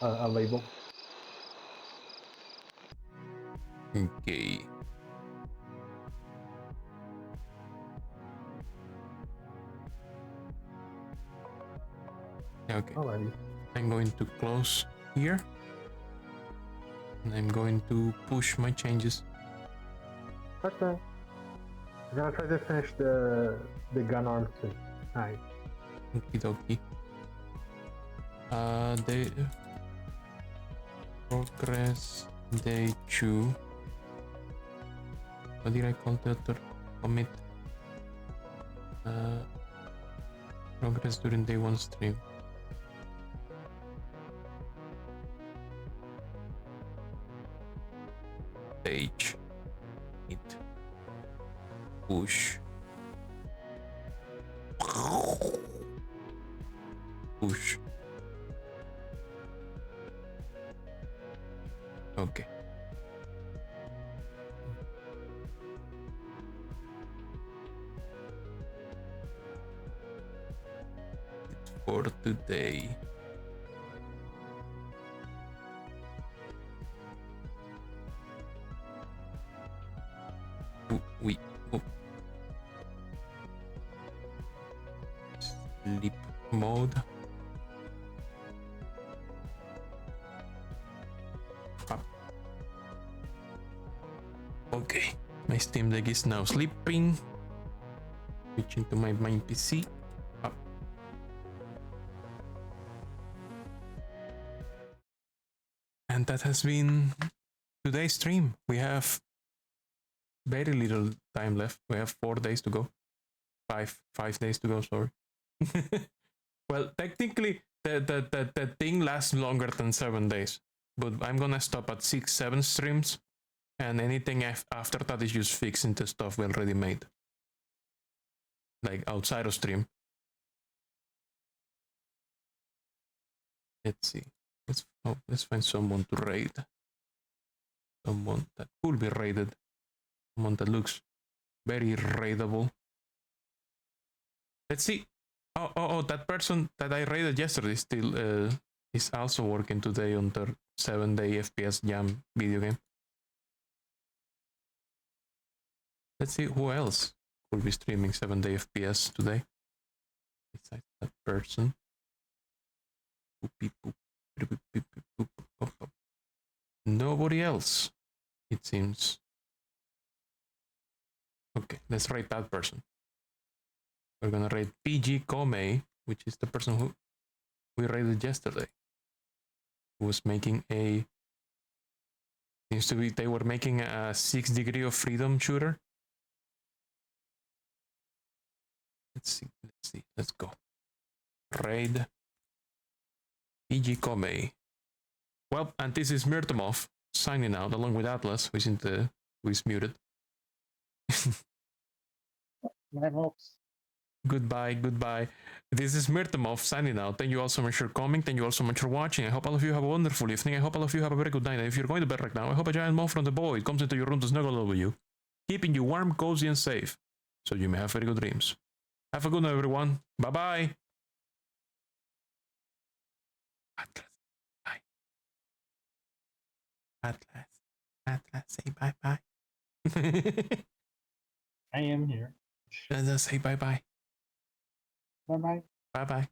[SPEAKER 2] a label.
[SPEAKER 1] Okay. Okay.
[SPEAKER 2] Alrighty.
[SPEAKER 1] I'm going to close here. And I'm going to push my changes.
[SPEAKER 2] Okay. I'm gonna try to finish the gun arm too. Nice.
[SPEAKER 1] Okie dokie. The progress day 2. What did I call the other commit? Progress during day 1 stream. Page. It. Push. Push. Okay. It's for today. We sleep mode. Up. Okay, my Steam Deck is now sleeping. Switching to my main PC. Up. And that has been today's stream. We have very little time left. We have 4 days to go. Five days to go, sorry. Well, technically the thing lasts longer than 7 days. But I'm gonna stop at 6-7 streams, and anything after that is just fixing the stuff we already made. Like outside of stream. Let's see. Let's find someone to raid. Someone that could be raided. Someone that looks very raidable. Let's see. Oh, that person that I raided yesterday still is also working today on their 7-day FPS jam video game. Let's see who else will be streaming 7-day FPS today. Besides that person. Nobody else, it seems. Okay, let's rate that person. We're gonna rate PG Komei, which is the person who we rated yesterday. Who was making a... Seems to be they were making a 6 degree of freedom shooter. Let's see, let's go. Raid PG Komei. Well, and this is Myrtomov signing out along with Atlas, who is muted.
[SPEAKER 3] My hopes.
[SPEAKER 1] Goodbye. This is Myrtomov signing out. Thank you all so much for coming. Thank you all so much for watching. I hope all of you have a wonderful evening. I hope all of you have a very good night. And if you're going to bed right now, I hope a giant moth from the void comes into your room to snuggle over you, keeping you warm, cozy, and safe, so you may have very good dreams. Have a good night, everyone. Bye-bye. Atlas, bye. Atlas, say bye-bye.
[SPEAKER 3] I am here.
[SPEAKER 1] Let's say bye-bye.
[SPEAKER 3] Bye-bye.
[SPEAKER 1] Bye-bye.